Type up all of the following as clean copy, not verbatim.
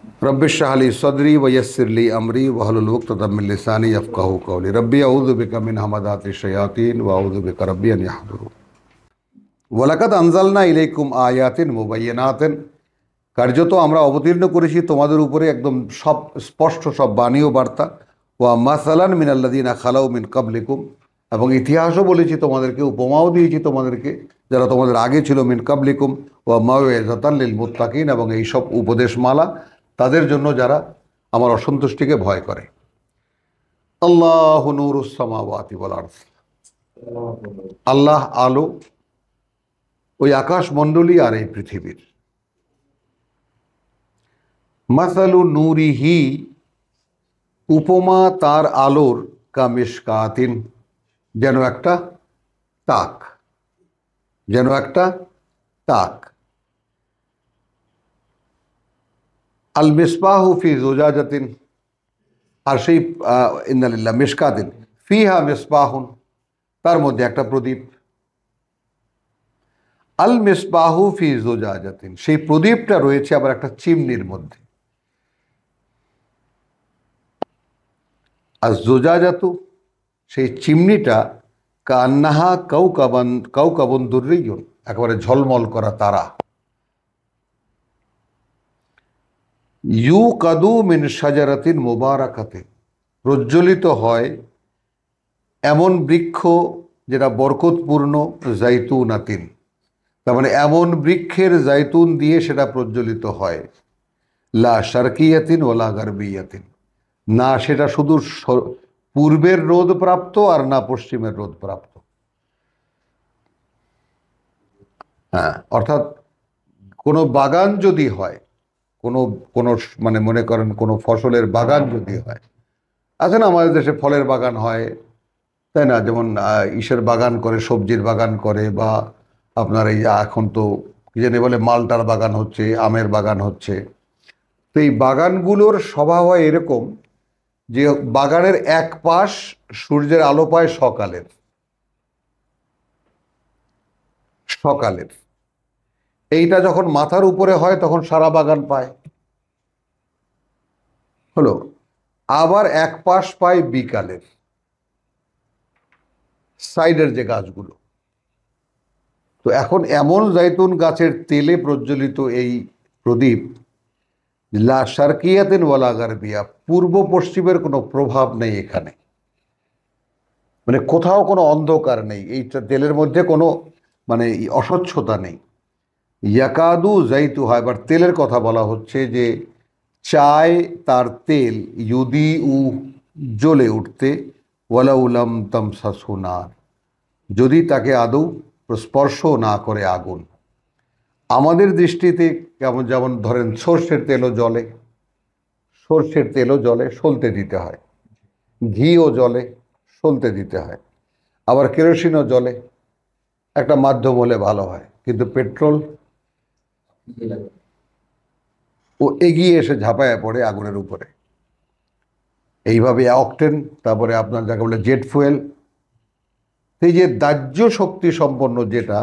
Rabbi इश्रह ली सदरी व यस्सिर ली अमरी वहलुल उक़्दतम मिन लिसानी यफ़क़हू क़ौली रब्बी अऊज़ु बिका मिन हमाज़ाति शयातीन व अऊज़ु बिका रब्बी अन यहज़ुरून। वलक़द अंज़लना इलैकुम आयातिन मुबय्यिनातिन, কার্যত আমরা অবতীর্ণ করেছি তোমাদের উপরে একদম সব স্পষ্ট সব বাণী ও বার্তা। ওয়া মাসালান মিনাল্লাযিনা খালাউ মিন কাবলিকুম, এবং ইতিহাসও বলেছি তোমাদেরকে, উপমাও দিয়েছি তোমাদেরকে যারা তোমাদের আগে ছিল, মিন কাবলিকুম। ওয়া মাউইযাতান লিল মুত্তাকিন, এবং এইসব উপদেশমালা তাদের জন্য যারা আমার অসন্তুষ্টিকে ভয় করে। আল্লাহু নূরুস সামাওয়াতি ওয়াল আরদ, আল্লাহ আলো ওই আকাশমণ্ডলী আর এই পৃথিবীর। মাসালু নূরিহি, উপমা তার আলোর, কামিশকাতিন, যেন একটা তাক, যেন একটা তাক। আল মিসবাহু ফি জুজাজাতিন, আর সেই ইন্নালিল্লাহ মিশকাতিন ফিহা মিসবাহুন, তার মধ্যে একটা প্রদীপ। আল মিসবাহু ফি জুজাজাতিন, সেই প্রদীপটা রয়েছে আবার একটা চিমনির মধ্যে। আর জুজাজাতু, সেই চিমনিটা, কান্নাহা কাউকাবন দুর্রিয়ুন, একেবারে ঝলমল করা তারা। ইউকাদু মিন শাজারাতিন মুবারাকাতিন, প্রজ্বলিত হয় এমন বৃক্ষ যেটা বরকতপূর্ণ, জাইতুনাতিন, তার মানে এমন বৃক্ষের জাইতুন দিয়ে সেটা প্রজ্বলিত হয়। লা শারকিয়াতিন ওয়ালা গারবিয়াতিন, না সেটা শুধু পূর্বের রোদ প্রাপ্ত আর না পশ্চিমের রোদ প্রাপ্ত। হ্যাঁ, অর্থাৎ কোনো বাগান যদি হয়, কোনো কোনো মানে মনে করেন কোনো ফসলের বাগান যদি হয়, আছে না আমাদের দেশে ফলের বাগান হয়, তাই না? যেমন ইসের বাগান করে, সবজির বাগান করে, বা আপনার এই এখন তো কি জানি বলে মালটার বাগান হচ্ছে, আমের বাগান হচ্ছে। তো এই বাগানগুলোর স্বভাব হয় এরকম যে বাগানের এক পাশ সূর্যের আলো পায় সকালের, সকালের এইটা যখন মাথার উপরে হয় তখন সারা বাগান পায়, হলো। আবার এক পাশ পায় বিকালের, সাইডের যে গাছগুলো। তো এখন এমন জাইতুন গাছের তেলে প্রজ্বলিত এই প্রদীপ, লা শারকিয়াতিন ওয়ালা গারবিয়া, পূর্ব পশ্চিমের কোনো প্রভাব নেই এখানে, মানে কোথাও কোনো অন্ধকার নেই, এই তেলের মধ্যে কোনো মানে অস্বচ্ছতা নেই। ইয়াকাদু জাইতুহা, এবার তেলের কথা বলা হচ্ছে যে চায় তার তেল, ইউদি উ, জ্বলে উঠতে, ওয়ালাউলাম তামসাসহু নার, যদি তাকে আদৌ স্পর্শ না করে আগুন। আমাদের দৃষ্টিতে কেমন, যেমন ধরেন সর্ষের তেলও জ্বলে, সর্ষের তেলও জ্বলে, সলতে দিতে হয়। ঘিও জ্বলে, সলতে দিতে হয়। আবার কেরোসিনও জ্বলে, একটা মাধ্যম হলে ভালো হয়। কিন্তু পেট্রোল, ও এগিয়ে এসে ঝাঁপায়া পড়ে আগুনের উপরে। এইভাবে অকটেন, তারপরে আপনার যাকে বলে জেট ফুয়েল, এই যে দাহ্য শক্তি সম্পন্ন যেটা,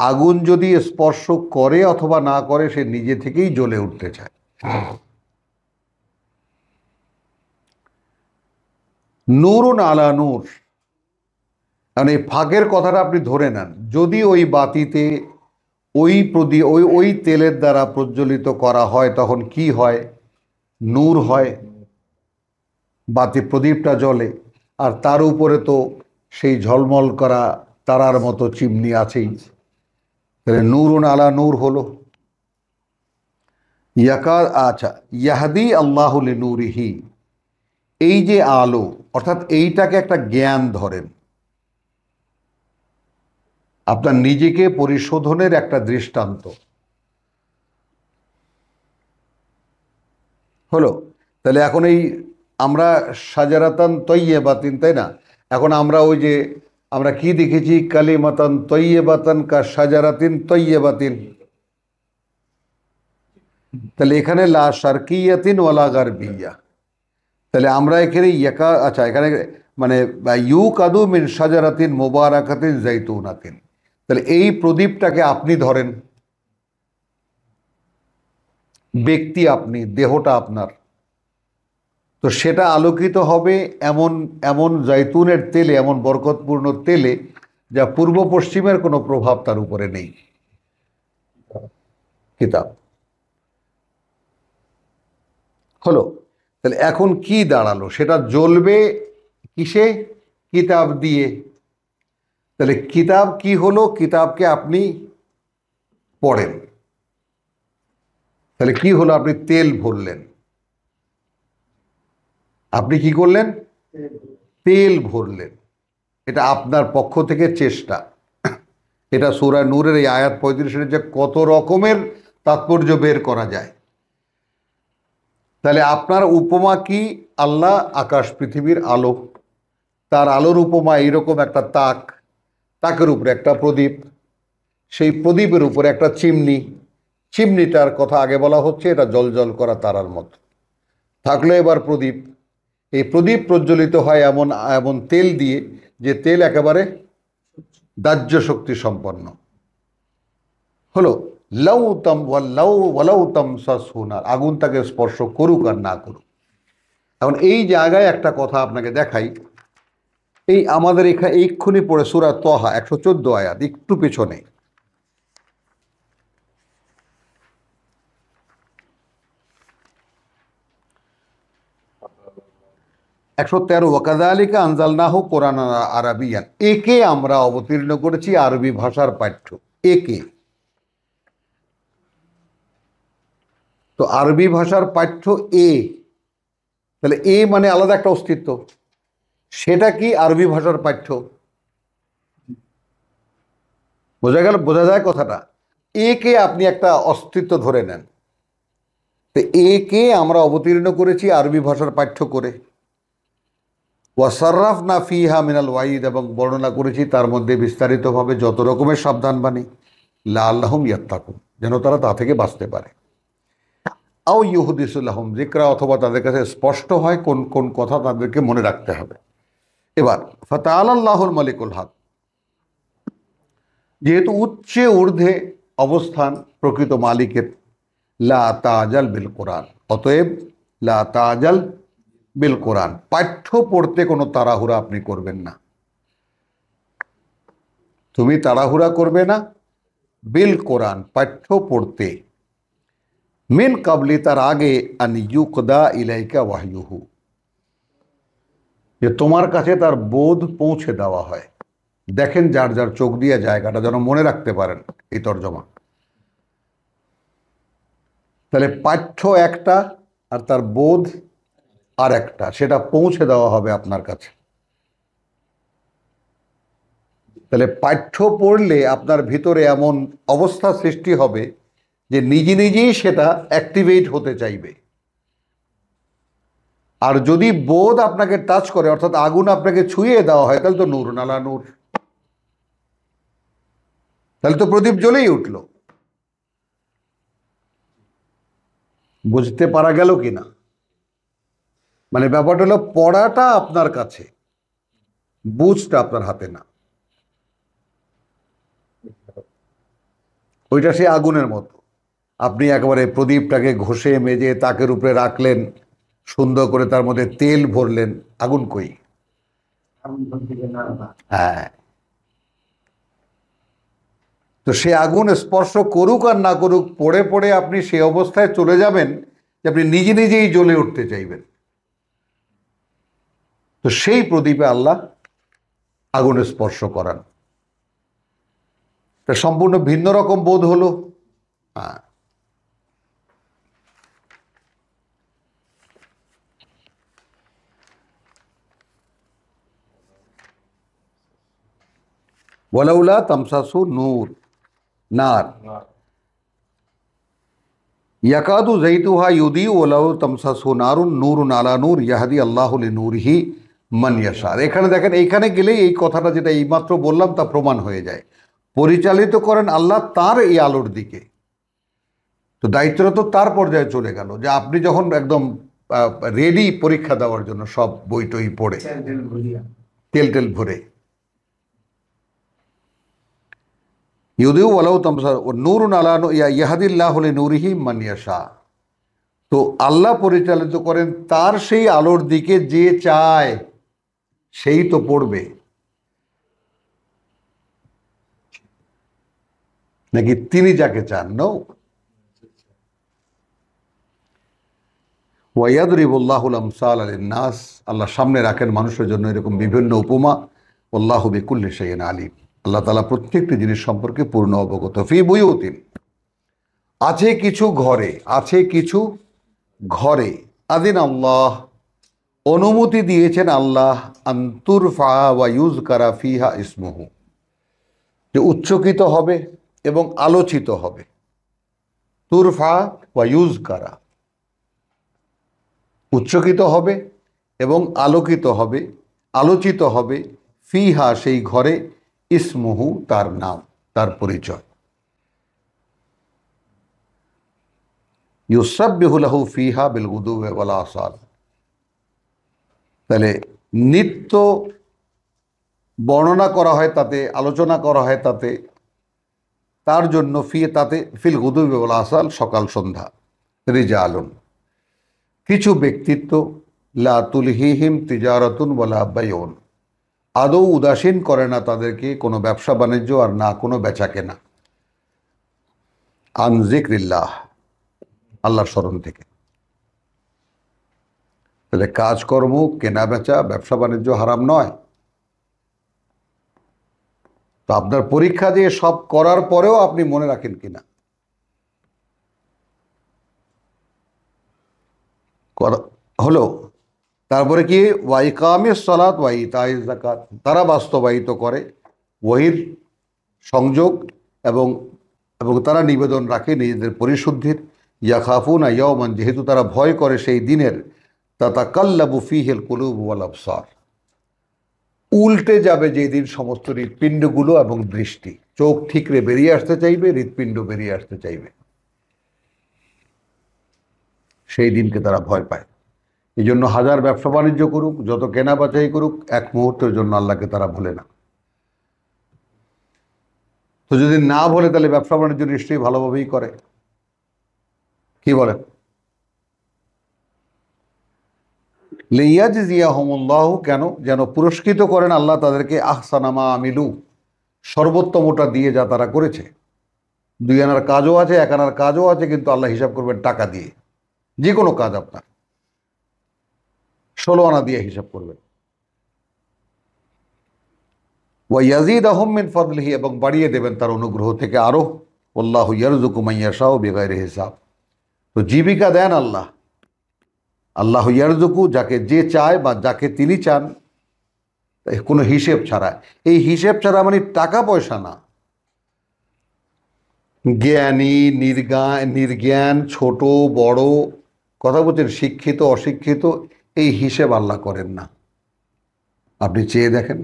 আগুন যদি স্পর্শ করে অথবা না করে সে নিজে থেকেই জ্বলে উঠতে চায়। নূরুন আলা নূর, কারণ এই ফাঁকের কথাটা আপনি ধরে নেন, যদি ওই বাতিতে ওই প্রদীপ ওই তেলের দ্বারা প্রজ্বলিত করা হয় তখন কি হয়? নূর হয়, বাতি প্রদীপটা জ্বলে, আর তার উপরে তো সেই ঝলমল করা তারার মতো চিমনি আছেই, তাহলে নূরুন আলা নূর হলো। আচ্ছা, ইয়াহদি আল্লাহু লিনূরিহি, এই যে আলো, অর্থাৎ এইটাকে একটা জ্ঞান ধরেন, আপনার নিজেকে পরিশোধনের একটা দৃষ্টান্ত হলো। তাহলে এখন এই আমরা শাজারাতান তয়্যিবাতিন, তাই না? এখন আমরা ওই যে আমরা কি দেখেছি, কালিমাতান তয়্যিবাতান কা শাজারাতিন তয়্যিবাতিন, তাহলে এখানে লা শারকিয়াতিন ওয়ালা গারবিয়া, তাহলে আমরা এখানে আচ্ছা এখানে মানে ইউকাদু মিন শাজারাতিন মুবারাকাতিন জাইতুনাতিন, তাহলে এই প্রদীপটাকে আপনি ধরেন, ব্যক্তি আপনি, দেহটা আপনার, তো সেটা আলোকিত হবে এমন এমন জৈতুনের তেলে, এমন বরকতপূর্ণ তেলে যা পূর্ব পশ্চিমের কোনো প্রভাব তার উপরে নেই। কিতাব হলো। তাহলে এখন কি দাঁড়ালো? সেটা জ্বলবে কিসে? কিতাব দিয়ে। তাহলে কিতাব কি হলো? কিতাবকে আপনি পড়েন। তাহলে কি হলো? আপনি তেল ভরলেন। আপনি কি করলেন? তেল ভরলেন। এটা আপনার পক্ষ থেকে চেষ্টা। এটা সূরা নূরের এই আয়াত 35 যে কত রকমের তাৎপর্য বের করা যায়। তাহলে আপনার উপমা কি? আল্লাহ আকাশ পৃথিবীর আলো, তার আলোর উপমা এইরকম একটা তাক, তাকের উপরে একটা প্রদীপ, সেই প্রদীপের উপরে একটা চিমনি, চিমনিটার কথা আগে বলা হচ্ছে, এটা জ্বলজ্বল করা তারার মতো থাকলো। এবার প্রদীপ, এই প্রদীপ প্রজ্বলিত হয় এমন এমন তেল দিয়ে, যে তেল একেবারে দাহ্য শক্তি সম্পন্ন হলো। লাউ তাম ওয়ালাউ তামসাসহু নার, আগুন তাকে স্পর্শ করুক আর না করুক। এখন এই জায়গায় একটা কথা আপনাকে দেখাই। এই আমাদের এখানে এইক্ষুনি পড়ে সূরা তহা 114 আয়াত, একটু পেছনে, একশো 13, ওয়াকাযালিকা আনজালনাহু কুরআনান আরাবিয়ান, একে আমরা অবতীর্ণ করেছি আরবি ভাষার পাঠ্য। একে, তো আরবি ভাষার পাঠ্য এ, তাহলে এ মানে আলাদা একটা অস্তিত্ব। সেটা কি? আরবি ভাষার পাঠ্য। বোঝা গেল? বোঝা যায় কথাটা? একে আপনি একটা অস্তিত্ব ধরে নেন। তো একে আমরা অবতীর্ণ করেছি আরবি ভাষার পাঠ্য করে। ওয়াসাররাফনা ফিহা মিনাল ওয়াইদ, এবং বর্ণনা করেছি তার মধ্যে বিস্তারিতভাবে যত রকমের সাবধানবাণী, লাআল্লাহুম ইয়াত্তাকুন, যেন তারা তা থেকে বাঁচতে পারে। আও ইউহদিসু লাহুম যিকরা, অথবা তাদের কাছে স্পষ্ট হয় কোন কোন কথা তাদেরকে মনে রাখতে হবে। এবার ফাতাআলাল্লাহুল মালিকুল হক, যেহেতু উচ্চে ঊর্ধ্বে অবস্থান প্রকৃত মালিকের, লা তাজাল বিল কোরআন, অতএব লা তাজাল বিল কোরআন, পাঠ্য পড়তে কোনো তাড়াহুড়া আপনি করবেন না। তুমি তাড়াহুড়া করবে না বিল কোরআন, পাঠ্য পড়তে, মিন কাবলি, তার আগে, আন ইউকদা ইলাইকা ওয়াহয়ুহু, যে তোমার কাছে তার বোধ পৌঁছে দেওয়া হয়। দেখেন যার যার চোখ দিয়ে জায়গাটা যেন মনে রাখতে পারেন এই তর্জমা। তাহলে পাঠ্য একটা আর তার বোধ আর একটা, সেটা পৌঁছে দেওয়া হবে আপনার কাছে। তাহলে পাঠ্য পড়লে আপনার ভিতরে এমন অবস্থা সৃষ্টি হবে যে নিজে নিজেই সেটা অ্যাক্টিভেট হতে চাইবে। আর যদি বোধ আপনাকে টাচ করে, অর্থাৎ আগুন আপনাকে ছুঁয়ে দেওয়া হয়, তাহলে তো নূর নালা নূর, তাহলে তো প্রদীপ জ্বলেই উঠল। বুঝতে পারা গেল কিনা? মানে ব্যাপারটা হলো, পড়াটা আপনার কাছে, বুঝটা আপনার হাতে না। ওইটা সে আগুনের মতো। আপনি একেবারে প্রদীপটাকে ঘষে মেজে তাকের উপরে রাখলেন, সুন্দর করে তার মধ্যে তেল ভরলেন, আগুন কই? হ্যাঁ, তো সে আগুন স্পর্শ করুক আর না করুক, পড়ে পড়ে আপনি সে অবস্থায় চলে যাবেন যে আপনি নিজে নিজেই জ্বলে উঠতে চাইবেন। তো সেই প্রদীপে আল্লাহ আগুনে স্পর্শ করান। তা সম্পূর্ণ ভিন্ন রকম বোধ হলো। হ্যাঁ, ওয়ালাউলা তামসাসু নূর নার ইয়াকাদু যাইতুহা ইউদিউ ওয়ালাউ তামসাসু নারুন নূরুন আলা নূর ইয়াহদি আল্লাহু লিনূরিহি মান ইয়াশা। এখানে দেখেন, এইখানে গেলেই এই কথাটা যেটা এইমাত্র বললাম তা প্রমাণ হয়ে যায়। পরিচালিত করেন আল্লাহ তার এই আলোর দিকে। তো দায়িত্বটা তো তার পর্যায়ে চলে গেল, যে আপনি যখন একদম রেডি পরীক্ষা দেওয়ার জন্য, সব বই টই পড়ে তেল টেল ভরে, ইউদিউ ওয়ালাউ তামসা নূরুন আলা ইয়াহদিল্লাহু লিনূরিহি মান ইয়াশা, তো আল্লাহ পরিচালিত করেন, তার সেই আলোর দিকে যে চায় সেই তো পড়বে, নাকি তিনি যাকে চান? নো। ওয়াইয়াদরিবুল্লাহুল আমসাল লিন-নাস, আল্লাহ সামনে রাখেন মানুষের জন্য এরকম বিভিন্ন উপমা। আল্লাহু বিকুল্লি শাইইন আলিম, আল্লাহ তাআলা প্রত্যেকটি জিনিস সম্পর্কে পূর্ণ অবগত। ফি বুয়ুতিন, আছে কিছু ঘরে, আছে কিছু ঘরে, আদিন আল্লাহ, অনুমতি দিয়েছেন আল্লাহ, আনতুরফা ওয়া ইউযকারা ফিহা ইসমুহু, যে উচ্চকিত হবে এবং আলোচিত হবে। তুরফা ওয়া ইউযকারা, উচ্চকিত হবে এবং আলোকিত হবে, আলোচিত হবে, ফিহা সেই ঘরে, ইসমুহু তার নাম, তার পরিচয়। ইউসাব্বিহু লাহু ফিহা বিল গুদুওয়ি ওয়াল আসাল, তাহলে নিত্য বর্ণনা করা হয় তাতে, আলোচনা করা হয় তাতে, তার জন্য তাতে ফিল গুদুওয়ি ওয়াল আসাল, সকাল সন্ধ্যা, রিজালুন, কিছু ব্যক্তিত্ব, লা তুলহিহিম তিজারাতুন ওয়ালা বাইউন, আদৌ উদাসীন করে না তাদেরকে কোনো ব্যবসা বাণিজ্য আর না কোনো বেচা কেনা, আন যিকরিল্লাহ, আল্লাহর স্মরণ থেকে। তাহলে কাজকর্ম, কেনা বেচা, ব্যবসা বাণিজ্য হারাম নয়। তো আপনার পরীক্ষা দিয়ে সব করার পরেও আপনি মনে রাখেন কিনা। হলো, তারপরে কি, ওয়াইকামিস সালাত ওয়া ইতাইজ যাকাত, তারা বাস্তবায়িত করে ওহির সংযোগ এবং এবং তারা নিবেদন রাখে নিজেদের পরিশুদ্ধির। ইয়াখাফুনা ইয়াওমান, যেহেতু তারা ভয় করে সেই দিনের, তাতাকাল্লাবু ফীহিল কুলুব ওয়াল আবসার, উল্টে যাবে যেই দিন সমস্ত হৃৎপিণ্ডগুলো এবং দৃষ্টি, চোখ ঠিকরে বেরিয়ে আসতে চাইবে, হৃৎপিণ্ড বেরিয়ে আসতে চাইবে, সেই দিনকে তারা ভয় পায়। এই জন্য হাজার ব্যবসা বাণিজ্য করুক, যত কেনা বেচাই করুক, এক মুহূর্তের জন্য আল্লাহকে তারা ভোলে না। তো যদি না ভোলে তাহলে ব্যবসা বাণিজ্য নিশ্চয়ই ভালোভাবেই করে। কি বলেন? লিয়াজজিয়াহুমুল্লাহু, কেন? যেন পুরস্কৃত করেন আল্লাহ তাদেরকে, আহসানা মা আমিলু, সর্বোত্তমটা দিয়ে যা তারা করেছে। 2 আনার কাজও আছে, 1 আনার কাজও আছে, কিন্তু আল্লাহ হিসাব করবেন টাকা দিয়ে। যে কোনো কাজ আপনার 16 আনা দিয়ে হিসাব করবেন। ওয়া ইয়াজিদাহুম মিন ফাদলিহি, এবং বাড়িয়ে দেবেন তার অনুগ্রহ থেকে আরো। আল্লাহু ইয়ারযুকু মান ইয়াশাউ বিগাইরি হিসাব, তো জীবিকা দেন আল্লাহ। আল্লাহু ইয়ারযুকু, যাকে যে চায় বা যাকে তিনি চান, কোনো হিসেব ছাড়া। এই হিসেব ছাড়া মানে টাকা পয়সা না। জ্ঞানী, নির্জ্ঞান, ছোট বড়, কথা বলছেন, শিক্ষিত অশিক্ষিত, এই হিসেব আল্লাহ করেন না। আপনি চেয়ে দেখেন,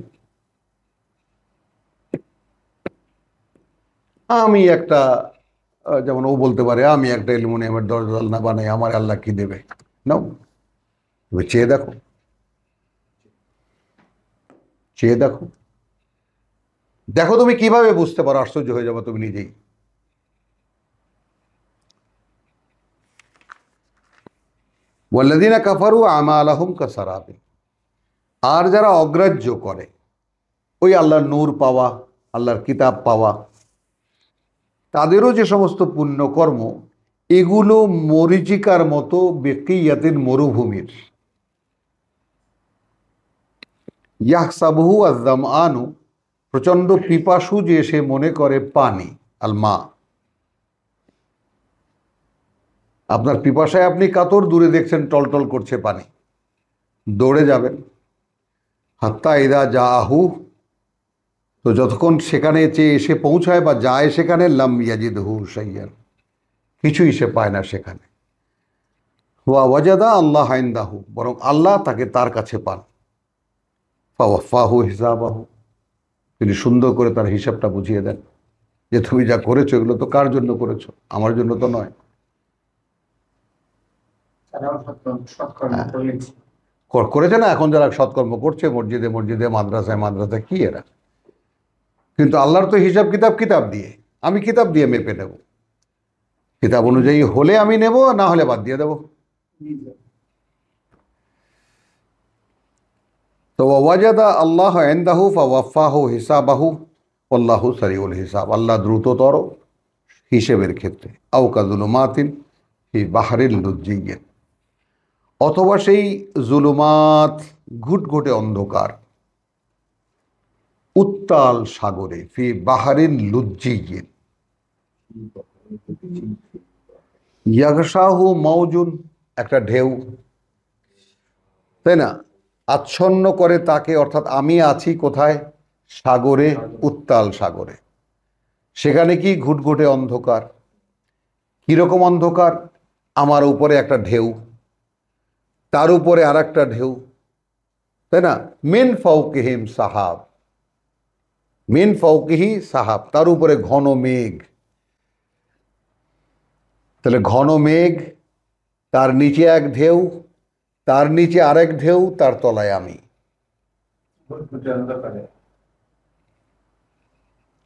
আমি একটা, যেমন ও বলতে পারে আমি একটা অ্যালুমিনিয়ামের দরজা না বানাই, আমার আল্লাহ কি দেবে? নাও, তুমি চেয়ে দেখো, চেয়ে দেখো, দেখো তুমি কিভাবে বুঝতে পারো, আশ্চর্য হয়ে যাবে তুমি নিজেই। ওয়াল্লাযীনা কাফারু আমালাহুম কাসারাবিন, আর যারা অগ্রাহ্য করে ওই আল্লাহর নূর পাওয়া, আল্লাহর কিতাব পাওয়া, তাদেরও যে সমস্ত পুণ্যকর্ম, এগুলো মরীচিকার মতো বেকিয়াতিন, মরুভূমির। ইয়াহসাবুহু আয-যামআনু, প্রচণ্ড পিপাসু যে সে মনে করে পানি, আল মা। আপনার পিপাসায় আপনি কাতর, দূরে দেখছেন টলটল করছে পানি, দৌড়ে যাবেন। হাত্তা ইদা জাআহু, তো যতক্ষণ সেখানে চেয়ে এসে পৌঁছায় বা যায় সেখানে, লাম ইয়াজিদহু শাইয়ান, কিছুই সে পায় না সেখানে। ওয়া ওয়াজাদা আল্লাহ ইনদাহু, বরং আল্লাহ তাকে তার কাছে পান। ফাওয়াফাহু হিসাবাহু, তিনি সুন্দর করে তার হিসাবটা বুঝিয়ে দেন, যে তুমি যা করেছো এগুলো তো কার জন্য করেছো? আমার জন্য তো নয়। করেছে না, এখন যারা সৎকর্ম করছে মসজিদে মসজিদে, মাদ্রাসায় মাদ্রাসায়, কি এরা? কিন্তু আল্লাহর তো হিসাব কিতাব দিয়ে, আমি কিতাব দিয়ে মেপে নেব, কিতাব অনুযায়ী হলে আমি নেব, না হলে বাদ দিয়ে দেবো। তো ওয়াজাদা আল্লাহ ইনদাহু ফাওয়াফাহু হিসাবাহু আল্লাহু সারিউল হিসাব, আল্লাহ দ্রুততর হিসেবের ক্ষেত্রে। আও কাযুলুমাতিন ফি বাহরিল লুজ্জিয়্যিন, অথবা সেই জুলুমাত ঘুটঘুটে অন্ধকার উত্তাল সাগরে, ফি বাহরিন লুজ্জিয়্যিন ইয়াগশাহু মাউজুন, একটা ঢেউ, তাই না, আচ্ছন্ন করে তাকে, অর্থাৎ আমি আছি কোথায়, সাগরে, উত্তাল সাগরে। সেখানে কি ঘুটঘুটে অন্ধকার, কিরকম অন্ধকার, আমার উপরে একটা ঢেউ, তার উপরে আর একটা ঢেউ, তাই না, মিন ফাওকিহিম সাহাব, মিন ফাওকিহি সাহাব, তার উপরে ঘন মেঘ। তাহলে ঘন মেঘ, তার নিচে এক ঢেউ, তার নিচে আরেক ঢেউ, তার তলায় আমি,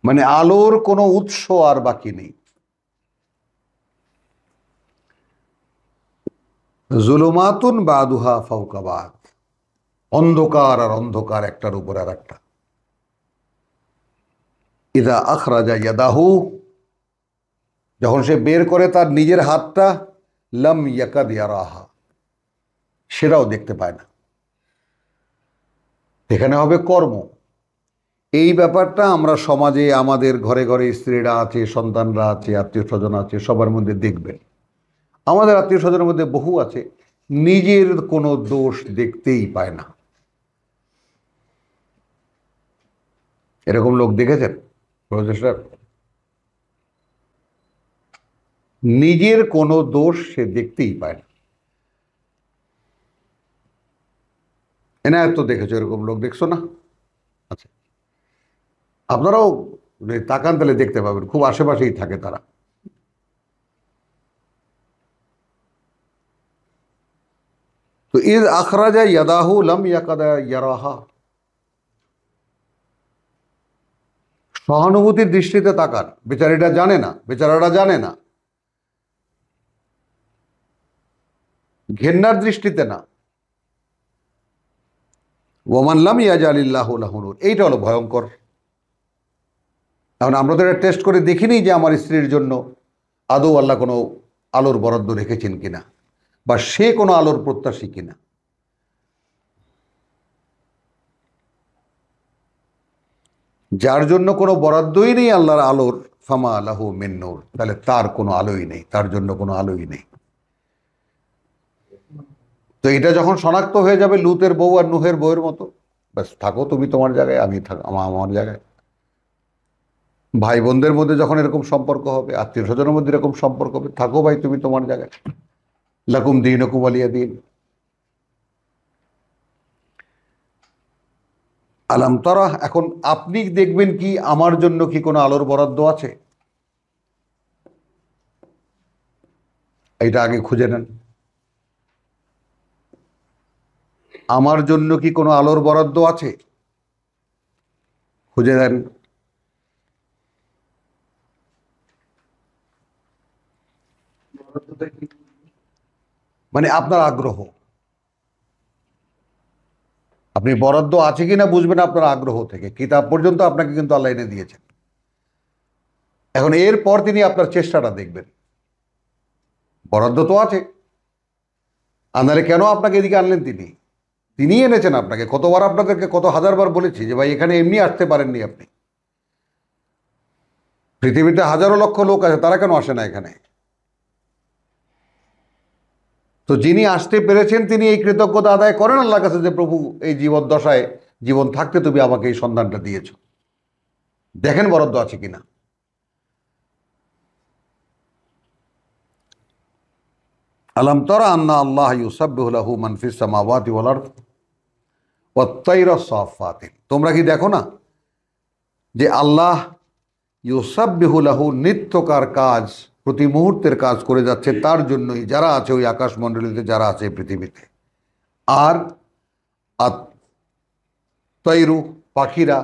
মানে আলোর কোনো উৎস আর বাকি নেই। জুলুমাতুন বাদুহা ফাওকা বাদ, অন্ধকার আর অন্ধকার একটার উপর আর একটা। ইদা আখরাজা ইয়াদাহু, যখন সে বের করে তার নিজের হাতটা, লাম ইয়াকাদ ইয়ারাহা, সেটাও দেখতে পায় না। এখানে হবে কর্ম। এই ব্যাপারটা আমরা সমাজে, আমাদের ঘরে ঘরে স্ত্রীরা আছে, সন্তানরা আছে, আত্মীয় স্বজন আছে, সবার মধ্যে দেখবেন। আমাদের আত্মীয় স্বজনের মধ্যে বহু আছে নিজের কোনো দোষ দেখতেই পায় না। এরকম লোক দেখেছেন প্রফেসর? নিজের কোনো দোষ সে দেখতেই পায় না। এনায়ত তো দেখেছো এরকম লোক, দেখছো না? আচ্ছা, আপনারাও তাকান তাহলে দেখতে পাবেন, খুব আশেপাশেই থাকে তারা। তো ইদ আখরাজা ইয়াদাহু লাম ইয়াকাদা ইয়ারাহা, সহানুভূতির দৃষ্টিতে তাকান। বেচারিটা জানে না, বেচারাটা জানে না, ঘেন্নার দৃষ্টিতে না। ওমান লাম ইয়াজালিল্লাহু লাহু নূর, এইটা হলো ভয়ঙ্কর। এখন আমরা তো এটা টেস্ট করে দেখিনি যে আমার স্ত্রীর জন্য আদৌ আল্লাহ কোনো আলোর বরাদ্দ রেখেছেন কিনা, বা সে কোনো আলোর প্রত্যাশী কিনা। যার জন্য কোনো বরাদ্দই নেই আল্লাহর আলোর, ফামা লাহু মিন নূর, তাহলে তার কোনো আলোই নেই, তার জন্য কোনো আলোই নেই। তো এটা যখন শনাক্ত হয়ে যাবে লুতের বউ আর নুহের বউয়ের মতো, ব্যাস থাকো তুমি তোমার জায়গায়, আমি থাক আমার জায়গায়। ভাই বোনদের মধ্যে যখন এরকম সম্পর্ক হবে, আত্মীয় স্বজনের মধ্যে এরকম সম্পর্ক হবে, থাকো ভাই তুমি তোমার জায়গায়, লাকুম দীনুকুম ওয়ালিয়া দীন। আলাম তারা, এখন আপনি দেখবেন কি আমার জন্য কি কোনো আলোর বরাদ্দ আছে, এটা আগে খুঁজে নেন। আমার জন্য কি কোনো আলোর বরাদ্দ আছে, খুঁজে দেন। মানে আপনার আগ্রহ, আপনি বরাদ্দ আছে কিনা বুঝবেন আপনার আগ্রহ থেকে। কিতাব পর্যন্ত আপনাকে কিন্তু আল্লাহ এনে দিয়েছেন। এখন এরপর তিনি আপনার চেষ্টাটা দেখবেন। বরাদ্দ তো আছে, আনারে কেন আপনাকে এদিকে আনলেন? তিনি এনেছেন আপনাকে। কতবার আপনাদেরকে, কত হাজারবার বলেছি যে ভাই এখানে এমনি আসতে পারেননি আপনি। পৃথিবীতে হাজারো লক্ষ লোক আছে, তারা কেন আসে না এখানে? তো যিনি আসতে পেরেছেন তিনি এই কৃতজ্ঞতা আদায় করেন আল্লাহর কাছে যে প্রভু এই জীবদ্দশায়, জীবন থাকতে তুমি আমাকে এই সন্ধানটা দিয়েছ, দেখেন বরাদ্দ আছে কিনা। আলাম তারা আন্না আল্লাহ ইউসাব্বিহু লাহু মান ফিস সামাওয়াতি ওয়াল আরদ ওয়াত তায়রা সাফাতিন, তোমরা কি দেখো না যে আল্লাহ ইউসাব্বিহু লাহু, নিত্যকার কাজ, প্রতি মুহূর্তের কাজ করে যাচ্ছে তার জন্যই, যারা আছে ওই আকাশমণ্ডলীতে, যারা আছে পৃথিবীতে। আর তৈরু, পাখিরা,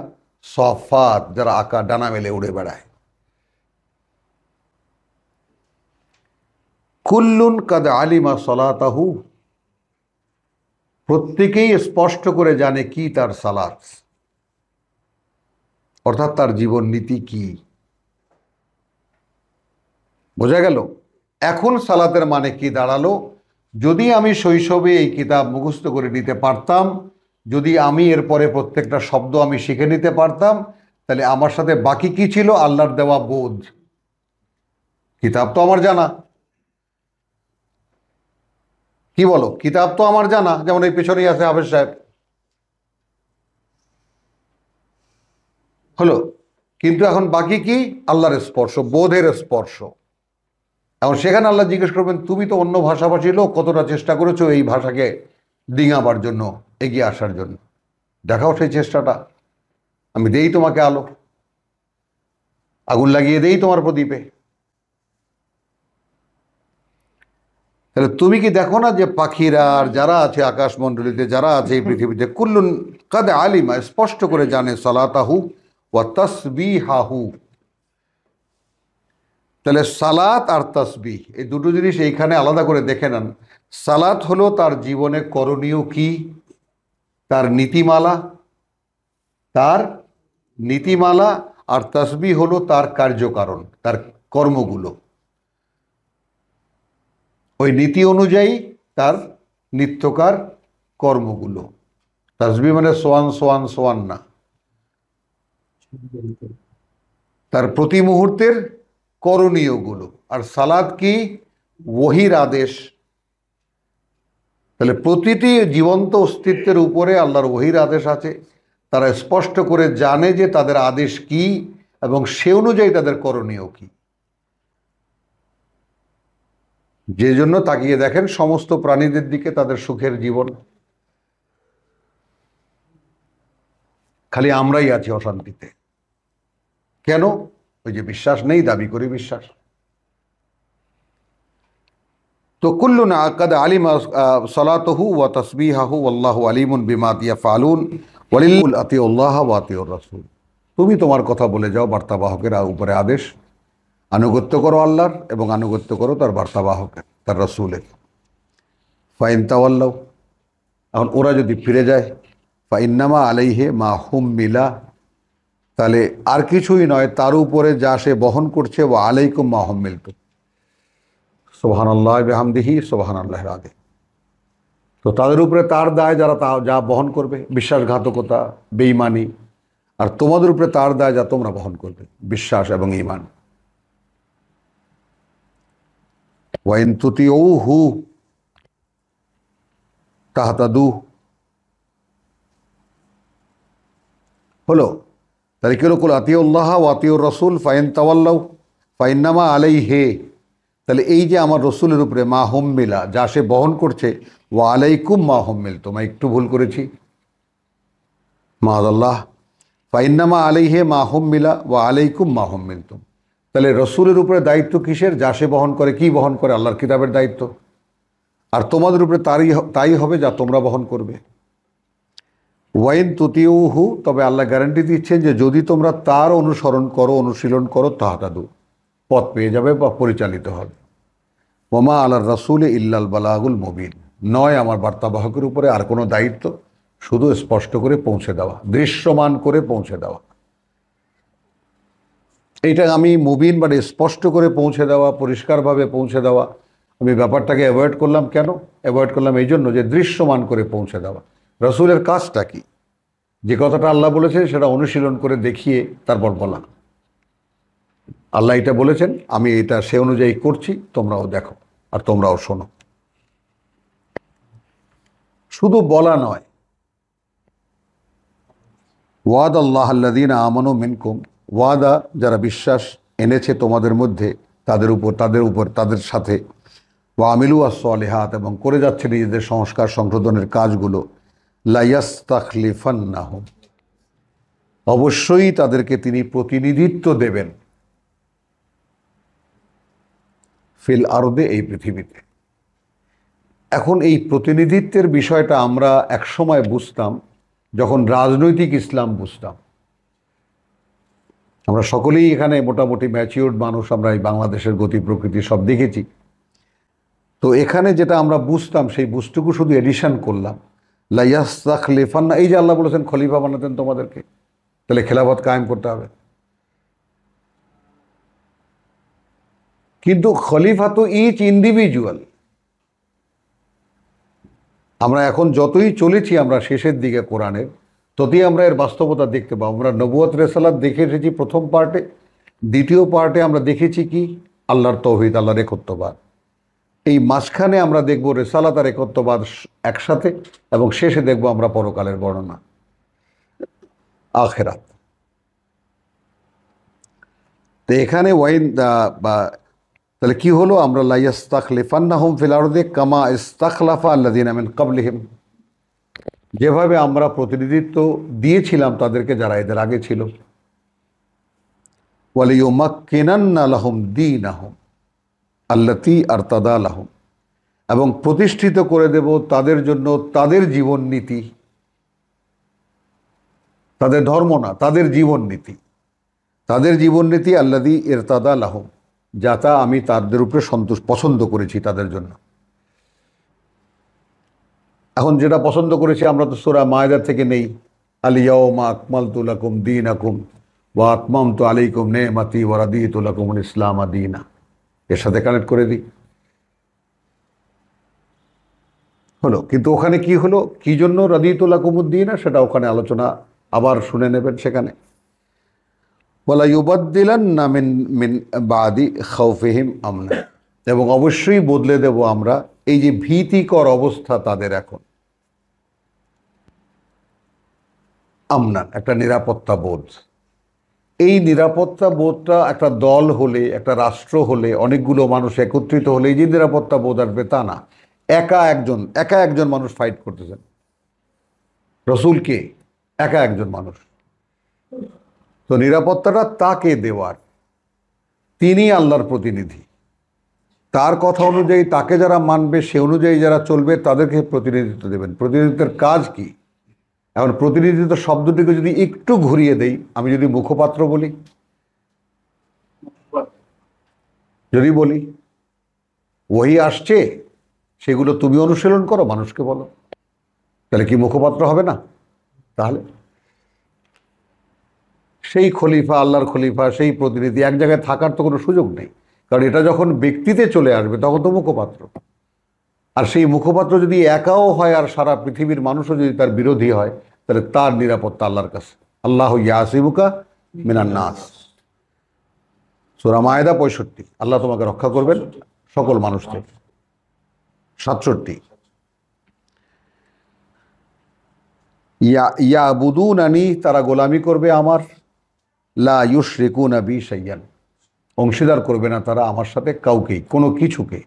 সফাত, যারা আকা ডানা মেলে উড়ে বেড়ায়। কুল্লুন কাদ আলিমা সলাতাহু, প্রত্যেকেই স্পষ্ট করে জানে কি তার সালাত, অর্থাৎ তার জীবন নীতি কি। বোঝা গেল? এখন সালাতের মানে কি দাঁড়ালো? যদি আমি শৈশবে এই কিতাব মুখস্থ করে নিতে পারতাম, যদি আমি এরপরে প্রত্যেকটা শব্দ আমি শিখে নিতে পারতাম, তাহলে আমার সাথে বাকি কি ছিল? আল্লাহর দেওয়া বোধ। কিতাব তো আমার জানা, কি বলো? কিতাব তো আমার জানা, যেমন এই পেছনেই আছে হাফেজ সাহেব, হলো। কিন্তু এখন বাকি কি? আল্লাহর স্পর্শ, বোধের স্পর্শ। এখন সেখানে আল্লাহ জিজ্ঞেস করবেন, তুমি তো অন্য ভাষাভাষী লোক, কতটা চেষ্টা করেছো এই ভাষাকে ডিঙাবার জন্য, এগিয়ে আসার জন্য, দেখাও সেই চেষ্টাটা। আমি দেই তোমাকে আলো, আগুন লাগিয়ে দেই তোমার প্রদীপে। তাহলে তুমি কি দেখো না যে পাখিরা আর যারা আছে আকাশমণ্ডলীতে, যারা আছে এই পৃথিবীতে, কুল্লুন কাদ আলিমা, স্পষ্ট করে জানে সালাতাহু ওয়া তাসবিহাহু। তাহলে সালাত আর তাসবিহ এই দুটো জিনিস এইখানে আলাদা করে দেখে নেন। সালাত হলো তার জীবনে করণীয় কি, তার নীতিমালা, তার নীতিমালা। আর তাসবিহ হলো তার কার্যকারণ, তার কর্মগুলো, ওই নীতি অনুযায়ী তার নিত্যকার কর্মগুলো। তাসবিহ মানে সোয়ান সোয়ান সোয়ান না, তার প্রতি মুহূর্তের করণীয়গুলো। আর সালাত কি? ওহির আদেশ। তাহলে প্রতিটি জীবন্ত অস্তিত্বের উপরে আল্লাহর ওহির আদেশ আছে, তারা স্পষ্ট করে জানে যে তাদের আদেশ কি এবং সে অনুযায়ী তাদের করণীয় কি। যে জন্য তাকিয়ে দেখেন সমস্ত প্রাণীদের দিকে, তাদের সুখের জীবন, খালি আমরাই আছি অশান্তিতে। কেন? ওই যে বিশ্বাস নেই, দাবি করি বিশ্বাস। তো কুল্লুন কাদ আলিমা সালাতুহু ওয়া তাসবিহাহু আল্লাহু আলিমুন বিমা ইয়াফআলুন ওয়ালিল আতিউল্লাহ ওয়া আতিউর রাসূল। তুমি তোমার কথা বলে যাও, বার্তাবাহকের উপরে আদেশ, আনুগত্য করো আল্লাহর এবং আনুগত্য করো তার বার্তাবাহকের, তার রাসূলের। ফাইন তাওয়াল্লাউ, এখন ওরা যদি ফিরে যায়, ফাইন্নামা আলাইহে মা হুম্মিলা, তাহলে আর কিছুই নয়, তার উপরে যা সে বহন করছে, ওয়া আলাইকুম মা হুম্মিলতুম, সুবহানাল্লাহি ওয়া বিহামদিহি সুবহানাল্লাহিল আযীম। তো তাদের উপরে তার দায়, যারা তা যা বহন করবে, বিশ্বাসঘাতকতা, বেঈমানি। আর তোমাদের উপরে তার দায়, যা তোমরা বহন করবে, বিশ্বাস এবং ঈমান। ওয়া ইন তুতিউহু তাহতাদু, হলো। তাহলে কি হলো? কুল আতিউল্লাহ ওয়া আতিউর রাসূল ফাইন তাওয়াল্লাউ ফাইন্নামা আলাইহি। তাহলে এই যে আমার রসুলের উপরে মা হুম্মিলা, যা সে বহন করছে, ওয়া আলাইকুম মা হুম্মিলতুম, একটু ভুল করেছি, মাআযাল্লাহ, ফাইন্নামা আলাইহি মা হুম্মিলা ওয়া আলাইকুম মা হুম্মিলতুম। তাহলে রসুলের উপরে দায়িত্ব কিসের? যা সে বহন করে। কি বহন করে? আল্লাহর কিতাবের দায়িত্ব। আর তোমাদের উপরে তাই হবে যা তোমরা বহন করবে। ওয়াইন তুতিউহু, তবে আল্লাহ গ্যারান্টি দিচ্ছেন যে যদি তোমরা তার অনুসরণ করো, অনুশীলন করো, তাহতাদু, পথ পেয়ে যাবে বা পরিচালিত হবে। ওমা আলার রাসূলে ইল্লাল বালাগুল মুবিন, নয় আমার বার্তাবাহকের উপরে আর কোনো দায়িত্ব, শুধু স্পষ্ট করে পৌঁছে দেওয়া, দৃশ্যমান করে পৌঁছে দেওয়া। এইটা আমি মুবিন মানে স্পষ্ট করে পৌঁছে দেওয়া, পরিষ্কারভাবে পৌঁছে দেওয়া। আমি ব্যাপারটাকে অ্যাভয়েড করলাম। কেন অ্যাভয়েড করলাম? এই জন্য যে দৃশ্যমান করে পৌঁছে দেওয়া। রাসূলের কাজটা কি? যে কথাটা আল্লাহ বলেছে সেটা অনুশীলন করে দেখিয়ে তারপর বলা, আল্লাহ এটা বলেছেন, আমি এটা সে অনুযায়ী করছি, তোমরাও দেখো আর তোমরাও শোনো। শুধু বলা নয়। ওয়াদ আল্লাহ আল্লাযীনা আমানু মিনকুম, ওয়াদা যারা বিশ্বাস এনেছে তোমাদের মধ্যে, তাদের সাথে, ওয়া আমিলু আস-সালিহাত, এবং করে যাচ্ছে নিজেদের সংস্কার সংশোধনের কাজগুলো, লা ইস্তাখলিফান্নাহুম, অবশ্যই তাদেরকে তিনি প্রতিনিধিত্ব দেবেন, ফিল আরদে, এই পৃথিবীতে। এখন এই প্রতিনিধিত্বের বিষয়টা আমরা একসময় বুঝতাম যখন রাজনৈতিক ইসলাম বুঝতাম। আমরা সকলেই এখানে মোটামুটি ম্যাচিউরড মানুষ, আমরা এই বাংলাদেশের গতি প্রকৃতি সব দেখেছি। তো এখানে যেটা আমরা বুঝতাম সেই বুঝটুকু শুধু এডিশন করলাম, লাইয়াস্তাখলিফান্না, এই যে আল্লাহ বলেছেন খলিফা বানাতেন তোমাদেরকে, তাহলে খেলাফত কায়েম করতে হবে। কিন্তু খলিফা তো ইচ ইন্ডিভিজুয়াল। আমরা এখন যতই চলেছি আমরা শেষের দিকে কোরআনের, ততই আমরা এর বাস্তবতা দেখতে পাবো। আমরা নবুয়ত রেসালাত দেখে এসেছি প্রথম পার্টে, দ্বিতীয় পার্টে আমরা দেখেছি কি আল্লাহর তৌহিদ, আল্লাহর একত্ববাদ। এই মাঝখানে আমরা দেখব রেসালাত আর একত্ববাদ একসাথে, এবং শেষে দেখব আমরা পরকালের বর্ণনা, আখিরাত। তো এখানে বা তাহলে কি হলো, আমরা লাইয়াস্তাখলিফান্নাহুম ফিল আরদি কামা ইস্তাখলাফা আল্লাযিনা মিন ক্বাবলিহিম, যেভাবে আমরা প্রতিনিধিত্ব দিয়েছিলাম তাদেরকে যারা এদের আগে ছিল। ওয়ালিয়ুমাক্কিনান্না লাহুম দীনাহুম আল্লাতী আরতাদা লাহুম, এবং প্রতিষ্ঠিত করে দেব তাদের জন্য তাদের জীবন নীতি, তাদের ধর্ম না, তাদের জীবন নীতি, তাদের জীবন নীতি আল্লাযী ইরতাদা লাহুম, যাতা আমি তাদের উপরে পছন্দ করেছি তাদের জন্য। এখন যেটা পছন্দ করেছি আমরা তো সূরা মায়দা থেকে নেই, আল ইয়াউমা আকমালতু লাকুম দীনাকুম ওয়া আতমামতু আলাইকুম নি'মাতি ওয়া রাদিতু লাকুমুল ইসলামা দীনা, এর সাথে কানেক্ট করে দিই, হলো। কিন্তু ওখানে কি হলো, কি জন্য রাদিতু লাকুমুদ দীনা, সেটা ওখানে আলোচনা আবার শুনে নেবেন সেখানে। ওয়ালা ইউবাদদিলান্না মিন বাদি খাউফিহিম আমনা, এবং অবশ্যই বদলে দেব আমরা এই যে ভীতিকর অবস্থা তাদের এখন, আমনান একটা নিরাপত্তা বোধ। এই নিরাপত্তা বোধটা একটা দল হলে, একটা রাষ্ট্র হলে, অনেকগুলো মানুষ একত্রিত হলে এই যে নিরাপত্তা বোধ আসবে তা না। একা একজন মানুষ ফাইট করতেছেন, রসুলকে একা একজন মানুষ। তো নিরাপত্তাটা তাকে দেওয়ার, তিনি আল্লাহর প্রতিনিধি, তার কথা অনুযায়ী তাকে যারা মানবে সে অনুযায়ী যারা চলবে তাদেরকে প্রতিনিধিত্ব দেবেন। প্রতিনিধিত্বের কাজ কি? এখন প্রতিনিধিত্ব শব্দটিকে যদি একটু ঘুরিয়ে দেই, আমি যদি মুখপাত্র বলি, যদি বলি ওহী আসছে সেগুলো তুমি অনুশীলন করো, মানুষকে বলো, তাহলে কি মুখপাত্র হবে না? তাহলে সেই খলিফা, আল্লাহর খলিফা, সেই প্রতিনিধি এক জায়গায় থাকার তো কোনো সুযোগ নেই, কারণ এটা যখন ব্যক্তিতে চলে আসবে তখন তো মুখপাত্র। আর সেই মুখপাত্র যদি একাও হয় আর সারা পৃথিবীর মানুষও যদি তার বিরোধী হয়, তাহলে তার নিরাপত্তা আল্লাহর কাছে। আল্লাহ ইয়াসিমুকা মিনান নাস, সূরা মায়দা 65, আল্লাহ তোমাকে রক্ষা করবেন সকল মানুষ থেকে। 67, ইয়াবুদুনানি, তারা গোলামি করবে আমার, লা ইউশরিকুনা বি শাইয়ান, অংশীদার করবে না তারা আমার সাথে কাউকেই, কোনো কিছুকে।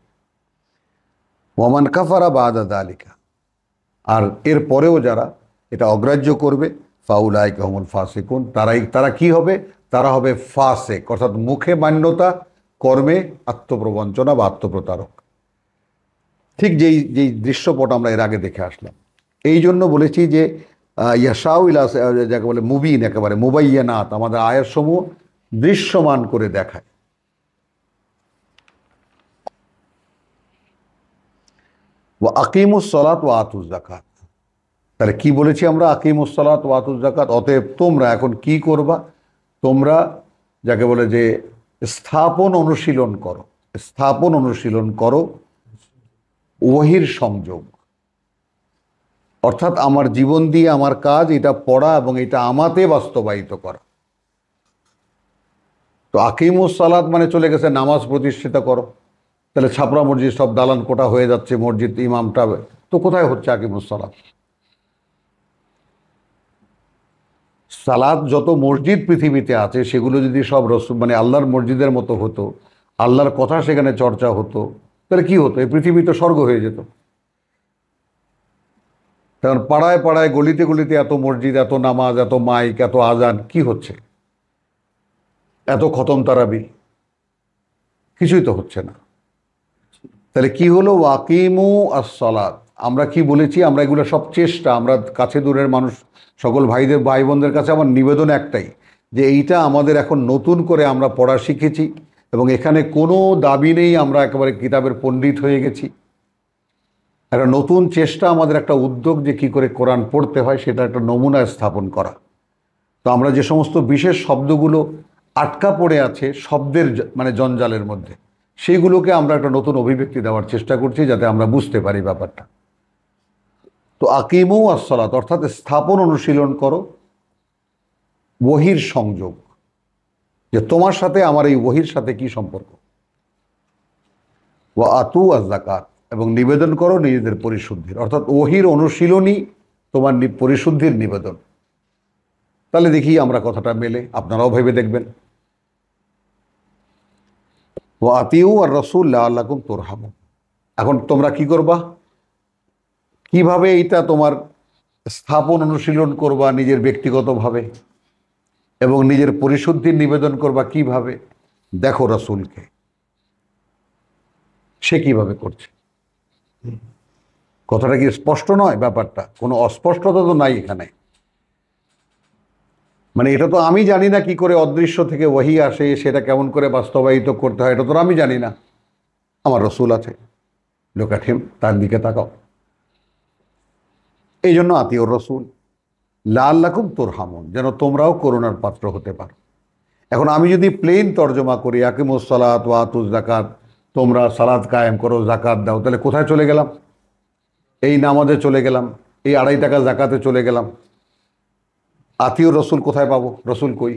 ওয়ামান কাফারা বাদা যালিকা, আর এর পরেও যারা এটা অগ্রাহ্য করবে, ফাউলাইকা হুমুল ফাসিকুন, তারা কি হবে? তারা হবে ফাসিক, অর্থাৎ মুখে মান্যতা, কর্মে আত্মপ্রবঞ্চনা বা আত্মপ্রতারক। ঠিক যেই দৃশ্যপট আমরা এর আগে দেখে আসলাম। এই জন্য বলেছি যে ইয়াশাউ ইলা, যাকে বলে মুবিন, একেবারে মুবাইয়ানাত, আমাদের আয়াতসমূহ দৃশ্যমান করে দেখায়। ওয়া আকিমুস সালাত ওয়া আতুজ যাকাত, তাহলে কি বলেছি আমরা? আকিমুস সালাত ওয়া আতুজ যাকাত, অতএব তোমরা এখন কি করবা? তোমরা যাকে বলে যে স্থাপন অনুশীলন করো, স্থাপন অনুশীলন করো ওহীর সংযোগ, অর্থাৎ আমার জীবন দিয়ে আমার কাজ এটা পড়া এবং এটা আমাতে বাস্তবায়িত করা। তো আকিমুস সালাত মানে চলে গেছে নামাজ প্রতিষ্ঠিত করো, তাহলে ছাপড়া মসজিদ সব দালান কোটা হয়ে যাচ্ছে, মসজিদ ইমামটা তো কোথায় হচ্ছে আকিমুস সালাত? সালাত যত মসজিদ পৃথিবীতে আছে সেগুলো যদি সব মানে আল্লাহর মসজিদের মতো হতো, আল্লাহর কথা সেখানে চর্চা হতো, তাহলে কি হতো? এই পৃথিবী তো স্বর্গ হয়ে যেত। কারণ পাড়ায় পাড়ায়, গলিতে গলিতে এত মসজিদ, এত নামাজ, এত মাইক, এত আজান, কি হচ্ছে? এত খতম তারাবি, কিছুই তো হচ্ছে না। তাহলে কি হলো? ওয়াকিমু আস-সালাত, আমরা কি বলেছি? আমরা এগুলো সব চেষ্টা, আমরা কাছে দূরের মানুষ, সকল ভাইদের, ভাই বোনদের কাছে আমার নিবেদন একটাই, যে এইটা আমাদের এখন নতুন করে আমরা পড়া শিখেছি এবং এখানে কোনো দাবি নেই আমরা একেবারে কিতাবের পণ্ডিত হয়ে গেছি। একটা নতুন চেষ্টা, আমাদের একটা উদ্যোগ যে কী করে কোরআন পড়তে হয় সেটা একটা নমুনা স্থাপন করা। তো আমরা যে সমস্ত বিশেষ শব্দগুলো আটকা পড়ে আছে শব্দের মানে জঞ্জালের মধ্যে, সেইগুলোকে আমরা একটা নতুন অভিব্যক্তি দেওয়ার চেষ্টা করছি যাতে আমরা বুঝতে পারি ব্যাপারটা। তো আকিমু আসসালাত অর্থাৎ স্থাপন, অনুশীলন করো ওহীর সংযোগ, যে তোমার সাথে আমার এই ওহীর সাথে কি সম্পর্ক। ওয়া আতু আয-যাকাত, এবং নিবেদন করো নিজেদের পরিশুদ্ধির, অর্থাৎ ওহীর অনুশীলনই তোমার পরিশুদ্ধির নিবেদন। তাহলে দেখি আমরা কথাটা মেলে, আপনারাও ভেবে দেখবেন। ওয়া আতিউ আর রাসূল লাআল্লাকুম তুরহামুন। এখন তোমরা কি করবা, কিভাবে এইটা তোমার স্থাপন অনুশীলন করবা নিজের ব্যক্তিগতভাবে, এবং নিজের পরিশুদ্ধির নিবেদন করবা কিভাবে? দেখো রাসূলকে সে কিভাবে করছে। কথাটা কি স্পষ্ট নয়? ব্যাপারটা কোনো অস্পষ্টতা তো নাই এখানে। মানে এটা তো আমি জানি না কি করে অদৃশ্য থেকে ওহী আসে, সেটা কেমন করে বাস্তবায়িত করতে হয়, এটা তো আমি জানি না। আমার রাসূল আছে, লুক অ্যাট হিম, তার দিকে তাকাও। এই জন্য আতিউর রাসূল লাআল্লাকুম তুরহামুন, যেন তোমরাও করুণার পাত্র হতে পারো। এখন আমি যদি প্লেন তর্জমা করি আকিমুস সালাত ওয়া আতুজ যাকাত, তোমরা সালাত কায়েম করো, যাকাত দাও, তাহলে কোথায় চলে গেলাম? এই নামাজে চলে গেলাম, এই 2.5 টাকা যাকাতে চলে গেলাম। আতিউর রসুল কোথায় পাবো? রসুল কই?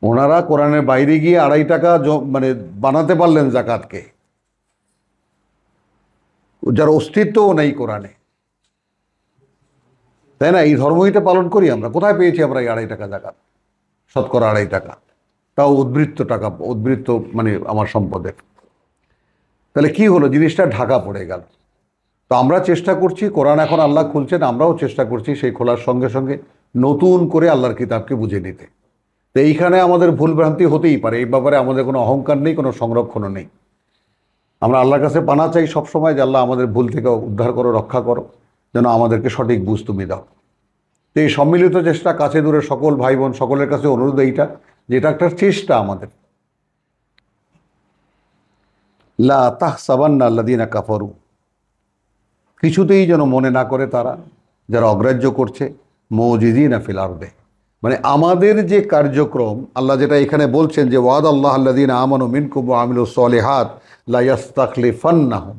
ওনারা কোরআনের বাইরে গিয়ে 2.5 টাকা মানে বানাতে পারলেন যাকাতকে, যার অস্তিত্বও নেই কোরআনে, তাই না? এই ধর্মই তো পালন করি আমরা। কোথায় পেয়েছি আমরা এই 2.5 টাকা যাকাত? শতকরা 2.5 টাকা, তাও উদ্বৃত্ত টাকা, উদ্বৃত্ত মানে আমার সম্পদের। তাহলে কি হলো? জিনিসটা ঢাকা পড়ে গেল। তো আমরা চেষ্টা করছি, কোরআন এখন আল্লাহ খুলছেন, আমরাও চেষ্টা করছি সেই খোলার সঙ্গে সঙ্গে নতুন করে আল্লাহর কিতাবকে বুঝে নিতে। তো এইখানে আমাদের ভুলভ্রান্তি হতেই পারে, এই ব্যাপারে আমাদের কোনো অহংকার নেই, কোনো সংরক্ষণও নেই। আমরা আল্লাহর কাছে পানা চাই সবসময় যে আল্লাহ আমাদের ভুল থেকে উদ্ধার করো, রক্ষা করো, যেন আমাদেরকে সঠিক বুঝ তুমি দাও। তো এই সম্মিলিত চেষ্টা, কাছে দূরে সকল ভাই বোন সকলের কাছে অনুরোধ এইটা, যেটা একটা চেষ্টা আমাদের। লা তাহসাবান্না আল্লাযীনা কাফারু, কিছুতেই যেন মনে না করে তারা যারা অগ্রাহ্য করছে, মুজিজিনা ফিল আরদে, মানে আমাদের যে কার্যক্রম আল্লাহ যেটা এখানে বলছেন যে ওয়াদ আল্লাহ আল্লাযীনা আমানু মিনকুম ওয়া আমিলুস সলিহাত লা ইস্তাখলিফান্নাহুম,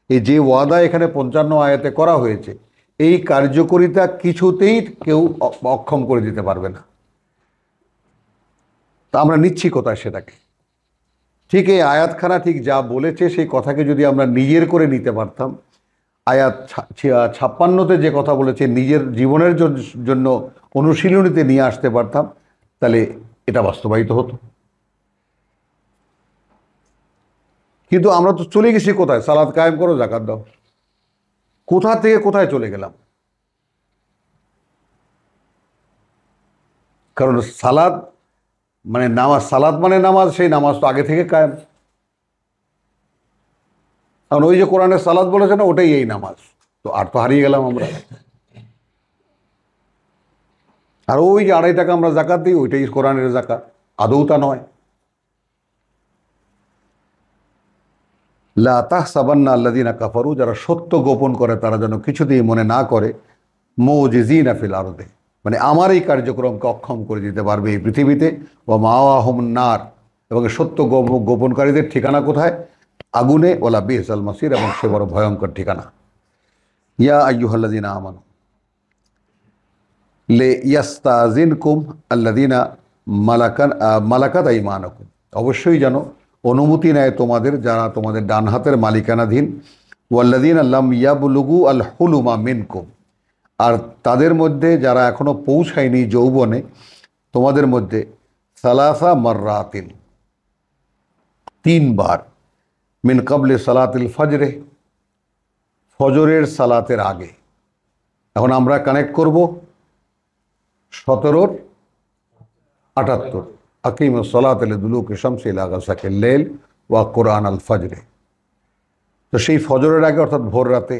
এই যে ওয়াদা এখানে 55 আয়াতে করা হয়েছে, এই কার্যকরিতা কিছুতেই কেউ অক্ষম করে দিতে পারবে না। তা আমরা নিচ্ছি কোথায় সেটাকে? ঠিক এই আয়াতখানা ঠিক যা বলেছে সেই কথাকে যদি আমরা নিজের করে নিতে পারতাম, আয়াত 56তে যে কথা বলেছে নিজের জীবনের জন্য অনুশীলনীতে নিয়ে আসতে পারতাম, তাহলে এটা বাস্তবায়িত হতো। কিন্তু আমরা তো চলে গেছি কোথায়? সালাত কায়েম করো, যাকাত দাও। কোথা থেকে কোথায় চলে গেলাম? কারণ সালাত মানে নামাজ, সালাত মানে নামাজ, সেই নামাজ তো আগে থেকে কায়েম। কারণ ওই যে কোরআনে সালাত বলেছে না, ওটাই এই নামাজ। তো আর তো হারিয়ে গেলাম আমরা। আর ওই যে 2.5 টাকা আমরা যাকাত দিই, ওইটাই কোরআনের যাকাত, আদৌ তা নয়। লা তাহসাবান্না আল্লাযীনা কাফারু, যারা সত্য গোপন করে তারা যেন কিছুতেই মনে না করে মুজিজিনা ফিল আরদে, মানে আমার এই কার্যক্রমকে অক্ষম করে দিতে পারবে এই পৃথিবীতে। ওয়া মাওয়াহুমুন নার, এবং সত্য গোপনকারীদের ঠিকানা কোথায়? আগুনে। ওয়ালা বিসাল মাসির, এবং সে বড় ভয়ঙ্কর ঠিকানা। ইয়া আইয়ুহাল্লাযীনা আমানু লে ইয়াস্তাযিনকুম আল্লাযীনা মালাকাত আইমানুকুম, অবশ্যই যেন অনুমতি নেয় তোমাদের যারা তোমাদের ডান হাতের মালিকানাধীন। ওয়াল্লাযীনা লাম ইয়াবলুগু আল হুলুমা মিনকুম, আর তাদের মধ্যে যারা এখনো পৌঁছায়নি যৌবনে তোমাদের মধ্যে, সালাসা মাররাতিন, 3 বার, মিন কাবলি সালাতিল ফজরে, ফজরের সালাতের আগে। এখন আমরা কানেক্ট করব 17 78, আকিমুস সালাত লিদুলুকি শামসি ইলা গাসাকিল লাইল ওয়া কুরআন আল ফজরে। তো সেই ফজরের আগে, অর্থাৎ ভোর রাতে,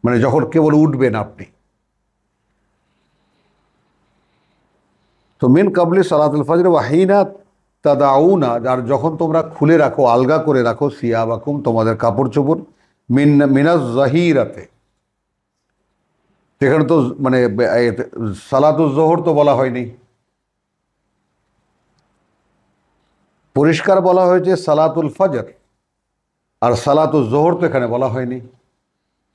মানে যখন কেবল উঠবেন আপনি। তো মিন কাবলি সালাতুল ফজর ওয়া হিনা তাদাউনা, আর যখন তোমরা খুলে রাখো, আলগা করে রাখো, সিয়াবাকুম, তোমাদের কাপড় চোপড়, মিনাজ জাহিরাতে, সেখানে তো মানে সালাতুল জোহর তো বলা হয়নি, পরিষ্কার বলা হয়েছে সালাতুল ফজর, আর সালাতুল জোহর তো এখানে বলা হয়নি।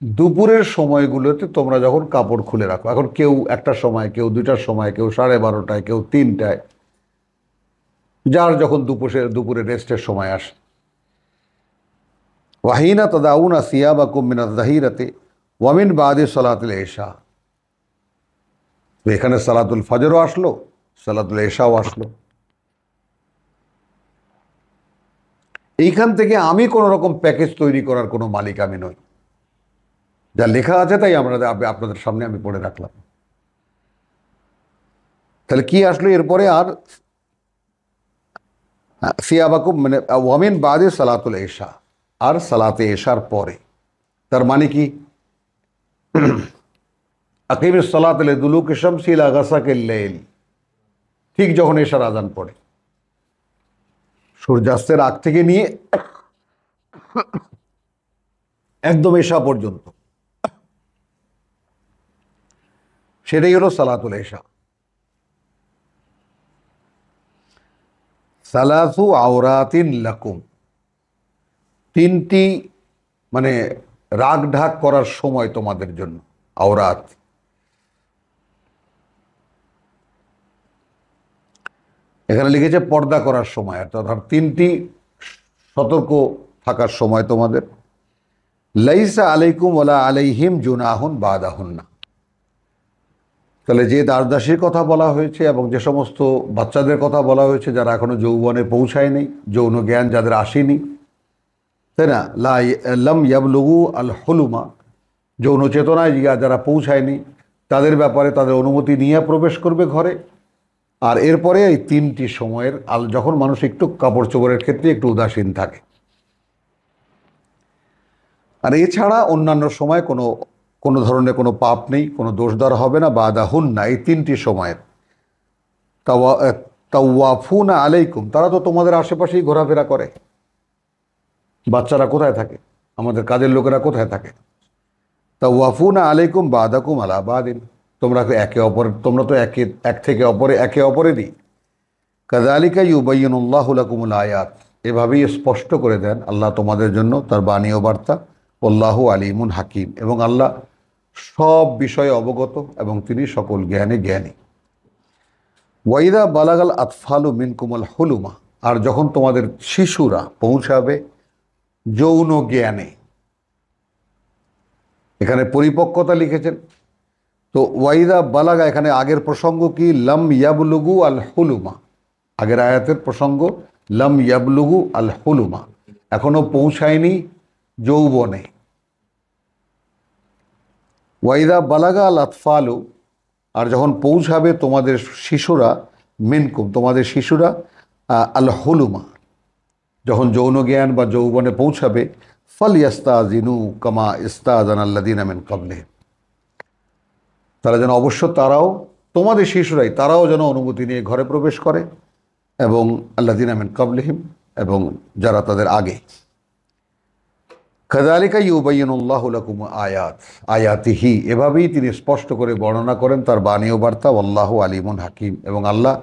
দুপুরের সময়গুলোতে তোমরা যখন কাপড় খুলে রাখো, এখন কেউ একটার সময়, কেউ 2টার সময়, কেউ 12:30টায়, কেউ 3টায়, যার যখন দুপুরে রেস্টের সময় আসে। ওয়াহিনা তাদাউনা সিয়াবাকুম মিনাজ জাহিরাতে ওয়া মিন বাদি সালাতুল ইশা, এখানে সালাতুল ফজরও আসলো, সালাতুল ইশাও আসলো। এইখান থেকে আমি কোনো রকম প্যাকেজ তৈরি করার কোনো মালিক আমি নই, যা লেখা আছে তাই আপনাদের সামনে আমি পড়ে রাখলাম। তাহলে কি আসলো এরপরে? আর সিয়াবাকুম মানে ওয়ামিন বাদে সালাতুল ইশা, আর সালাতে ইশার পরে। তার মানে কি? আকিমিস সালাত লিদুলুকি শামসি ইলা গাসাকিল লাইল, ঠিক যখন ইশার আজান পড়ে, সূর্যাস্তের আগ থেকে নিয়ে একদম ইশা পর্যন্ত, সেটাই হলো সালাতুল ইশা। সালাসু আওরাতিন লাকুম, 3টি মানে রাগ ঢাক করার সময় তোমাদের জন্য। আওরাত এখানে লিখেছে পর্দা করার সময়, অর্থাৎ 3টি সতর্ক থাকার সময় তোমাদের। লাইসা আলাইকুম ওয়ালা আলাইহিম জুনাহুন বাদাহুন্না, তাহলে যে দাসদাসীর কথা বলা হয়েছে এবং যে সমস্ত বাচ্চাদের কথা বলা হয়েছে যারা এখনো যৌবনে পৌঁছায়নি, যৌন জ্ঞান যাদের আসেনি, তাই না, লাম ইয়াবলুগু আল হুলুমা, যৌন চেতনায় যারা পৌঁছায়নি, তাদের ব্যাপারে তাদের অনুমতি নিয়ে প্রবেশ করবে ঘরে। আর এরপরে এই 3টি সময়ের যখন মানুষ একটু কাপড় চোপড়ের ক্ষেত্রে একটু উদাসীন থাকে, আর এছাড়া অন্যান্য সময় কোনো ধরনের কোনো পাপ নেই, কোনো দোষ দেওয়া হবে না। বাদাহুন্না, এই 3টি সময়ের। তাওয়াফুনা আলাইকুম, তারা তো তোমাদের আশেপাশেই ঘোরাফেরা করে। বাচ্চারা কোথায় থাকে? আমাদের কাজের লোকেরা কোথায় থাকে? তাওয়াফুনা আলাইকুম বাদাকুম আলা বাদিন, তোমরা তো এক থেকে একে অপরেরই। কাযালিকা ইউবাইয়িনুল্লাহু লাকুমুল আয়াত, এভাবেই স্পষ্ট করে দেন আল্লাহ তোমাদের জন্য তার বাণী ও বার্তা। আল্লাহু আলিমুন হাকিম, এবং আল্লাহ সব বিষয়ে অবগত এবং তিনি সকল জ্ঞানে জ্ঞানী। ওয়াইদা বালাগাল আতফালু মিনকুমুল হুলুমা, আর যখন তোমাদের শিশুরা পৌঁছাবে যৌন জ্ঞানে, এখানে পরিপক্কতা লিখেছেন। তো ওয়াইদা বালাগা, এখানে আগের প্রসঙ্গ কি? লাম ইয়াবলুগু আল হুলুমা, আগের আয়াতের প্রসঙ্গ লাম ইয়াবলুগু আল হুলুমা, এখনো পৌঁছায়নি যৌবনে। ওয়াইদা বালাগা আল আতফালু, আর যখন পৌঁছাবে তোমাদের শিশুরা, মিনকুম তোমাদের শিশুরা, আল হুলুমা, যখন যৌন জ্ঞান বা যৌবনে পৌঁছাবে, ফালইস্তাযিনু কামা ইস্তাযানাল্লাযীনা মিন ক্বাবলিহিম, তারা যেন অবশ্য তোমাদের শিশুরাই তারাও যেন অনুমতি নিয়ে ঘরে প্রবেশ করে, এবং আল্লাযীনা মিন ক্বাবলিহিম, এবং যারা তাদের আগে। কাযালিকা ইউবাইয়িনুল্লাহু লাকুম আয়াতিহি, এভাবেই তিনি স্পষ্ট করে বর্ণনা করেন তার বাণী ও বার্তা। আল্লাহু আলিমুন হাকিম, এবং আল্লাহ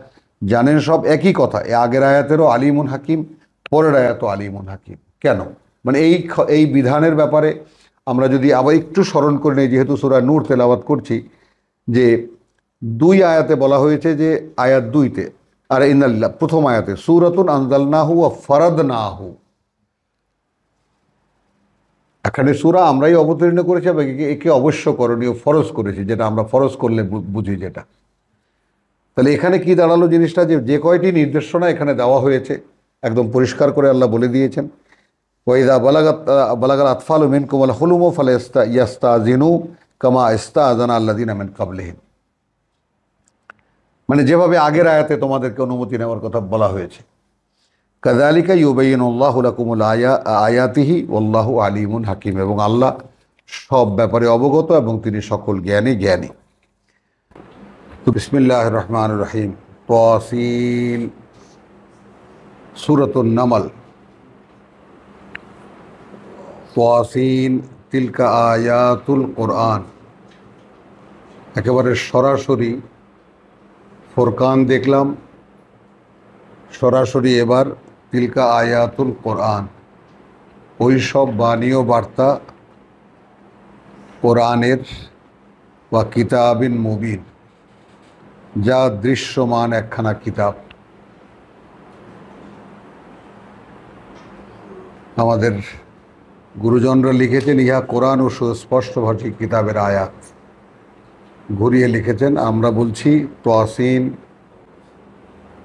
জানেন সব। একই কথা, আগের আয়াতেরও আলিমুন হাকিম, পরের আয়াতও আলিমুন হাকিম। কেন? মানে এই বিধানের ব্যাপারে আমরা যদি আবার একটু স্মরণ করে নিই, যেহেতু সূরা নূর তেলাওয়াত করছি, যে 2 আয়াতে বলা হয়েছে, যে আয়াত 2তে, আর ইন্নাল্লাহ প্রথম আয়াতে সূরাতুন আনজালনাহু ওয়া ফারাদনাহু, এখানে সূরা আমরাই অবতীর্ণ করেছি এবং একে অবশ্য করণীয় ফরজ করেছি, যেটা আমরা ফরজ করলে বুঝি যেটা। তাহলে এখানে কি দাঁড়ালো জিনিসটা? যে কয়টি নির্দেশনা এখানে দেওয়া হয়েছে একদম পরিষ্কার করে আল্লাহ বলে দিয়েছেন। ওয়াইদা বালাগাল আতফালু মিনকুমুল হুলুম ফালইস্তাযিনু কামা ইস্তাযানা আল্লাযীনা মিন ক্বাবলিহিম, মানে যেভাবে আগের আয়াতে তোমাদেরকে অনুমতি নেওয়ার কথা বলা হয়েছে। কাযালিকা ইউবাইয়িনুল্লাহু লাকুমুল আয়াতিহি ওয়াল্লাহু আলিমুন হাকিম, এবং আল্লাহ সব ব্যাপারে অবগত এবং তিনি সকল জ্ঞানী। তো বিসমিল্লাহির রহমানির রহিম। তাসিন, সূরাতুন নামল, তাসিন তিলকা আয়াতুল কোরআন। একেবারে সরাসরি ফোরকান দেখলাম, সরাসরি এবার তিলকা আয়াতুল কোরআন, ওই সব বাণী ও বার্তা কোরআনের বা কিতাবিন মুবিন, যা দৃশ্যমান একখানা কিতাব। আমাদের গুরুজনরা লিখেছেন, ইহা কোরআন ও সুস্পষ্টভাষী কিতাবের আয়াত। ঘুরিয়ে লিখেছেন, আমরা বলছি তাসিন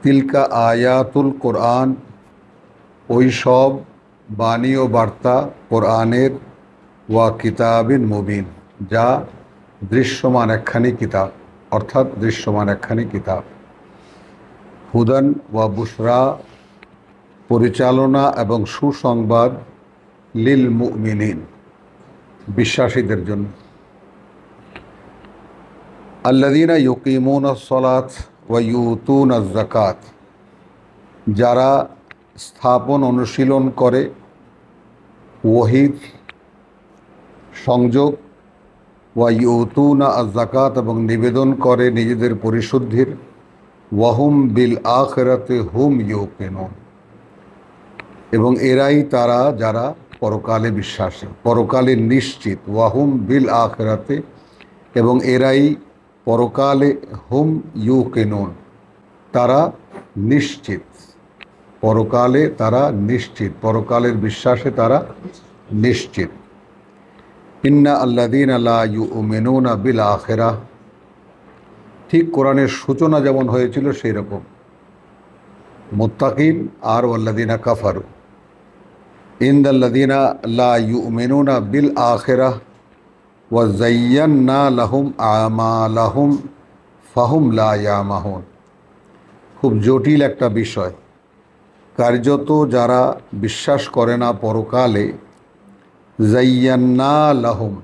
তিলকা আয়াতুল কোরআন, ওই সব বাণী ও বার্তা কোরআনের, ওয়া কিতাবিন মুবিন, যা দৃশ্যমান একখানি কিতাব, অর্থাৎ দৃশ্যমান একখানি কিতাব। হুদান ওয়া বুশরা, পরিচালনা এবং সুসংবাদ, লিল মুমিনিন, বিশ্বাসীদের জন্য। আল্লাযীনা ইউকিমুনাস সালাত ওয়া ইউতুনাজ যাকাত, যারা স্থাপন অনুশীলন করে ওহীর সংযোগ, ওয়া ইউতুনা আজ যাকাত, এবং নিবেদন করে নিজেদের পরিশুদ্ধির, ওয়াহুম বিল আখিরাতি হুম ইউকিনুন, এবং এরাই তারা যারা পরকালে বিশ্বাসী, পরকালে নিশ্চিত। ওয়াহুম বিল আখিরাতি, এবং এরাই পরকালে, হুম ইউকিনুন, তারা নিশ্চিত, পরকালে তারা নিশ্চিত, পরকালের বিশ্বাসে তারা নিশ্চিত। ইন্না আল্লাযীনা লা ইউমিনুনা বিল আখিরাহ, ঠিক কোরআনের সূচনা যেমন হয়েছিল সেই রকম, মুত্তাকিন আর ওয়াল্লাযীনা কাফারু। ইন্নাল্লাযীনা লা ইউমিনুনা বিল আখিরাহ ওয়া যায়্যান্না লাহুম আমালাহুম ফাহুম লা ইয়ামাহুন। খুব জটিল একটা বিষয়। কার্যত যারা বিশ্বাস করে না পরকালে, যায়্যান্না লাহুম,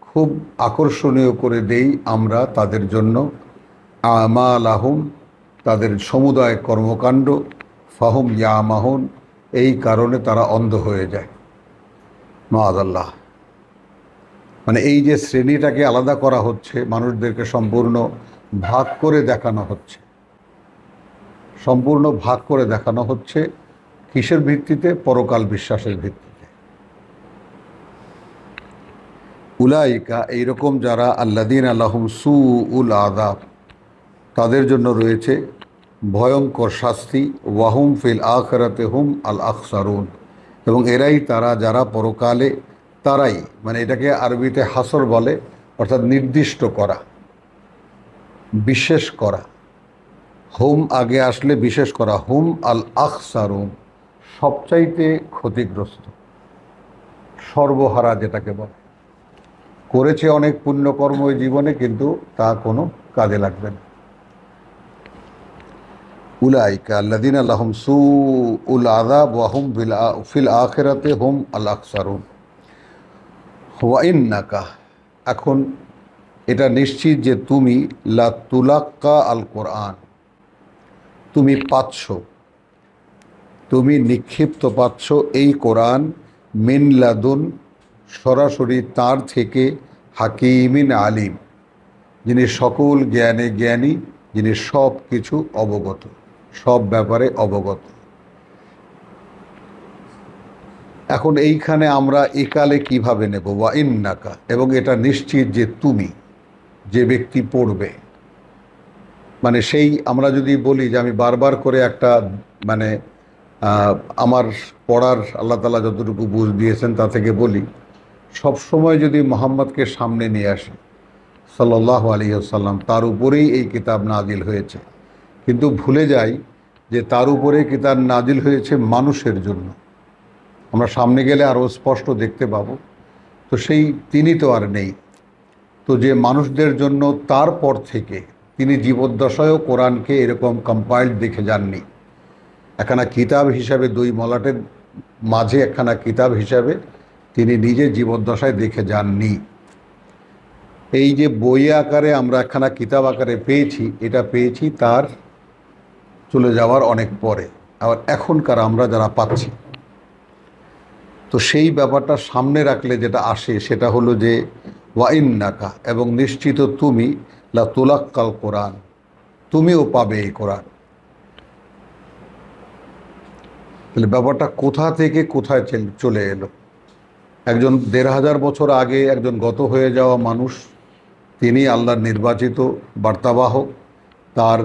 খুব আকর্ষণীয় করে দেই আমরা তাদের জন্য, আমালাহুম, তাদের সমুদায় কর্মকাণ্ড, ফাহুম ইয়ামাহুন, এই কারণে তারা অন্ধ হয়ে যায়। মাআযাল্লাহ। মানে এই যে শ্রেণীটাকে আলাদা করা হচ্ছে, মানুষদেরকে সম্পূর্ণ ভাগ করে দেখানো হচ্ছে, সম্পূর্ণ ভাগ করে দেখানো হচ্ছে। কিসের ভিত্তিতে? পরকাল বিশ্বাসের ভিত্তিতে। উলাইকা, এইরকম যারা, আল্লাযীনা লাহুম সুউল আযাব, তাদের জন্য রয়েছে ভয়ঙ্কর শাস্তি, ওয়াহুম ফিল আখিরাতি হুম আল আখসারুন, এবং এরাই তারা যারা পরকালে, তারাই, মানে এটাকে আরবিতে হাসর বলে, অর্থাৎ নির্দিষ্ট করা, বিশেষ করা। হুম আগে আসলে বিশেষ করা, হুম আল আখসারুন, সবচাইতে ক্ষতিগ্রস্ত, সর্বহারা যেটাকে বলে। করেছে অনেক পুণ্যকর্ম ওই জীবনে, কিন্তু তা কোনো কাজে লাগবে না। উলাইকা আল্লাযীনা লাহুম সুউল আযাব ওয়া হুম ফিল আখিরাতি হুম আল আখসারুন। ওয়া ইন্নাকা, এখন এটা নিশ্চিত যে তুমি, লা তুলাক্কা আল কোরআন, তুমি পাচ্ছ, তুমি নিক্ষিপ্ত পাচ্ছ এই কোরআন, মিন লাদুন, সরাসরি তার থেকে, হাকিমিন আলিম, যিনি সকল জ্ঞানে জ্ঞানী, যিনি সব কিছু অবগত, সব ব্যাপারে অবগত। এখন এইখানে আমরা একালে কিভাবে নেব? ওয়া ইন্নাকা, এবং এটা নিশ্চিত যে তুমি, যে ব্যক্তি পড়বে, মানে সেই, আমরা যদি বলি যে আমি বারবার করে একটা, মানে আমার পড়ার আল্লাহ তাআলা যতটুকু বুঝ দিয়েছেন তা থেকে বলি, সব সময় যদি মোহাম্মদকে সামনে নিয়ে আসি সাল্লাল্লাহু আলাইহি ওয়াসাল্লাম, তার উপরেই এই কিতাব নাজিল হয়েছে, কিন্তু ভুলে যাই যে তার উপরে কিতাব নাজিল হয়েছে মানুষের জন্য। আমরা সামনে গেলে আরও স্পষ্ট দেখতে পাবো। তো সেই তিনি তো আর নেই, তো যে মানুষদের জন্য তারপর থেকে তিনি জীবদ্দশায়ও কোরআনকে এরকম কম্পাইল্ড দেখে যাননি, একখানা কিতাব হিসাবে, দুই মলাটের মাঝে একখানা কিতাব হিসাবে তিনি নিজে জীবদ্দশায় দেখে যাননি। এই যে বই আকারে আমরা একখানা কিতাব আকারে পেয়েছি, এটা পেয়েছি তার চলে যাওয়ার অনেক পরে। আবার এখনকার আমরা যারা পাচ্ছি। তো সেই ব্যাপারটা সামনে রাখলে যেটা আসে সেটা হলো যে ওয়াইন্নাকা, এবং নিশ্চিত তুমি, লা তুলাক্কাল কোরআন, তুমিও পাবে এই কোরআন। তাহলে ব্যাপারটা কোথা থেকে কোথায় চলে এলো? একজন ১৫০০ বছর আগে একজন গত হয়ে যাওয়া মানুষ, তিনি আল্লাহর নির্বাচিত বার্তাবাহক, তার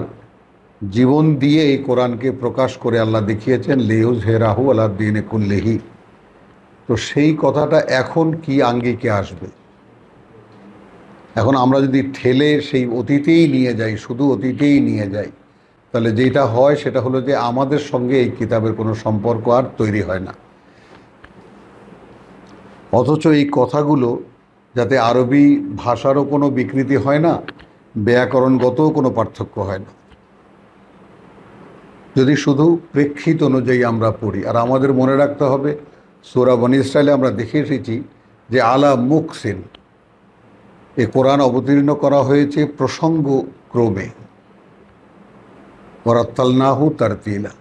জীবন দিয়ে এই কোরআনকে প্রকাশ করে আল্লাহ দেখিয়েছেন লিউজ হেরাহু আল্লাহ দ্বীনে কুল্লিহি। তো সেই কথাটা এখন কি আঙ্গিকে আসবে? এখন আমরা যদি ঠেলে সেই অতীতেই নিয়ে যাই, শুধু অতীতেই নিয়ে যাই, তাহলে যেটা হয় সেটা হলো যে আমাদের সঙ্গে এই কিতাবের কোনো সম্পর্ক আর তৈরি হয় না। অথচ এই কথাগুলো যাতে আরবি ভাষারও কোনো বিকৃতি হয় না, ব্যাকরণগতও কোনো পার্থক্য হয় না, যদি শুধু প্রেক্ষিত অনুযায়ী আমরা পড়ি। আর আমাদের মনে রাখতে হবে, সূরা বনী ইসরাঈলে আমরা দেখে এসেছি যে আলা মুকসিন, এ কোরআন অবতীর্ণ করা হয়েছে প্রসঙ্গক্রমে, ওয়ারাত্তালনাহু তারতিলা।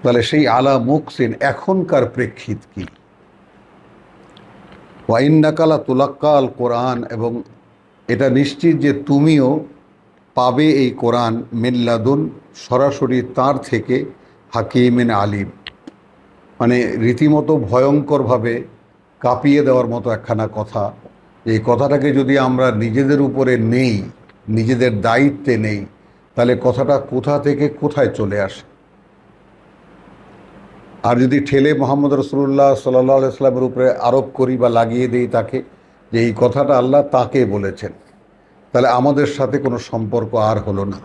তাহলে সেই আলা মুকসিন এখনকার প্রেক্ষিত কি? ওয়াইন্নাকা লা তুলাক্কাল কোরআন, এবং এটা নিশ্চিত যে তুমিও পাবে এই কোরআন মিল্লাদুন, সরাসরি তার থেকে, হাকিমিন আলিম, মানে রীতিমতো ভয়ঙ্করভাবে কাঁপিয়ে দেওয়ার মতো একখানা কথা। এই কথাটাকে যদি আমরা নিজেদের উপরে নেই, নিজেদের দায়িত্বে নেই, তাহলে কথাটা কোথা থেকে কোথায় চলে আসে। আর যদি ঠেলে মোহাম্মদ রসুল্লাহ সাল্লাল্লাহু আলাইহি ওয়াসাল্লামের উপরে আরোপ করি বা লাগিয়ে দিই তাকে, যে এই কথাটা আল্লাহ তাকে বলেছেন, তাহলে আমাদের সাথে কোনো সম্পর্ক আর হলো না,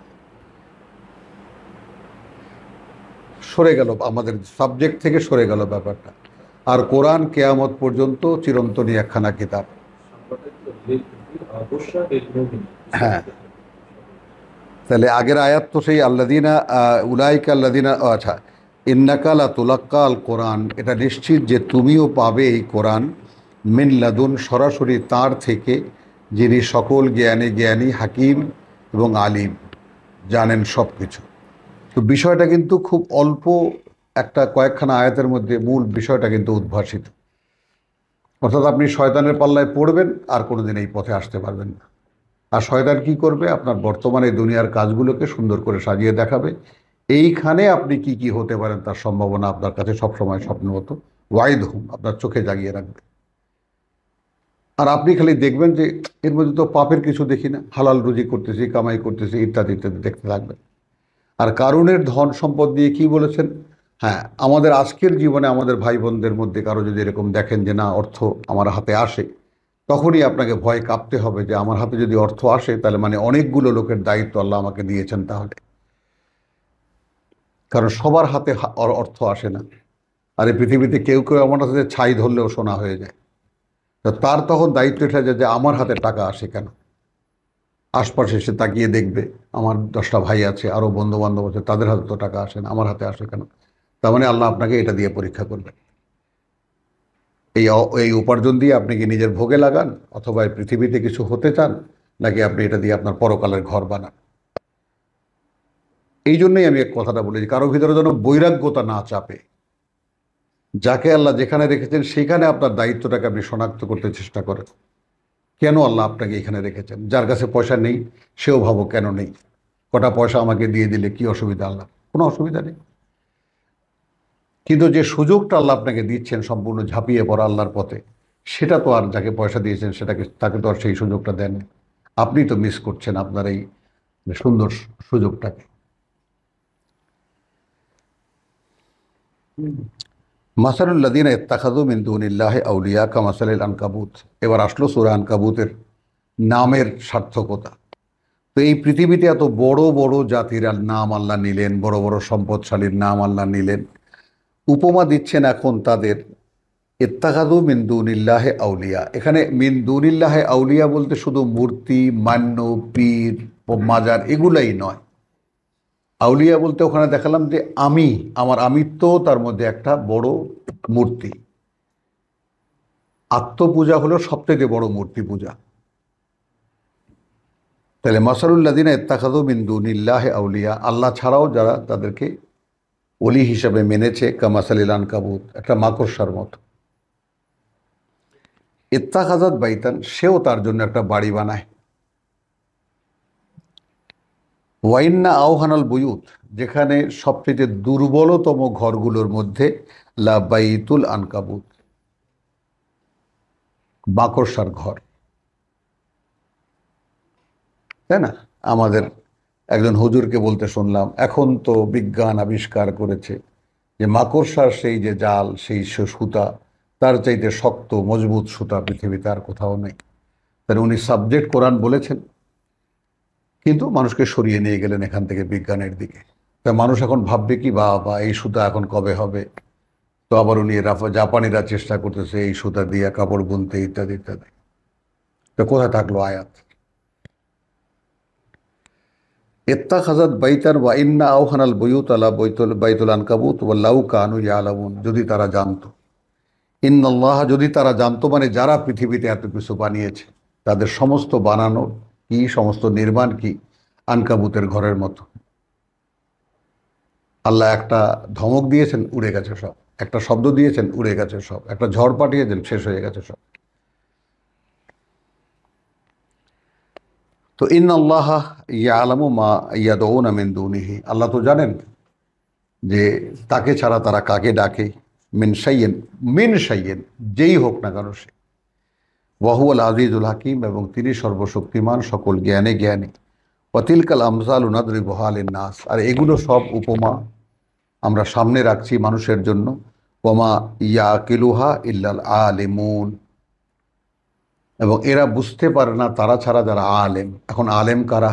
সরে গেল, আমাদের সাবজেক্ট থেকে সরে গেল ব্যাপারটা। আর কোরআন কেয়ামত পর্যন্ত চিরন্তনী একখানা কিতাব। হ্যাঁ, তাহলে আগের আয়াত তো সেই আল্লাদিনা উলাইকা আল্লাদিনা, আচ্ছা, ইন্নাকা লা তুলাক্কাল কোরআন, এটা নিশ্চিত যে তুমিও পাবে এই কোরআন মিন লাদুন, সরাসরি তার থেকে, যিনি সকল জ্ঞানী জ্ঞানী, হাকিম এবং আলিম, জানেন সব কিছু। তো বিষয়টা কিন্তু খুব অল্প একটা কয়েকখানা আয়াতের মধ্যে মূল বিষয়টা কিন্তু উদ্ভাসিত। অর্থাৎ আপনি শয়তানের পাল্লায় পড়বেন আর কোনোদিন এই পথে আসতে পারবেন না। আর শয়তান কি করবে? আপনার বর্তমানে দুনিয়ার কাজগুলোকে সুন্দর করে সাজিয়ে দেখাবে। এইখানে আপনি কি কি হতে পারেন তার সম্ভাবনা আপনার কাছে সবসময় স্বপ্নগত ওয়াইদ হুম, আপনার চোখে জাগিয়ে রাখবে। আর আপনি খালি দেখবেন যে এর মধ্যে তো পাপের কিছু দেখি না, হালাল রুজি করতেছি, কামাই করতেছি, ইত্যাদি ইত্যাদি দেখতে থাকবেন। আর কারুনের ধন সম্পদ দিয়ে কি বলেছেন? হ্যাঁ, আমাদের আজকের জীবনে আমাদের ভাই বোনদের মধ্যে কারো যদি এরকম দেখেন যে না, অর্থ আমার হাতে আসে, তখনই আপনাকে ভয় কাঁপতে হবে যে আমার হাতে যদি অর্থ আসে, তাহলে মানে অনেকগুলো লোকের দায়িত্ব আল্লাহ আমাকে দিয়েছেন তাহলে। কারণ সবার হাতে অর্থ আসে না। আর এই পৃথিবীতে কেউ কেউ আমার হাতে ছাই ধরলেও সোনা হয়ে যায়। তো তার তখন দায়িত্ব এটা যে আমার হাতে টাকা আসে কেন। আশপাশে সে তাকিয়ে দেখবে, আমার 10টা ভাই আছে, আরও বন্ধু বান্ধব আছে, তাদের হাতে তো টাকা আসে না, আমার হাতে আসে কেন। তার মানে আল্লাহ আপনাকে এটা দিয়ে পরীক্ষা করবেন। এই উপার্জন দিয়ে আপনি কি নিজের ভোগে লাগান, অথবা এই পৃথিবীতে কিছু হতে চান, নাকি আপনি এটা দিয়ে আপনার পরকালের ঘর বানান। এই জন্যই আমি এক কথাটা বলেছি, কারো ভিতরে যেন বৈরাগ্যতা না চাপে। যাকে আল্লাহ যেখানে রেখেছেন সেখানে আপনার দায়িত্বটাকে আপনি শনাক্ত করতে চেষ্টা করেন। কেন আল্লাহ আপনাকে এখানে রেখেছেন? যার কাছে পয়সা নেই সেও ভাবো কেন নেই, কটা পয়সা আমাকে দিয়ে দিলে কি অসুবিধা? আল্লাহ কোনো অসুবিধা নেই। কিন্তু যে সুযোগটা আল্লাহ আপনাকে দিচ্ছেন সম্পূর্ণ ঝাঁপিয়ে পড়া আল্লাহর পথে, সেটা তো আর যাকে পয়সা দিয়েছেন তাকে তো আর সেই সুযোগটা দেননি। আপনি তো মিস করছেন আপনার এই সুন্দর সুযোগটাকে। মাসালুল্লাযীনা ইত্তাখাযু মিন দুনিল্লাহি আউলিয়া কামাসালিল আনকাবুত। এবার আসলো সূরা আনকাবুতের নামের সার্থকতা। তো এই পৃথিবীতে এত বড় বড় জাতির নাম আল্লাহ নিলেন, বড় বড় সম্পদশালীর নাম আল্লাহ নিলেন, উপমা দিচ্ছেন এখন তাদের। ইত্তাখাযু মিন দুনিল্লাহি আউলিয়া, এখানে মিন দুনিল্লাহি আউলিয়া বলতে শুধু মূর্তি, মান্য, পীর ও মাজার এগুলাই নয়। আউলিয়া বলতে ওখানে দেখালাম যে আমার আমিত্ব তার মধ্যে একটা বড় মূর্তি। আত্মপূজা হলো সবথেকে বড় মূর্তি পূজা। তাহলে মাসালুল্লাযীনা ইত্তাখাযু মিন দুনিল্লাহি আউলিয়া, আল্লাহ ছাড়াও যারা তাদেরকে অলি হিসাবে মেনেছে, কামাসালিল আনকাবুত, একটা মাকড়সার মতো। ইত্তাখাযাত বাইতান, সেও তার জন্য একটা বাড়ি বানায়। ওয়াইন্না আওহানাল বুয়ুত, যেখানে সবচেয়ে দুর্বলতম ঘরগুলোর মধ্যে লা বাইতুল আনকাবুত, মাকড়সার ঘর। তাই না? আমাদের একজন হুজুরকে বলতে শুনলাম, এখন তো বিজ্ঞান আবিষ্কার করেছে যে মাকড়সার সেই যে জাল, সেই সুতা, তার চাইতে শক্ত মজবুত সুতা পৃথিবীতে আর কোথাও নেই। তাহলে উনি সাবজেক্ট কোরআন বলেছেন, কিন্তু মানুষকে সরিয়ে নিয়ে গেলেন এখান থেকে বিজ্ঞানের দিকে। তা মানুষ এখন ভাববে কি, বা এই সুতা এখন কবে হবে? তো আবার উনি জাপানিরা চেষ্টা করতেছে এই সুতা দিয়ে কাপড় বুনতে, ইত্যাদি ইত্যাদি। তো কোথায় থাকলো আয়াত? ইত্তাখাযাত বাইতান ওয়া ইন্না আওহানাল বুয়ুত আলা বাইতুল আনকাবুত ওয়াল্লাহু কানু ইয়ালামুন, যদি তারা জানতো। ইন্নাল্লাহ, যদি তারা জানতো, মানে যারা পৃথিবীতে এত কিছু বানিয়েছে তাদের সমস্ত বানানোর কি, সমস্ত নির্মাণ কি আনকাবুতের ঘরের মতো। আল্লাহ একটা ধমক দিয়েছেন, উড়ে গেছে সব। একটা শব্দ দিয়েছেন, উড়ে গেছে সব। একটা ঝড় পাঠিয়েছেন, শেষ হয়ে গেছে সব। তো ইন্নাল্লাহ ইয়ালামু মা ইয়াদউনা মিন দুনিহি, আল্লাহ তো জানেন যে তাকে ছাড়া তারা কাকে ডাকে। মিন শাইয়্যিন, যেই হোক না কেন সে। ওয়াহুয়াল আজিজুল হাকিম, এবং তিনি সর্বশক্তিমান, সকল জ্ঞানে জ্ঞানী। ওয়াতিলকাল আমসালু নাদরিবুহা লিন-নাস, আর এগুলো সব উপমা আমরা সামনে রাখছি মানুষের জন্য। ওয়ামা ইয়াকিলুহা ইল্লাল আলিমুন, এবং এরা বুঝতে পারে না তারা ছাড়া যারা আলেম। এখন আলেম কারা?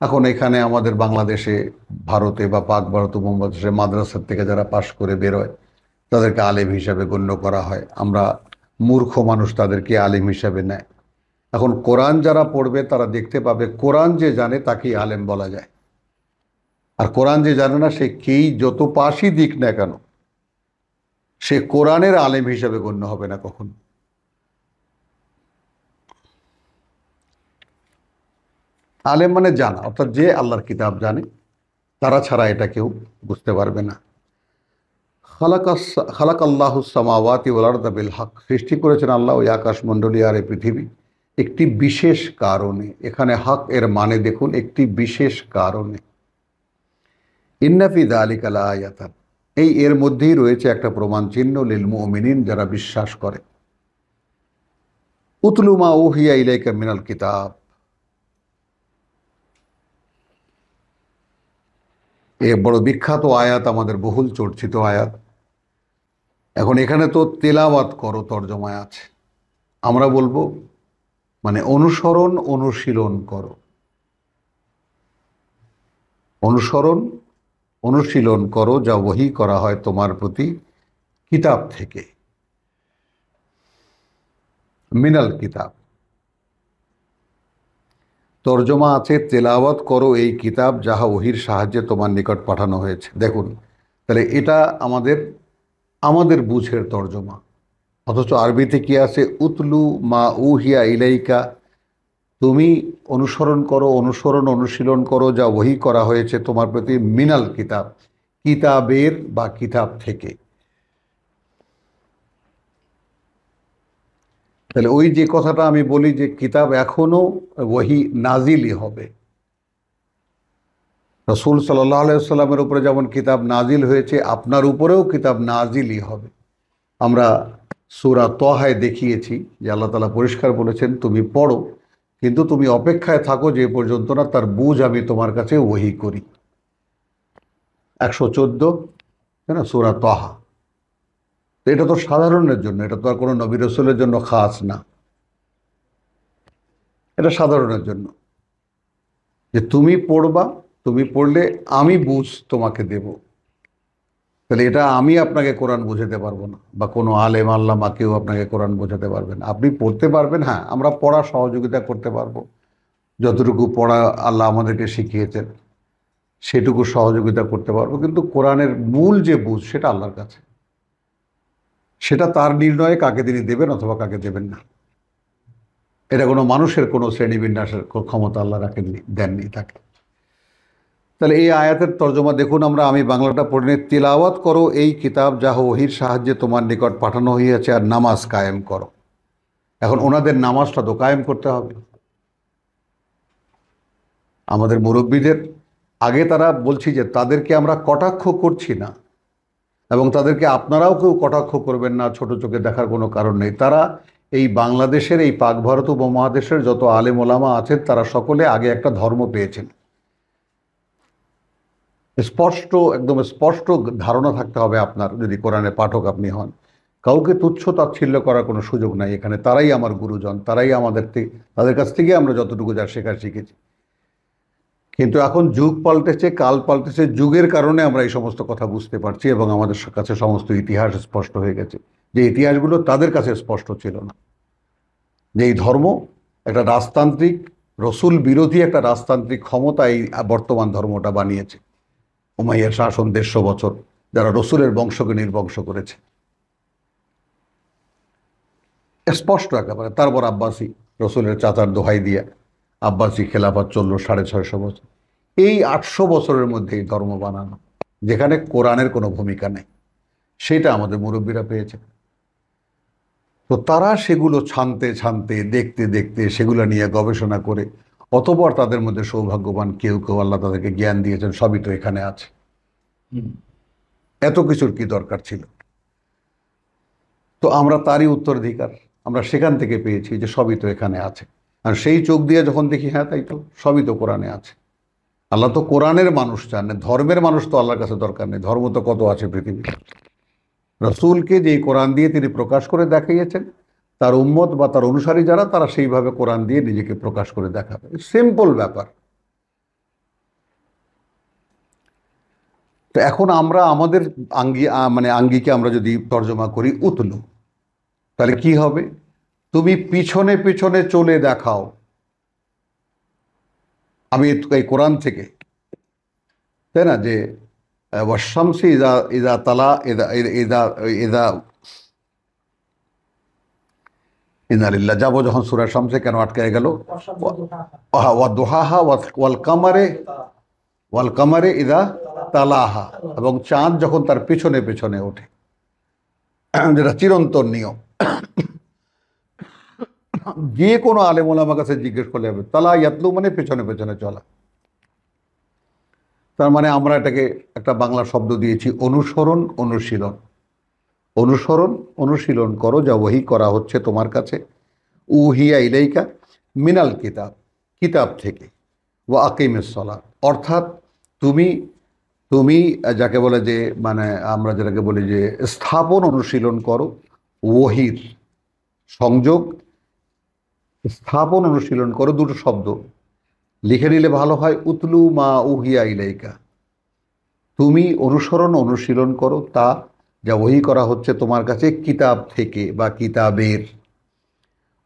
এখন এখানে আমাদের বাংলাদেশে, ভারতে বা পাক ভারত উপমহাদেশে মাদ্রাসার থেকে যারা পাশ করে বেরোয় তাদেরকে আলেম হিসাবে গণ্য করা হয়। আমরা মূর্খ মানুষ তাদেরকে আলেম হিসাবে নেয়। এখন কোরআন যারা পড়বে তারা দেখতে পাবে কোরআন যে জানে তাকেই আলেম বলা যায়। আর কোরআন যে জানে না, সে কেই যত পাশই দিক না কেন, সে কোরআনের আলেম হিসাবে গণ্য হবে না কখন। আলেম মানে জানা, অর্থাৎ যে আল্লাহর কিতাব জানে, তারা ছাড়া এটা কেউ বুঝতে পারবে না। খালাক আল্লাহু সামাওয়াতি ওয়াল আরদা বিল হক, সৃষ্টি করেছেন আল্লাহ ওই আকাশমণ্ডলী আর এই পৃথিবী একটি বিশেষ কারণে। এখানে হক এর মানে দেখুন, একটি বিশেষ কারণে। ইন্না ফি যালিকা লাআয়াতান, এই এর মধ্যেই রয়েছে একটা প্রমাণ চিহ্ন, লিল মুমিনিন, যারা বিশ্বাস করে। উতলু মা উহিয়া ইলাইকা মিনাল কিতাব, এ বড় বিখ্যাত আয়াত, আমাদের বহুল চর্চিত আয়াত। এখন এখানে তো তেলাওয়াত করো তর্জমায় আছে, আমরা বলবো মানে অনুসরণ অনুশীলন করো। অনুসরণ অনুশীলন করো যা ওহী করা হয় তোমার প্রতি কিতাব থেকে, মিনাল কিতাব। তর্জমা আছে তেলাওয়াত করো এই কিতাব যাহা ওহির সাহায্যে তোমার নিকট পাঠানো হয়েছে। দেখুন, তাহলে এটা আমাদের বুঝের তর্জমা, অথচ আরবিতে কি আছে? উতলু মা উহিয়া ইলাইকা, তুমি অনুসরণ করো, অনুশীলন করো যা ওহী করা হয়েছে তোমার প্রতি মিনাল কিতাব, কিতাবের বা কিতাব থেকে। তাহলে ওই যে কথাটা আমি বলি যে কিতাব এখনো ওহী নাজিলই হবে। রাসূল সাল্লাল্লাহু আলাইহি ওয়াসাল্লামের উপরে যেমন কিতাব নাজিল হয়েছে, আপনার উপরেও কিতাব নাজিলই হবে। আমরা সূরা তাহায় দেখিয়েছি যে আল্লাহ তাআলা পরিষ্কার বলেছেন, তুমি পড়ো, কিন্তু তুমি অপেক্ষায় থাকো যে পর্যন্ত না তার বুঝ আমি তোমার কাছে ওহী করি। 114, তাই না, সূরা তাহা। তো এটা তো সাধারণের জন্য, এটা তো আর কোনো নবী রাসূলের জন্য খাস না, এটা সাধারণের জন্য, যে তুমি পড়বা, তুমি পড়লে আমি বুঝ তোমাকে দেব। তাহলে এটা আমি আপনাকে কোরআন বোঝাতে পারবো না, বা কোনো আলেম আল্লামা কেউ আপনাকে কোরআন বোঝাতে পারবেন। আপনি পড়তে পারবেন, হ্যাঁ, আমরা পড়া সহযোগিতা করতে পারবো, যতটুকু পড়া আল্লাহ আমাদেরকে শিখিয়েছেন সেটুকু সহযোগিতা করতে পারবো, কিন্তু কোরআনের মূল যে বুঝ সেটা আল্লাহর কাছে, সেটা তার নির্ণয়ে কাকে তিনি দেবেন অথবা কাকে দেবেন না। এটা কোনো মানুষের কোনো শ্রেণীবিন্যাসের ক্ষমতা আল্লাহ রাখেননি, দেননি তাকে। তাহলে এই আয়াতের তর্জমা দেখুন, আমি বাংলাটা পড়ে নিই। তিলাওয়াত করো এই কিতাব যা ওহীর সাহায্যে তোমার নিকট পাঠানো হইয়াছে, আর নামাজ কায়েম করো। এখন ওনাদের নামাজটা তো কায়েম করতে হবে। আমাদের মুরব্বীদের আগে তারা বলছি যে তাদেরকে আমরা কটাক্ষ করছি না, এবং তাদেরকে আপনারাও কেউ কটাক্ষ করবেন না, ছোট চোখে দেখার কোনো কারণ নেই। তারা এই বাংলাদেশের, এই পাক ভারত উপমহাদেশের যত আলেম ওলামা আছেন তারা সকলে আগে একটা ধর্ম পেয়েছেন। স্পষ্ট, একদম স্পষ্ট ধারণা থাকতে হবে আপনার, যদি কোরআনের পাঠক আপনি হন। কাউকে তুচ্ছ তাচ্ছিল্য করার কোনো সুযোগ নাই এখানে। তারাই আমার গুরুজন, তারাই আমাদের থেকে, তাদের কাছ থেকে আমরা যতটুকু যা শেখার শিখেছি। কিন্তু এখন যুগ পাল্টেছে, কাল পাল্টেছে, যুগের কারণে আমরা এই সমস্ত কথা বুঝতে পারছি, এবং আমাদের কাছে সমস্ত ইতিহাস স্পষ্ট হয়ে গেছে, যে ইতিহাসগুলো তাদের কাছে স্পষ্ট ছিল না। যে এই ধর্ম একটা রাজতান্ত্রিক, রসুল বিরোধী একটা রাজতান্ত্রিক ক্ষমতা এই বর্তমান ধর্মটা বানিয়েছে। উমাইয়ার শাসন 150 বছর, যারা রসুলের বংশকে নির্বংশ করেছে, স্পষ্ট একেবারে। তারপর আব্বাসী, রসুলের চাচার দোহাই দিয়ে আব্বাসী খেলাফত চললো 650 বছর। এই 800 বছরের মধ্যে এই ধর্ম বানানো, যেখানে কোরআনের কোনো ভূমিকা নেই, সেটা আমাদের মুরব্বীরা পেয়েছে। তো তারা সেগুলো ছানতে ছানতে, দেখতে দেখতে, সেগুলো নিয়ে গবেষণা করে, অতঃপর তাদের মধ্যে সৌভাগ্যবান কেউ কেউ আল্লাহ তাদেরকে জ্ঞান দিয়েছেন, সবই তো এখানে আছে। এত কিছুর কি দরকার ছিল? তো আমরা তারই উত্তরাধিকার, আমরা সেখান থেকে পেয়েছি যে সবই তো এখানে আছে। আর সেই চোখ দিয়ে যখন দেখি, হ্যাঁ তাই তো, সবই তো কোরআনে আছে। আল্লাহ তো কোরআনের মানুষ চান, ধর্মের মানুষ তো আল্লাহর কাছে দরকার নেই। ধর্ম তো কত আছে পৃথিবীতে। রসুলকে যেই কোরআন দিয়ে তিনি প্রকাশ করে দেখাইয়েছেন, তার উম্মত বা তার অনুসারী যারা, তারা সেইভাবে কোরআন দিয়ে নিজেকে প্রকাশ করে দেখাবে। সিম্পল ব্যাপার। তো এখন আমরা আমাদের আঙ্গিকে আমরা যদি তর্জমা করি উতলু, তাহলে কি হবে? তুমি পিছনে পিছনে চলে দেখাও। আমি এই কোরআন থেকে, তাই না, যে ওয়াশামসি ইদা ইদা তালা ইদা ইদা ইদা ইন্নালিল্লাহ যাবো যখন সূরা শামসে কেন আটকে গেল? ওয়া দুহাহা ওয়াল কামারে ইদা তালাহা, এবং চাঁদ যখন তার পিছনে পিছনে ওঠে, যেটা চিরন্তন নিয়ম। যে কোনো আলেম ওলামার কাছে জিজ্ঞেস করলে হবে, তালা ইয়াতলু মানে পেছনে পেছনে চলা। তার মানে আমরা এটাকে একটা বাংলা শব্দ দিয়েছি, অনুসরণ, অনুশীলন। অনুসরণ, অনুশীলন করো যা ওহী করা হচ্ছে তোমার কাছে, উহিয়া ইলাইকা মিনাল কিতাব, কিতাব থেকে, ওয়া আকিমিস সালাত, অর্থাৎ তুমি তুমি যাকে বলে যে, আমরা যেটাকে বলি যে স্থাপন, অনুশীলন করো ওহীর সংযোগ। স্থাপন, অনুশীলন করো, দুটো শব্দ লিখে নিলে ভালো হয়। উতলু মা উহিয়া ইলাইকা, তুমি অনুসরণ, অনুশীলন করো তা যা ওহী করা হচ্ছে তোমার কাছে, কিতাব থেকে বা কিতাবের।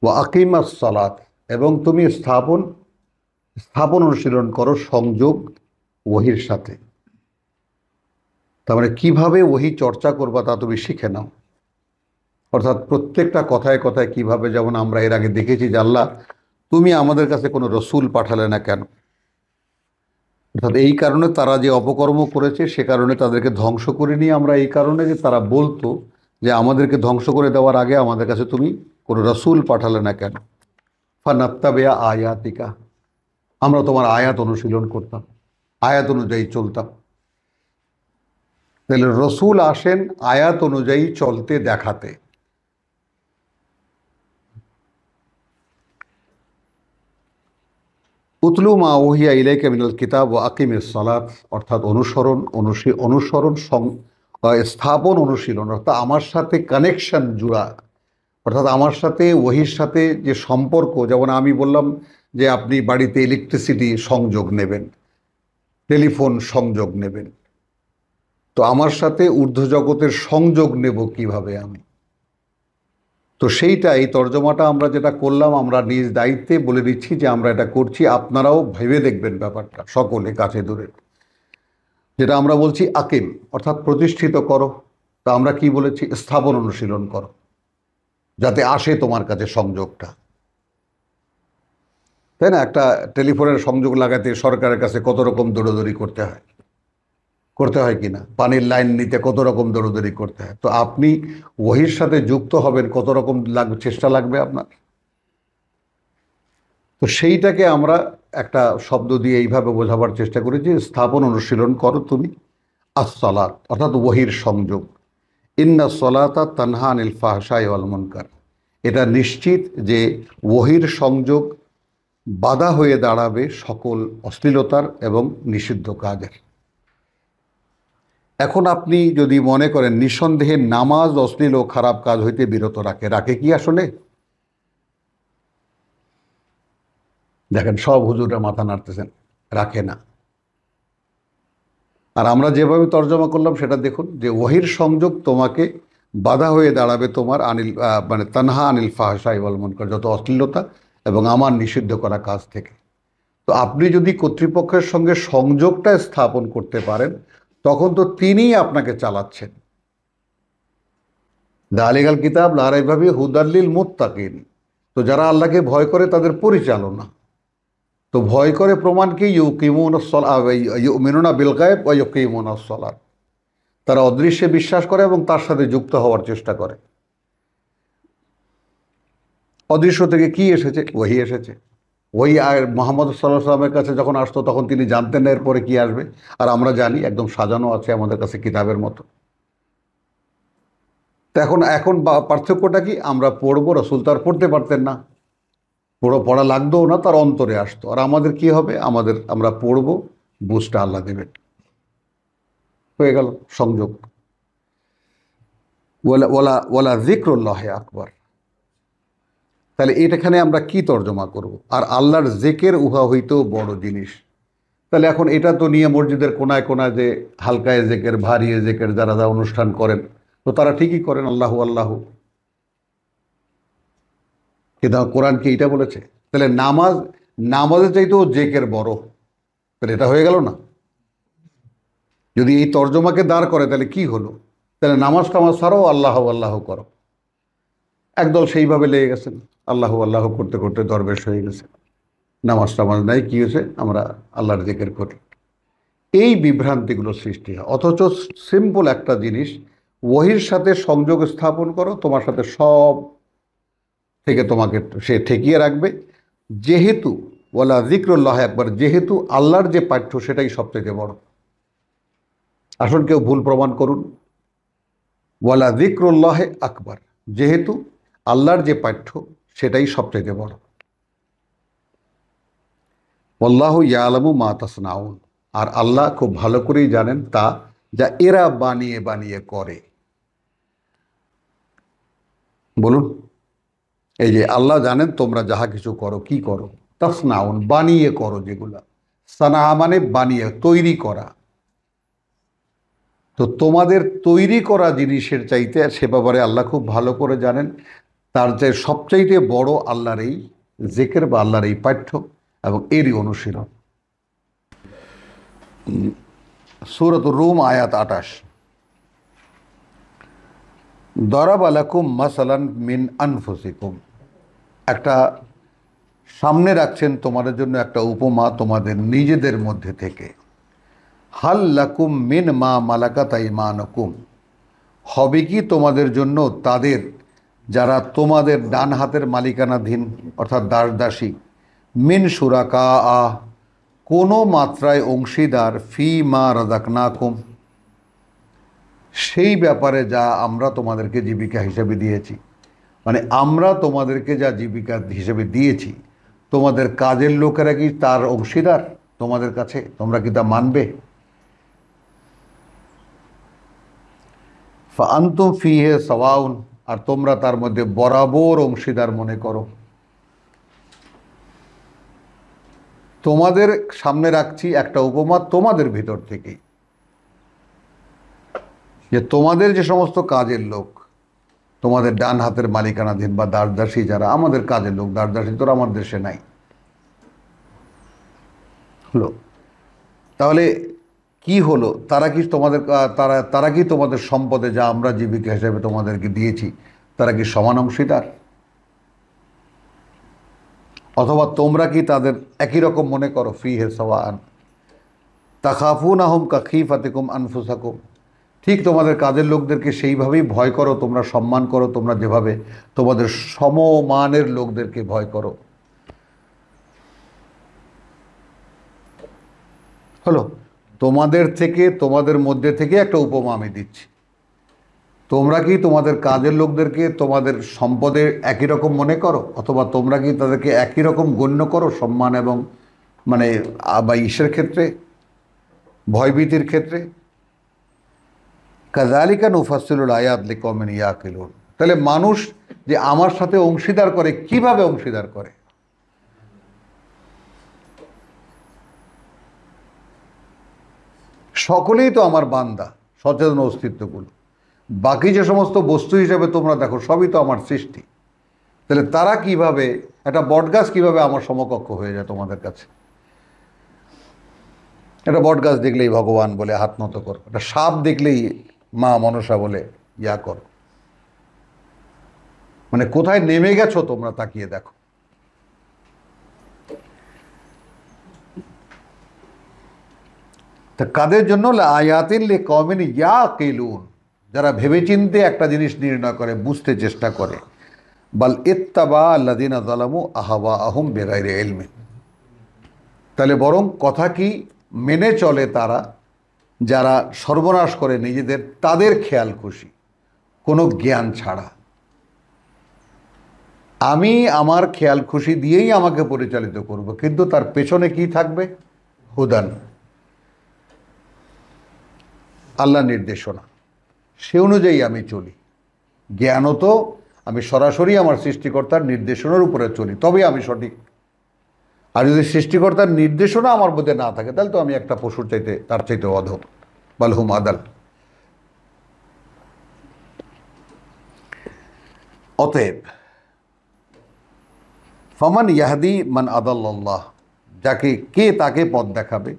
ওয়া আকিমাস সালাত, এবং তুমি স্থাপন অনুশীলন করো সংযোগ ওহীর সাথে। তার মানে কীভাবে ওহী চর্চা করবা তা তুমি শিখে নাও। অর্থাৎ প্রত্যেকটা কথায় কথায় কীভাবে, যেমন আমরা এর আগে দেখেছি যে আল্লাহ তুমি আমাদের কাছে কোনো রসুল পাঠালে না কেন? অর্থাৎ এই কারণে তারা যে অপকর্ম করেছে, সে কারণে তাদেরকে ধ্বংস করে নিয়ে আমরা এই কারণে যে তারা বলতো যে আমাদেরকে ধ্বংস করে দেওয়ার আগে আমাদের কাছে তুমি কোনো রসুল পাঠালে না কেন? ফানাত্তাবিয়া আয়াতিকা, আমরা তোমার আয়াত অনুশীলন করতাম, আয়াত অনুযায়ী চলতাম। তাহলে রসুল আসেন আয়াত অনুযায়ী চলতে দেখাতে। উতলু মা ওহিয়া ইলাইকা মিনাল কিতাব ওয়া আকিমিস সালাত, অর্থাৎ অনুসরণ, স্থাপন, অনুশীলন, অর্থাৎ আমার সাথে কানেকশন জুড়া, অর্থাৎ আমার সাথে ওহির সাথে যে সম্পর্ক। যেমন আমি বললাম যে আপনি বাড়িতে ইলেকট্রিসিটি সংযোগ নেবেন, টেলিফোন সংযোগ নেবেন, তো আমার সাথে ঊর্ধ্বজগতের সংযোগ নেব কিভাবে আমি? তো সেইটা, এই তর্জমাটা আমরা যেটা করলাম, আমরা নিজ দায়িত্বে বলে দিচ্ছি যে আমরা এটা করছি। আপনারাও ভেবে দেখবেন ব্যাপারটা, সকলে কাছে দূরে। যেটা আমরা বলছি আকিম, অর্থাৎ প্রতিষ্ঠিত করো, তা আমরা কি বলেছি? স্থাপন, অনুশীলন করো, যাতে আসে তোমার কাছে সংযোগটা। তাই না? একটা টেলিফোনের সংযোগ লাগাতে সরকারের কাছে কত রকম দৌড়াদৌড়ি করতে হয় কিনা, পানির লাইন নিতে কত রকম দৌড়াদৌড়ি করতে হয়। তো আপনি ওহির সাথে যুক্ত হবেন, কত রকম চেষ্টা লাগবে আপনার। তো সেইটাকে আমরা একটা শব্দ দিয়ে এইভাবে বোঝাবার চেষ্টা করেছি, স্থাপন অনুশীলন করো তুমি আসসালাত, অর্থাৎ ওহির সংযোগ। ইন্না সলাতা তানহা আনিল ফাহশাই ওয়াল মুনকার, এটা নিশ্চিত যে ওহির সংযোগ বাধা হয়ে দাঁড়াবে সকল অশ্লীলতার এবং নিষিদ্ধ কাজের। এখন আপনি যদি মনে করেন নিঃসন্দেহে নামাজ অশ্লীল ও খারাপ কাজ হইতে বিরত রাখে কি আসলে? দেখেন সব হুজুররা মাথা নাড়তেছেন, রাখে না। আর আমরা যেভাবে তর্জমা করলাম সেটা দেখুন, যে ওহির সংযোগ তোমাকে বাধা হয়ে দাঁড়াবে তোমার মানে তানহা আনিল ফাহশাই ওয়াল মুনকার, যত অশ্লীলতা এবং আমার নিষিদ্ধ করা কাজ থেকে। তো আপনি যদি কর্তৃপক্ষের সঙ্গে সংযোগটা স্থাপন করতে পারেন, তখন তো তিনিই আপনাকে চালাচ্ছেন। দালিগাল কিতাব লা রাইবা ফিহি হুদাল্লিল মুত্তাকিন, তো যারা আল্লাহকে ভয় করে তাদের পরিচালনা। তো ভয় করে প্রমাণ কি? ইউমিনুনা বিল গায়ব ওয়া ইউকিমুনাস সালাত, তারা অদৃশ্যে বিশ্বাস করে এবং তার সাথে যুক্ত হওয়ার চেষ্টা করে। অদৃশ্য থেকে কি এসেছে? ওহী এসেছে। ওই আর মুহাম্মদ সাল্লাল্লাহু আলাইহি সাল্লামের কাছে যখন আসতো তখন তিনি জানতেন না এরপরে কি আসবে, আর আমরা জানি একদম সাজানো আছে আমাদের কাছে কিতাবের মতো। তো এখন পার্থক্যটা কি? আমরা পড়বো, রাসূল তো আর পড়তে পারতেন না, পড়া লাগতোও না, তার অন্তরে আসতো। আর আমাদের কি হবে? আমরা পড়বো, বুঝটা আল্লাহ দেবেন। হয়ে গেল সংযোগ। ওয়ালা যিকরুল্লাহি আকবার। তাহলে এখানে আমরা কি তর্জমা করব? আর আল্লাহর জেকের উহা হইতেও বড় জিনিস। তাহলে এখন এটা তো নিয়ে মসজিদের কোনায় কোনায় যে হালকায় জেকের, ভারী জেকের যারা অনুষ্ঠান করেন, তো তারা ঠিকই করেন আল্লাহু আল্লাহু, কিন্তু কোরআন কি এটা বলেছে? তাহলে নামাজের চাইতেও জেকের বড়, তাহলে এটা হয়ে গেল না? যদি এই তর্জমাকে দাঁড় করে তাহলে কি হলো? তাহলে নামাজ টামাজ ছাড়াও আল্লাহু আল্লাহু করো। একদল সেইভাবে লেগে গেছেন, আল্লাহু আল্লাহ করতে করতে দরবেশ হয়ে গেছে, নামাজ টামাজ নাই, কি হয়েছে? আমরা আল্লাহর জিকির করি। এই বিভ্রান্তিগুলো সৃষ্টি হয়। অথচ সিম্পল একটা জিনিস, ওহির সাথে সংযোগ স্থাপন করো, তোমার সাথে সব থেকে তোমাকে সে ঠেকিয়ে রাখবে। যেহেতু ওয়ালা যিকরুল্লাহ একবার, যেহেতু আল্লাহর যে পাঠ্য সেটাই সবথেকে বড়। আসুন কেউ ভুল প্রমাণ করুন। ওয়ালা যিকরুল্লাহ আকবার, যেহেতু আল্লাহর যে পাঠ্য সেটাই সবথেকে বড়। আল্লাহু ইয়ালামু মা তাসনাউন, আর আল্লাহ খুব ভালো করেই জানেন তা যা এরা বানিয়ে বানিয়ে করে। বলুন, এই যে আল্লাহ জানেন তোমরা যাহা কিছু করো, কি করো? তাসনাউন, বানিয়ে করো যেগুলা। সানা মানে বানিয়ে, তৈরি করা। তো তোমাদের তৈরি করা জিনিসের চাইতে সে ব্যাপারে আল্লাহ খুব ভালো করে জানেন। তার যে সবচাইতে বড় আল্লাহর এই জিকির বা আল্লাহর এই পাঠ্য এবং এরই অনুশীলন। সূরাতুর রুম আয়াত 28। দরাবা লাকুম মাসালান মিন আনফুসিকুম, একটা সামনে রাখছেন তোমাদের জন্য একটা উপমা তোমাদের নিজেদের মধ্যে থেকে। হাল লাকুম মিন মা মালাকাত আইমানুকুম, হবে কি তোমাদের জন্য তাদের যারা তোমাদের ডান হাতের মালিকানাধীন, অর্থাৎ দাস দাসী, মিন শুরাকা আহ, কোনো মাত্রায় অংশীদার, ফি মা রাযাকনাকুম, সেই ব্যাপারে যা আমরা তোমাদেরকে জীবিকা হিসেবে দিয়েছি। মানে আমরা তোমাদেরকে যা জীবিকা হিসেবে দিয়েছি, তোমাদের কাজের লোকেরা কি তার অংশীদার তোমাদের কাছে? তোমরা কি তা মানবে? ফাআনতুম ফিহে সাওয়াউন, আর তোমরা তার মধ্যে বরাবর অংশীদার মনে করো। তোমাদের সামনে রাখছি একটা উপমা তোমাদের ভিতর থেকেই, যে তোমাদের যে সমস্ত কাজের লোক, তোমাদের ডান হাতের মালিকানাধীন বা দাস দাসী যারা, আমাদের কাজের লোক, দাস দাসী তো আমার দেশে নাই। হলো, তাহলে কি হলো? তারা কি তোমাদের সম্পদে যা আমরা জীবিকা হিসেবে তোমাদেরকে দিয়েছি, তারা কি সমান অংশীদার? অথবা তোমরা কি তাদের একই রকম মনে করো? ফিহে সাওয়ান তাখাফুনাহুম কাখিফাতিকুম আনফুসাকুম, ঠিক তোমাদের কাজের লোকদেরকে সেইভাবেই ভয় করো, তোমরা সম্মান করো, তোমরা যেভাবে তোমাদের সমমানের লোকদেরকে ভয় করো। হলো, তোমাদের থেকে, তোমাদের মধ্যে থেকে একটা উপমা আমি দিচ্ছি। তোমরা কি তোমাদের কাজের লোকদেরকে তোমাদের সম্পদে একই রকম মনে করো? অথবা তোমরা কি তাদেরকে একই রকম গণ্য করো সম্মান এবং মানে বা ইসের ক্ষেত্রে, ভয়ভীতির ক্ষেত্রে? কাযালিকা নুফাসসিলুল আয়াত লিকওমিন ইয়াকিলুন। তাহলে মানুষ যে আমার সাথে অংশীদার করে, কিভাবে অংশীদার করে? সকলেই তো আমার বান্দা, সচেতন অস্তিত্বগুলো। বাকি যে সমস্ত বস্তু হিসেবে তোমরা দেখো, সবই তো আমার সৃষ্টি। তাহলে তারা কিভাবে, একটা বটগাছ কিভাবে আমার সমকক্ষ হয়ে যায় তোমাদের কাছে? একটা বটগাছ দেখলেই ভগবান বলে হাত নত করো, একটা সাপ দেখলেই মা মনসা বলে ইয়া করো। মানে কোথায় নেমে গেছো তোমরা, তাকিয়ে দেখো। তা কাদের জন্য? আয়াতিন লিকওমিন ইয়াকিলুন, যারা ভেবেচিন্তে একটা জিনিস নির্ণয় করে, বুঝতে চেষ্টা করে। বাল ইত্তাবা আল্লাযিনা যালামু আহওয়াআহুম বিগাইরি ইলমিন, তাহলে বরং কথা কি, মেনে চলে তারা যারা সর্বনাশ করে নিজেদের, তাদের খেয়াল খুশি, কোনো জ্ঞান ছাড়া। আমি আমার খেয়াল খুশি দিয়েই আমাকে পরিচালিত করব, কিন্তু তার পেছনে কি থাকবে? হুদান, আল্লাহ নির্দেশনা, সে অনুযায়ী আমি চলি। জ্ঞানও তো আমি সরাসরি আমার সৃষ্টিকর্তার নির্দেশনার উপরে চলি, তবে আমি সঠিক। আর যদি সৃষ্টিকর্তার নির্দেশনা আমার মধ্যে না থাকে, তাহলে তো আমি একটা পশুর চাইতে, তার চাইতে অধম, বালহুম আদাল। অতএব ফামান ইয়াহদি মান আদাল্লাহ, যাকে কে তাকে পথ দেখাবে,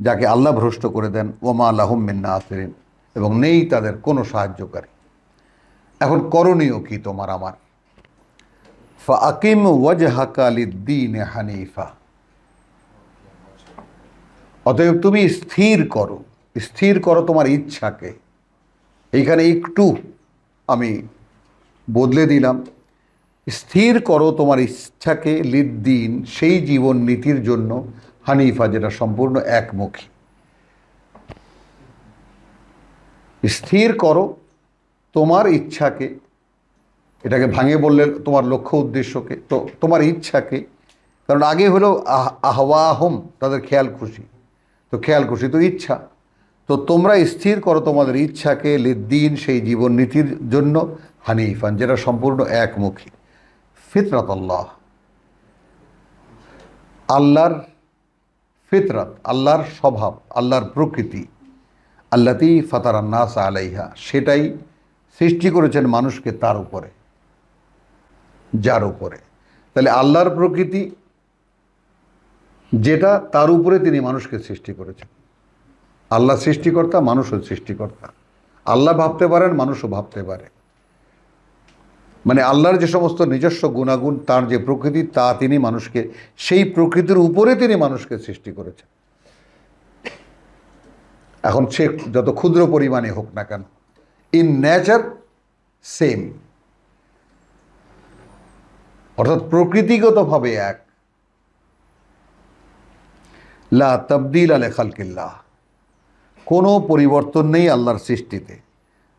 যাকে আল্লাহ ভ্রষ্ট করে দেন। ওমা লাহুম মিন নাসিরিন, এবং নেই তাদের কোনো সাহায্যকারী। এখন করণীয় কি তোমার আমার? ফাআকিম ওয়াজহাকা লিদ্দীন হানিফা, অতএব তুমি স্থির করো তোমার ইচ্ছাকে। এইখানে একটু আমি বদলে দিলাম, স্থির করো তোমার ইচ্ছাকে, লিদ্দীন সেই জীবন নীতির জন্য, হানিফা যেটা সম্পূর্ণ একমুখী। স্থির করো তোমার ইচ্ছাকে, এটাকে ভাঙে বললে তোমার লক্ষ্য উদ্দেশ্যকে, তো তোমার ইচ্ছাকে, কারণ আগে হলো আহওয়াহুম, তাদের খেয়াল খুশি, তো খেয়াল খুশি তো ইচ্ছা, তো তোমরা স্থির করো তোমাদের ইচ্ছাকে, লিদ্দীন সেই জীবন নীতির জন্য, হানিফান যেটা সম্পূর্ণ একমুখী। ফিতরাত আল্লাহ, আল্লাহর ফিতরাত, আল্লাহর স্বভাব, আল্লাহর প্রকৃতি, আল্লাতী ফাতারান নাস আলাইহা, সেটাই সৃষ্টি করেছেন মানুষকে তার উপরে, যার উপরে। তাহলে আল্লাহর প্রকৃতি যেটা, তার উপরে তিনি মানুষকে সৃষ্টি করেছেন। আল্লাহ সৃষ্টিকর্তা, মানুষও সৃষ্টিকর্তা। আল্লাহ ভাবতে পারেন, মানুষও ভাবতে পারে। মানে আল্লাহর যে সমস্ত নিজস্ব গুণাগুণ, তার যে প্রকৃতি, তা তিনি মানুষকে, সেই প্রকৃতির উপরে তিনি মানুষকে সৃষ্টি করেছেন। এখন সে যত ক্ষুদ্র পরিমাণে হোক না কেন, ইন নেচার সেম, অর্থাৎ প্রকৃতিগতভাবে এক। লা তাবদিল আলে খালকিল্লাহ, কোনো পরিবর্তন নেই আল্লাহর সৃষ্টিতে।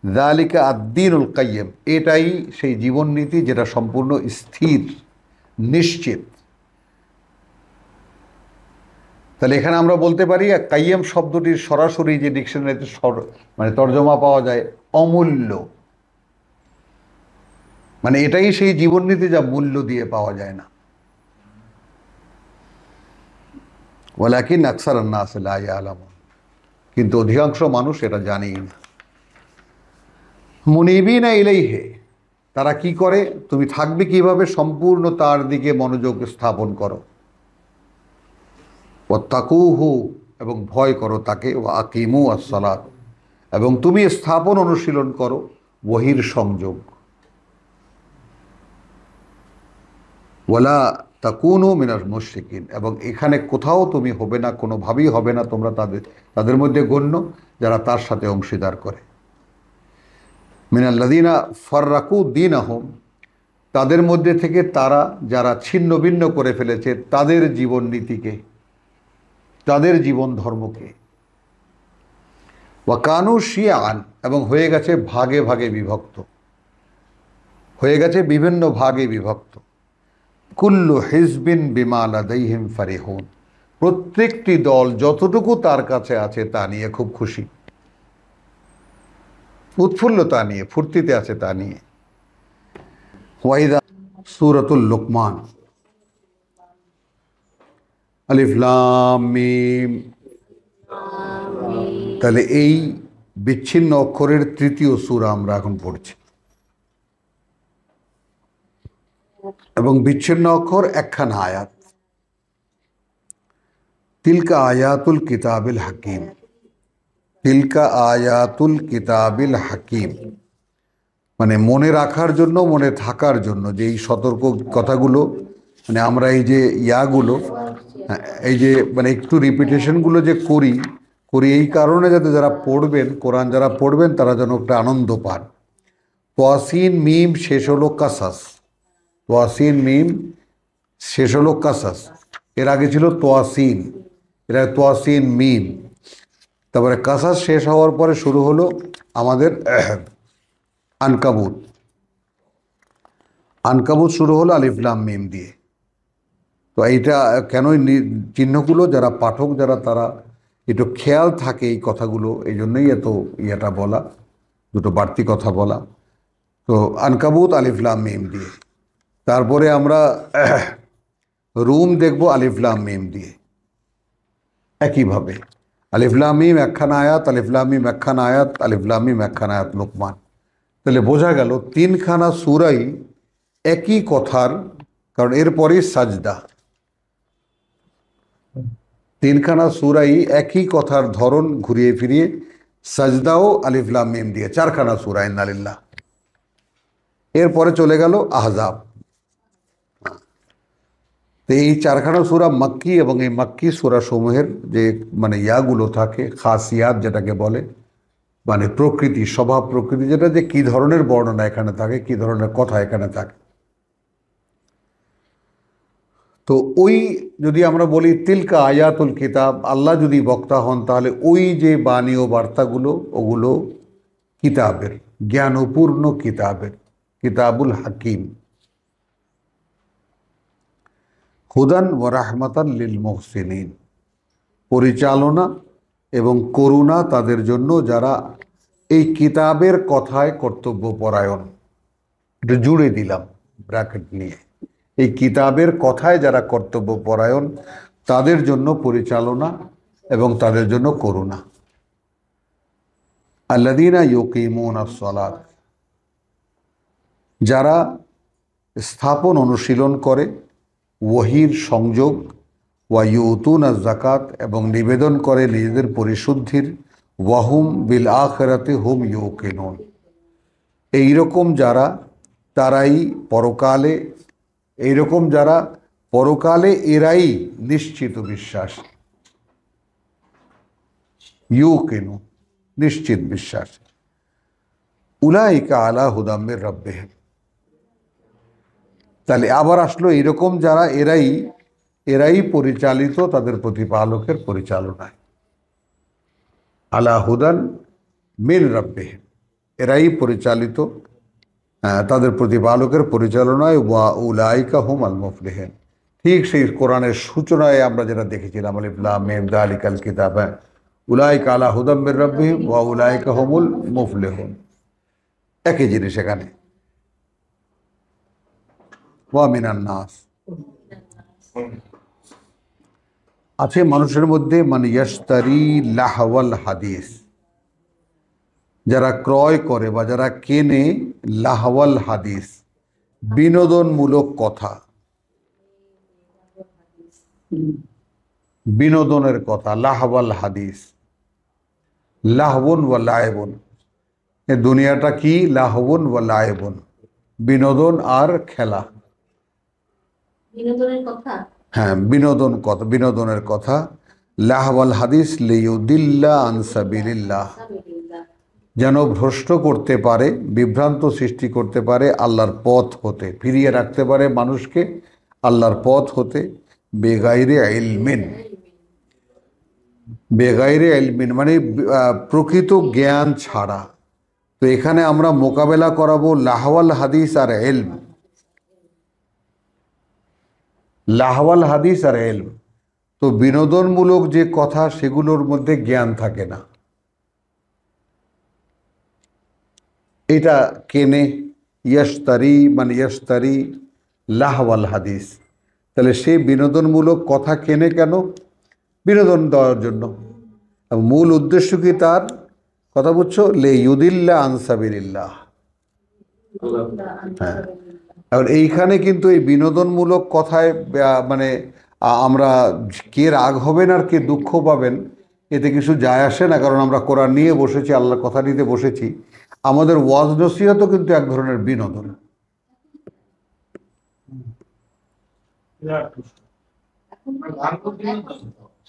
যালিকা আদ-দীনুল কাইয়্যিম, এটাই সেই জীবন নীতি যেটা সম্পূর্ণ স্থির, নিশ্চিত। তাহলে এখানে আমরা বলতে পারি কাইয়্যিম শব্দটির সরাসরি যে ডিকশনারিতে মানে তর্জমা পাওয়া যায়, অমূল্য। মানে এটাই সেই জীবন নীতি যা মূল্য দিয়ে পাওয়া যায় না। ওয়ালাকিন আকসারান নাস লা ইয়ালামুন, কিন্তু অধিকাংশ মানুষ এটা জানেই না। মুনিবিনা ইলাইহি, তারা কি করে? তুমি থাকবে কিভাবে? সম্পূর্ণ তার দিকে মনোযোগ স্থাপন করো। ওয়াত্তাকুহু, এবং ভয় করো তাকে। ওয়া আকিমু আস-সালাত, এবং তুমি স্থাপন অনুশীলন করো ওয়াহির সংযোগ। ওয়ালা তাকুনু মিনাল মুশরিকিন, এবং এখানে কোথাও তুমি হবে না, কোনোভাবেই হবে না তোমরা তাদের মধ্যে গণ্য যারা তার সাথে অংশীদার করে। মিনাল্লাযীনা ফাররাকু দীনাহুম, তাদের মধ্যে থেকে তারা যারা ছিন্ন ভিন্ন করে ফেলেছে তাদের জীবন নীতিকে, তাদের জীবন ধর্মকে। ওয়া কানু শিয়াআন, এবং হয়ে গেছে ভাগে ভাগে বিভক্ত, হয়ে গেছে বিভিন্ন ভাগে বিভক্ত। কুল্লু হিজবিন বিমা লাদাইহিম ফারিহুন, প্রত্যেকটি দল যতটুকু তার কাছে আছে তা নিয়ে খুব খুশি, উৎফুল্লতা নিয়ে, ফুর্তিতে আছে তা নিয়ে। ওয়াইদা সূরাতুল লুকমান, আলিফ লাম মিম। তাহলে এই বিচ্ছিন্ন অক্ষরের তৃতীয় সূরা আমরা এখন পড়ছি, এবং বিচ্ছিন্ন অক্ষর একখানা আয়াত। তিলকা আয়াতুল কিতাবিল হাকিম, তিলকা আয়াতুল কিতাবিল হাকিম, মানে মনে রাখার জন্য, মনে থাকার জন্য যে এই সতর্ক কথাগুলো, মানে আমরা এই যে ইয়াগুলো, এই যে মানে একটু রিপিটেশনগুলো যে করি এই কারণে যাতে যারা পড়বেন, কোরআন যারা পড়বেন তারা যেন একটা আনন্দ পান। তোয়াসিন মিম শেষ হলো কাসাস, তোয়াসিন মিম শেষ হলো কাসাস, এর আগে ছিল তোয়াসিন, এরা তোয়াসিন মিম, তারপরে কাসাস শেষ হওয়ার পরে শুরু হলো আমাদের আনকাবুত, আনকাবুত শুরু হলো আলিফ লাম মিম দিয়ে। তো এইটা কেন চিহ্নগুলো যারা পাঠক যারা তারা একটু খেয়াল থাকে এই কথাগুলো, এই জন্যই এত ইয়েটা বলা, দুটো বাড়তি কথা বলা। তো আনকাবুত আলিফ লাম মিম দিয়ে, তারপরে আমরা রুম দেখব আলিফ লাম মিম দিয়ে, একইভাবে আলিফ লাম মিম একখানা আয়াত, আলিফ লাম মিম একখানা আয়াত, আলিফ লাম মিম একখানা আয়াত লোকমান। তাহলে বোঝা গেল তিনখানা সূরাই একই কথার, কারণ এরপরেই সাজদা, তিনখানা সূরাই একই কথার ধরন ঘুরিয়ে ফিরিয়ে, সাজদাও আলিফ লাম মিম দিয়ে, চারখানা সূরা ইন্নালিল্লাহ। এরপরে চলে গেল আহজাব। তো এই চারখানা সূরা মাক্কি, এবং এই মাক্কি সূরা সমূহের যে মানে ইয়াগুলো থাকে, খাসিয়াত যেটাকে বলে, মানে প্রকৃতি, স্বভাব প্রকৃতি, যেটা যে কী ধরনের বর্ণনা এখানে থাকে, কী ধরনের কথা এখানে থাকে। তো ওই যদি আমরা বলি তিলকা আয়াতুল কিতাব, আল্লাহ যদি বক্তা হন তাহলে ওই যে বাণী ও বার্তাগুলো ওগুলো কিতাবের, জ্ঞানপূর্ণ কিতাবের, কিতাবুল হাকিম। হুদান ওয়া রাহমাতান লিল মুহসিনিন, পরিচালনা এবং করুণা তাদের জন্য যারা এই কিতাবের কথায় কর্তব্যপরায়ণ। একটু জুড়ে দিলাম ব্র্যাকেট নিয়ে, এই কিতাবের কথায় যারা কর্তব্যপরায়ণ তাদের জন্য পরিচালনা এবং তাদের জন্য করুণা। আল্লাযীনা ইউকিমুনাস সালাত, যারা স্থাপন অনুশীলন করে ওয়াহির সংযোগ, ওয়া ইউতুনাজ যাকাত, এবং নিবেদন করে নিজেদের পরিশুদ্ধির, ওয়াহুম বিল আখিরাতি হুম ইউকিনুন, এইরকম যারা তারাই পরকালে, এইরকম যারা পরকালে এরাই নিশ্চিত বিশ্বাস, ইউকিনু নিশ্চিত বিশ্বাস। উলাইকা আলা হুদাম মির রাব্বিহিম, তাহলে আবার আসলো এরকম যারা এরাই পরিচালিত তাদের প্রতিপালকের পরিচালনায়। আলা হুদান মিন রাব্বিহিম, এরাই পরিচালিত তাদের প্রতিপালকের পরিচালনায়। ওয়া উলাইকা হুমাল মুফলিহুন, ঠিক সেই কোরআনের সূচনায় আমরা যেটা দেখেছিলাম আলিফ লাম মিম যালিকাল কিতাব, উলাইকা আলা হুদাম মির রাব্বিহিম ওয়া উলাইকা হুমুল মুফলিহুন, একই জিনিস এখানে। ওয়া মিনান নাস, আছে মানুষের মধ্যে মান ইয়াশতারি লাহওয়াল হাদিস, যারা ক্রয় করে বা যারা কেনে লাহওয়াল হাদিস, বিনোদনমূলক কথা, বিনোদনের কথা, লাহওয়াল হাদিস, লাহবুন ওয়া লাইবুন, এ দুনিয়াটা কি, লাহবুন ওয়া লাইবুন, বিনোদন আর খেলা। বিনোদনের কথা। হ্যাঁ, বিনোদনের কথা। লাহওয়াল হাদিস লিইউদিল্লা আন সাবিলিল্লাহ, যেন ভ্রষ্ট করতে পারে, বিভ্রান্ত সৃষ্টি করতে পারে আল্লাহর পথ হতে, ফিরিয়ে রাখতে পারে মানুষকে আল্লাহর পথ হতে। বেগাইরে ইলমিন, বেগাইরে ইলমিন মানে প্রকৃত জ্ঞান ছাড়া। তো এখানে আমরা মোকাবেলা করাবো লাহওয়াল হাদিস আর ইলম, লাহওয়াল হাদিস আর ইলম। তো বিনোদনমূলক যে কথা সেগুলোর মধ্যে জ্ঞান থাকে না, এটা কেনে ইয়াশতারি মানে ইয়াশতারি লাহওয়াল হাদিস। তাহলে সে বিনোদনমূলক কথা কেনে কেন? বিনোদন দেওয়ার জন্য। মূল উদ্দেশ্য কি তার? কথা বুঝছো? লে ইউদিল্লা আনসাবিল্লাহ। হ্যাঁ, এখন এইখানে কিন্তু এই বিনোদনমূলক কথায় মানে আমরা কে রাগ হবেন আর কে দুঃখ পাবেন এতে কিছু যায় আসে না, কারণ আমরা কোরআন নিয়ে বসেছি, আল্লাহর কথা নিতে বসেছি। আমাদের ওয়াজ নসিহতও কিন্তু এক ধরনের বিনোদন।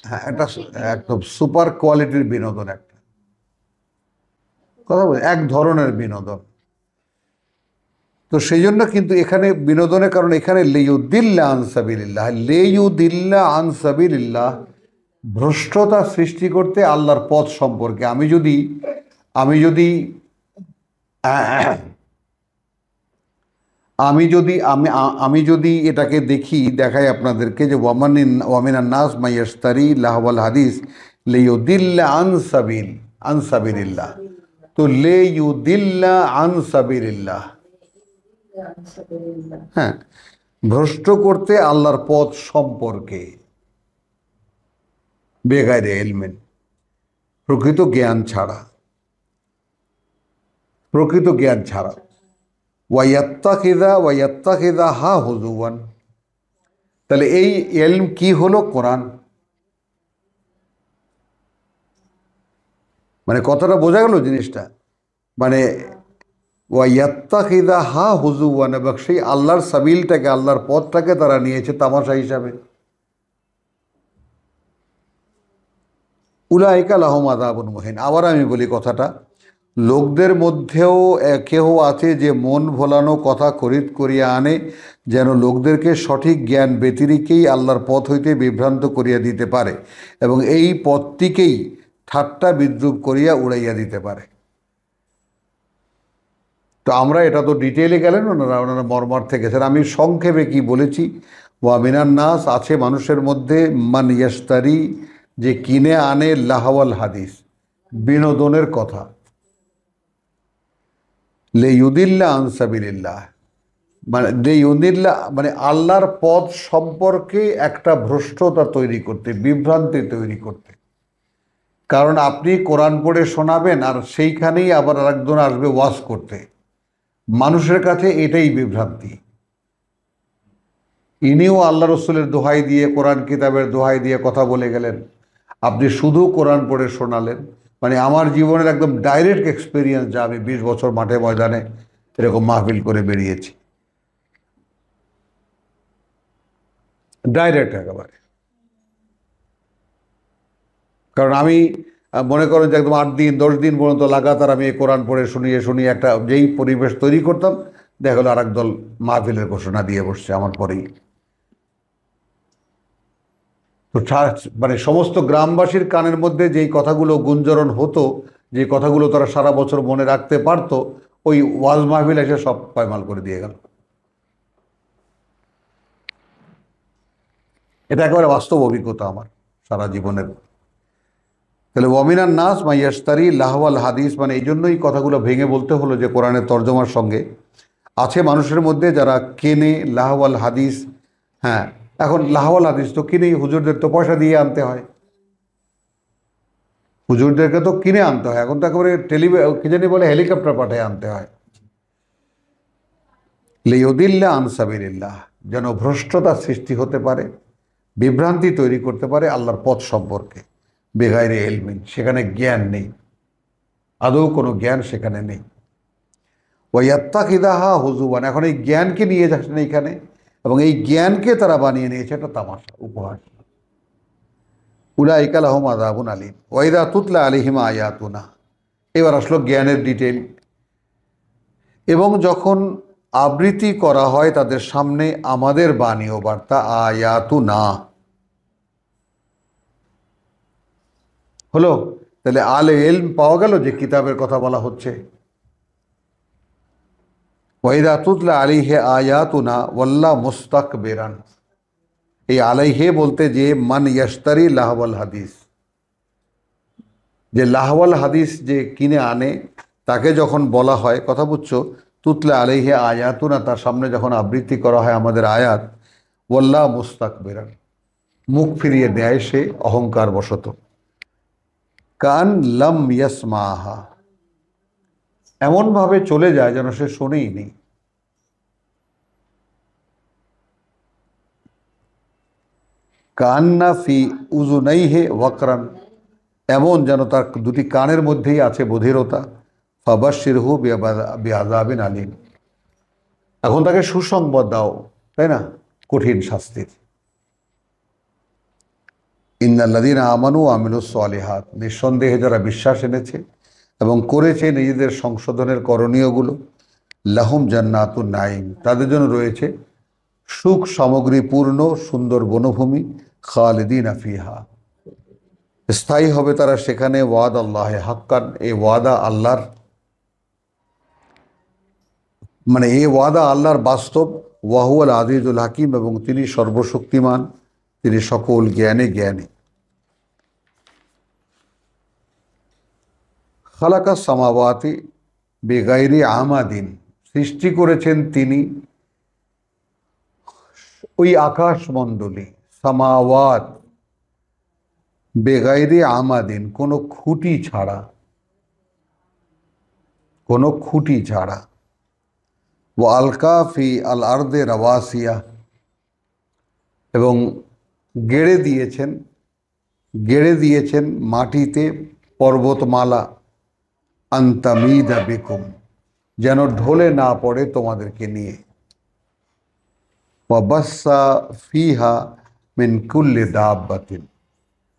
হ্যাঁ, এটা একদম সুপার কোয়ালিটির বিনোদন, একটা কথা বলি, এক ধরনের বিনোদন। তো সেই জন্য কিন্তু এখানে বিনোদনের কারণ, এখানে লেয়ুদিল্লা আনসাবিল্লাহ, লেয়ুদিল্লা আনসাবিল্লাহ, ভ্রষ্টতা সৃষ্টি করতে আল্লাহর পথ সম্পর্কে। আমি যদি আমি যদি আমি যদি আমি আমি যদি এটাকে দেখাই আপনাদেরকে যে ওয়ামিনান নাস মাইয়াশতারি লাহওয়াল হাদিস লিইউদিল্লা আনসাবিলিল্লাহ। তো লিইউদিল্লা আনসাবিলিল্লাহ, হ্যাঁ, ভ্রষ্ট করতে আল্লাহর পথ সম্পর্কে। বেগাইরে ইলমিন, প্রকৃত জ্ঞান ছাড়া, প্রকৃত জ্ঞান ছাড়া। ওয়াইয়াত্তাখিদা হা হুজুওয়ান। তাহলে এই ইলম কি হলো? কোরআন। মানে কথাটা বোঝা গেল জিনিসটা? মানে ওয়াইয়াত্তাখিদা হা হুজুওয়ান, এবং সেই আল্লাহর সাবিলটাকে, আল্লাহর পথটাকে তারা নিয়েছে তামাশা হিসাবে। উলাইকা লাহুম আযাবুন মুহিন। আবার আমি বলি কথাটা, লোকদের মধ্যেও কেহ আছে যে মন ভোলানো কথা খরিদ করিয়া আনে, যেন লোকদেরকে সঠিক জ্ঞান ব্যতিরেকেই আল্লাহর পথ হইতে বিভ্রান্ত করিয়া দিতে পারে, এবং এই পথটিকেই ঠাট্টা বিদ্রুপ করিয়া উড়াইয়া দিতে পারে। তো আমরা এটা তো ডিটেইলে গেলেন ওনারা মর্মার্থে গেছেন। আমি সংক্ষেপে কি বলেছি? ওয়া মিনান নাস, আছে মানুষের মধ্যে, মান ইয়াশতারি, যে কিনে আনে লাহওয়াল হাদিস, বিনোদনের কথা, লেইউদিল্লা আনসাবিল্লাহ, মানে লেইউদিল্লা মানে আল্লাহর পথ সম্পর্কে একটা ভ্রষ্টতা তৈরি করতে, বিভ্রান্তি তৈরি করতে। কারণ আপনি কোরআন পড়ে শোনাবেন আর সেইখানেই আবার আরেকজন আসবে ওয়াজ করতে, মানুষের কাছে এটাই বিভ্রান্তি। ইনিও আল্লাহ রসুলের দোহাই দিয়ে, কোরআন কিতাবের দোহাই দিয়ে কথা বলে গেলেন, আপনি শুধু কোরআন পড়ে শোনালেন। মানে আমার জীবনের একদম ডাইরেক্ট এক্সপিরিয়েন্স, যা আমি 20 বছর মাঠে ময়দানে এরকম মাহফিল করে বেরিয়েছি, ডাইরেক্ট একেবারে। কারণ আমি মনে করেন যে একদম 8 দিন 10 দিন পর্যন্ত লাগাতার আমি এই কোরআন পড়ে শুনিয়ে শুনিয়ে একটা যেই পরিবেশ তৈরি করতাম, দেখা গেলো আরেক দল মাহফিলের ঘোষণা দিয়ে বসছে আমার পরেই। তো মানে সমস্ত গ্রামবাসীর কানের মধ্যে যেই কথাগুলো গুঞ্জরণ হতো, যে কথাগুলো তারা সারা বছর মনে রাখতে পারতো, ওই ওয়াজ মাহফিল এসে সব পায়মাল করে দিয়ে গেল। এটা একেবারে বাস্তব অভিজ্ঞতা আমার সারা জীবনের। তাহলে ওয়ামিনান নাস মাইয়াশতারি লাহওয়াল হাদিস, মানে এই জন্যই কথাগুলো ভেঙে বলতে হলো যে কোরআনের তর্জমার সঙ্গে আছে মানুষের মধ্যে যারা কেনে লাহওয়াল হাদিস। হ্যাঁ, এখন লাহওয়াল হাদিস তো কিনেই, হুজুরদের তো পয়সা দিয়ে আনতে হয়, হুজুরদেরকে তো কিনে আনতে হয়। এখন তো একেবারে কি জানি বলে, হেলিকপ্টার পাঠায় আনতে হয়। লিইউদিল্লা আনসাবিলিল্লাহ, যেন ভ্রষ্টতা সৃষ্টি হতে পারে, বিভ্রান্তি তৈরি করতে পারে আল্লাহর পথ সম্পর্কে। বেগাইরে এলমিন, সেখানে জ্ঞান নেই, আদৌ কোনো জ্ঞান সেখানে নেই। ওয়াত্তাকিদাহা হুজুওয়ান, এখন এই জ্ঞানকে নিয়ে যাচ্ছেন এইখানে, এবং এই জ্ঞানকে তারা বানিয়ে নিয়েছে একটা তামাশা, উপহাস। উলাইকা লাহুম আযাবুন আলীম ওয়া ইযা তুতলা আলাইহিম আয়াতুনা। এবার আসলো জ্ঞানের ডিটেল। এবং যখন আবৃত্তি করা হয় তাদের সামনে আমাদের বাণী ও বার্তা, আয়াতুনা হলো। তাহলে আলে ইলম পাওয়া গেল যে কিতাবের কথা বলা হচ্ছে। ওয়া ইযা তুতলা আলাইহি আয়াতুনা ওয়াল্লা মুস্তাকবিরান। এই আলাইহে বলতে যে মান ইয়াশতারি লাহওয়াল হাদিস, যে লাহওয়াল হাদিস যে কিনে আনে তাকে যখন বলা হয়, কথা বুঝছো, তুতলা আলাইহে আয়াতুনা, তার সামনে যখন আবৃত্তি করা হয় আমাদের আয়াত, ওয়াল্লাহ মুস্তাকবিরান, মুখ ফিরিয়ে দেয় সে অহংকার বশত। কান লাম ইয়াসমাহা, এমনভাবে চলে যায় যেন সে শোনেই নি। কান্না ফি উযুনাইহি ওয়াকরান, এমন যেন তার দুটি কানের মধ্যেই আছে বধিরতা। ফাবাশশিরহু বিআযাবিন আলীম, এখন তাকে সুসংবাদ দাও, তাই না, কঠিন শাস্তির। ইন্নাল্লাযীনা আমানু ওয়া আমিলুস সালিহাত, নিঃসন্দেহে যারা বিশ্বাস এনেছে এবং করেছে নিজেদের সংশোধনের করণীয়গুলো, লাহুম জান্নাতুন নাঈম, তাদের জন্য রয়েছে সুখ সামগ্রীপূর্ণ সুন্দর বনভূমি, খালিদিনা ফিহা, স্থায়ী হবে তারা সেখানে। ওয়াদ আল্লাহে হাক্কান, এই ওয়াদা আল্লাহর, মানে এই ওয়াদা আল্লাহর বাস্তব। ওয়াহুয়াল আজিজুল হাকিম, এবং তিনি সর্বশক্তিমান, তিনি সকল জ্ঞানে জ্ঞানী। খালাকাস সামাওয়াতি বেগাইরি আমাদিন, সৃষ্টি করেছেন তিনি ওই আকাশমণ্ডলী, সামাওয়াত, বেগাইরি আমাদিন, কোনো খুঁটি ছাড়া, কোনো খুঁটি ছাড়া। ও আলকা ফি আল আরদে রাওয়াসিয়া, এবং গেড়ে দিয়েছেন মাটিতে পর্বতমালা, আন্তামিদা বিকুম, যেন ঢলে না পড়ে তোমাদেরকে নিয়ে। ওয়াবাসসা ফিহা মিন কুল্লি দাব্বাতিন,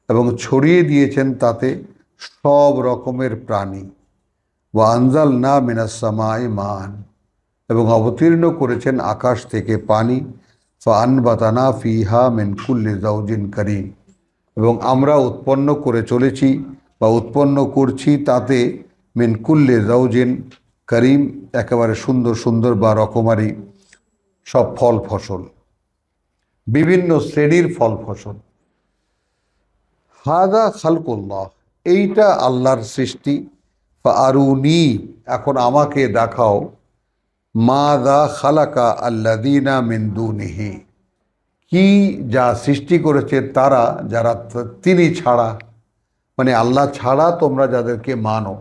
এবং ছড়িয়ে দিয়েছেন তাতে সব রকমের প্রাণী। ওয়া আনজালনা মিনাস সামাই মান, এবং অবতীর্ণ করেছেন আকাশ থেকে পানি। ফাআনবাতানা ফিহা মিন কুল্লি যাওজিন কারীম, এবং আমরা উৎপন্ন করে চলেছি বা উৎপন্ন করছি তাতে মিন কুল্লি যাওজিন কারীম, একেবারে সুন্দর সুন্দর বা রকমারি সব ফল ফসল, বিভিন্ন শ্রেণীর ফল ফসল। হাদা খালকুল্লাহ, এইটা আল্লাহর সৃষ্টি। ফাআরুনি, এখন আমাকে দেখাও, মাযা খালাকা আল্লাযীনা মিন দুনিহি, কি যা সৃষ্টি করেছে তারা, যারা তিনি ছাড়া, মানে আল্লাহ ছাড়া তোমরা যাদেরকে মানো।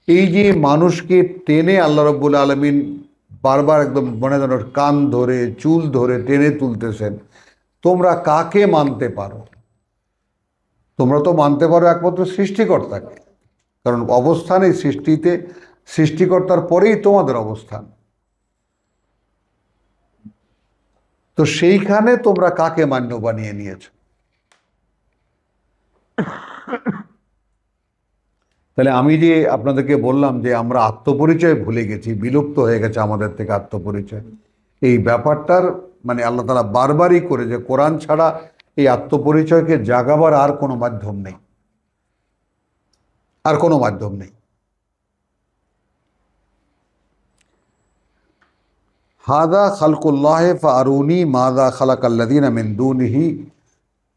এই যে মানুষকে টেনে আল্লাহ রাব্বুল আলামিন বারবার একদম মনে যেন কান ধরে চুল ধরে টেনে তুলতেছেন, তোমরা কাকে মানতে পারো? তোমরা তো মানতে পারো একমাত্র সৃষ্টিকর্তাকে, কারণ অবস্থান এই সৃষ্টিতে, সৃষ্টিকর্তার পরেই তোমাদের অবস্থান। তো সেইখানে তোমরা কাকে মান্য বানিয়ে নিয়েছ? তাহলে আমি যে আপনাদেরকে বললাম যে আমরা আত্মপরিচয় ভুলে গেছি, বিলুপ্ত হয়ে গেছে আমাদের থেকে আত্মপরিচয়, এই ব্যাপারটার মানে আল্লাহ তাআলা বারবারই করে যে কোরআন ছাড়া এই আত্মপরিচয়কে জাগাবার আর কোনো মাধ্যম নেই, আর কোনো মাধ্যম নেই। হাদা খালকুল্লাহ ফাআরুনি মাযা খালাকাল্লাযীনা মিন দুনিহি,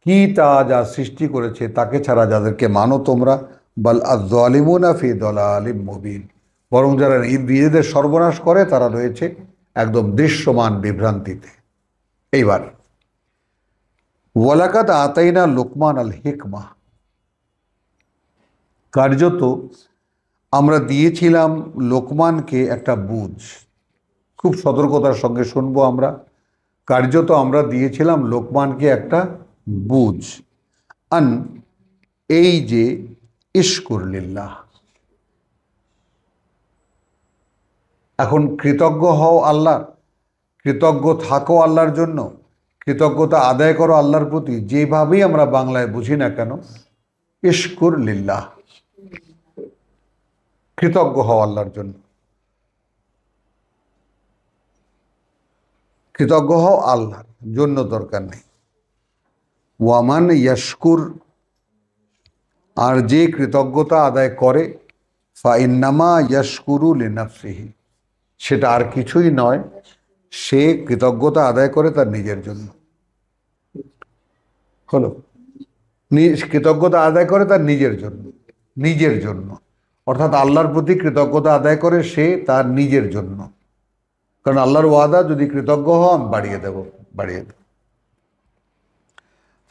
কি তা যা সৃষ্টি করেছে তাকে ছাড়া যাদেরকে মানো তোমরা। বাল আয-যালিমুনা ফি দালালিম মুবিন, বরং যারা নিজেদের সর্বনাশ করে তারা রয়েছে একদম দৃশ্যমান বিভ্রান্তিতে। এইবার ওয়ালাকাদ আতাইনা লুকমান আল হিকমা, কার্যত আমরা দিয়েছিলাম লোকমানকে একটা বুঝ। খুব সতর্কতার সঙ্গে শুনবো আমরা। কার্যত আমরা দিয়েছিলাম লোকমানকে একটা বুঝ। আন, এই যে ইশকুর লিল্লাহ, এখন কৃতজ্ঞ হও আল্লাহ। কৃতজ্ঞ থাকো আল্লাহর জন্য, কৃতজ্ঞতা আদায় করো আল্লাহর প্রতি। যেভাবেই আমরা বাংলায় বুঝি না কেন, ইশকুর লিল্লাহ, কৃতজ্ঞ হও আল্লাহর জন্য, কৃতজ্ঞ হও আল্লাহর জন্য, দরকার নেই। ওয়ামান ইয়াশকুর, আর যে কৃতজ্ঞতা আদায় করে, ফাইন্নামা ইয়াশকুরু লিনাফসিহি, সেটা আর কিছুই নয়, সে কৃতজ্ঞতা আদায় করে তার নিজের জন্য। হলো, কৃতজ্ঞতা আদায় করে তার নিজের জন্য, নিজের জন্য, অর্থাৎ আল্লাহর প্রতি কৃতজ্ঞতা আদায় করে সে তার নিজের জন্য। কারণ আল্লাহর ওয়াদা, যদি কৃতজ্ঞ হও আমি বাড়িয়ে দেব, বাড়িয়ে দেব।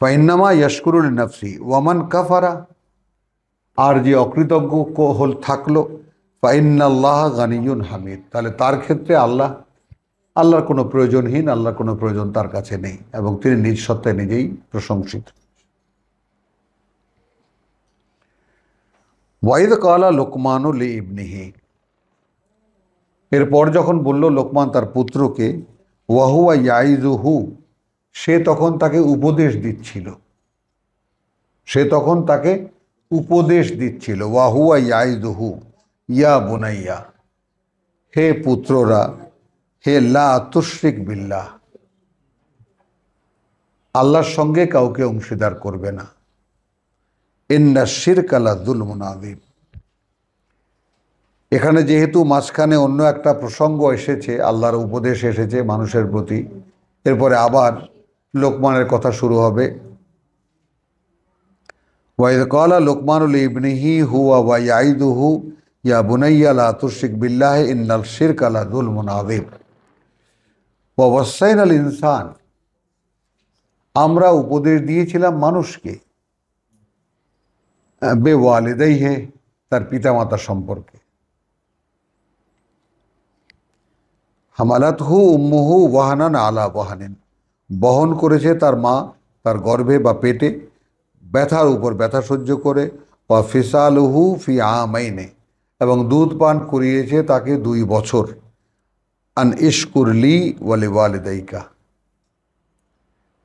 ফাইন্নামা ইয়াশকুরু লিনাফসি ওয়ামান কাফারা, আর যে অকৃতজ্ঞ থাকলো, ফাইন্নাল্লাহ গানিয়ুন হামিদ, তাহলে তার ক্ষেত্রে আল্লাহর কোনো প্রয়োজনহীন, আল্লাহর কোনো প্রয়োজন তার কাছে নেই, এবং তিনি নিজ সত্তায় নিজেই প্রশংসিত। ওয়াইদ কালা লোকমানু লি ইবনিহি, এরপর যখন বলল লোকমান তার পুত্রকে, ওয়াহুয়া ইয়াইজুহু, সে তখন তাকে উপদেশ দিচ্ছিল, সে তখন তাকে উপদেশ দিচ্ছিল। ওয়াহুয়া ইয়াইজুহু ইয়া বুনাইয়া, হে পুত্ররা, হে লা তুশরিক বিল্লাহ, আল্লাহর সঙ্গে কাউকে অংশীদার করবে না। ইন্না শিরকা লাযুলমুন আযীম, এখানে যেহেতু মাঝখানে অন্য একটা প্রসঙ্গ এসেছে, আল্লাহর উপদেশ এসেছে মানুষের প্রতি, এরপরে আবার লোকমানের কথা শুরু হবে। ওয়াইদ ক্বালা লোকমানু লিবনিহি হুয়া ওয়া ইয়াইদুহু ইয়া বুনাইয়া লা তুশরিক বিল্লাহি ইন্নাল শিরকা লাযুলমুন আযীম। ওয়া ওয়াসাইনাল ইনসান, আমরা উপদেশ দিয়েছিলাম মানুষকে, বেওয়ালিদাইহি, তার পিতামাতা সম্পর্কে। হামালাতহু উম্মুহু ওয়াহানান আলা ওয়াহানিন, বহন করেছে তার মা তার গর্ভে বা পেটে ব্যথার উপর ব্যথা সহ্য করে। ওয়া ফিসালুহু ফি আমাইনে, এবং দুধ পান করিয়েছে তাকে 2 বছর। আন ইশকুর লি ওয়া লিওয়ালিদাইকা,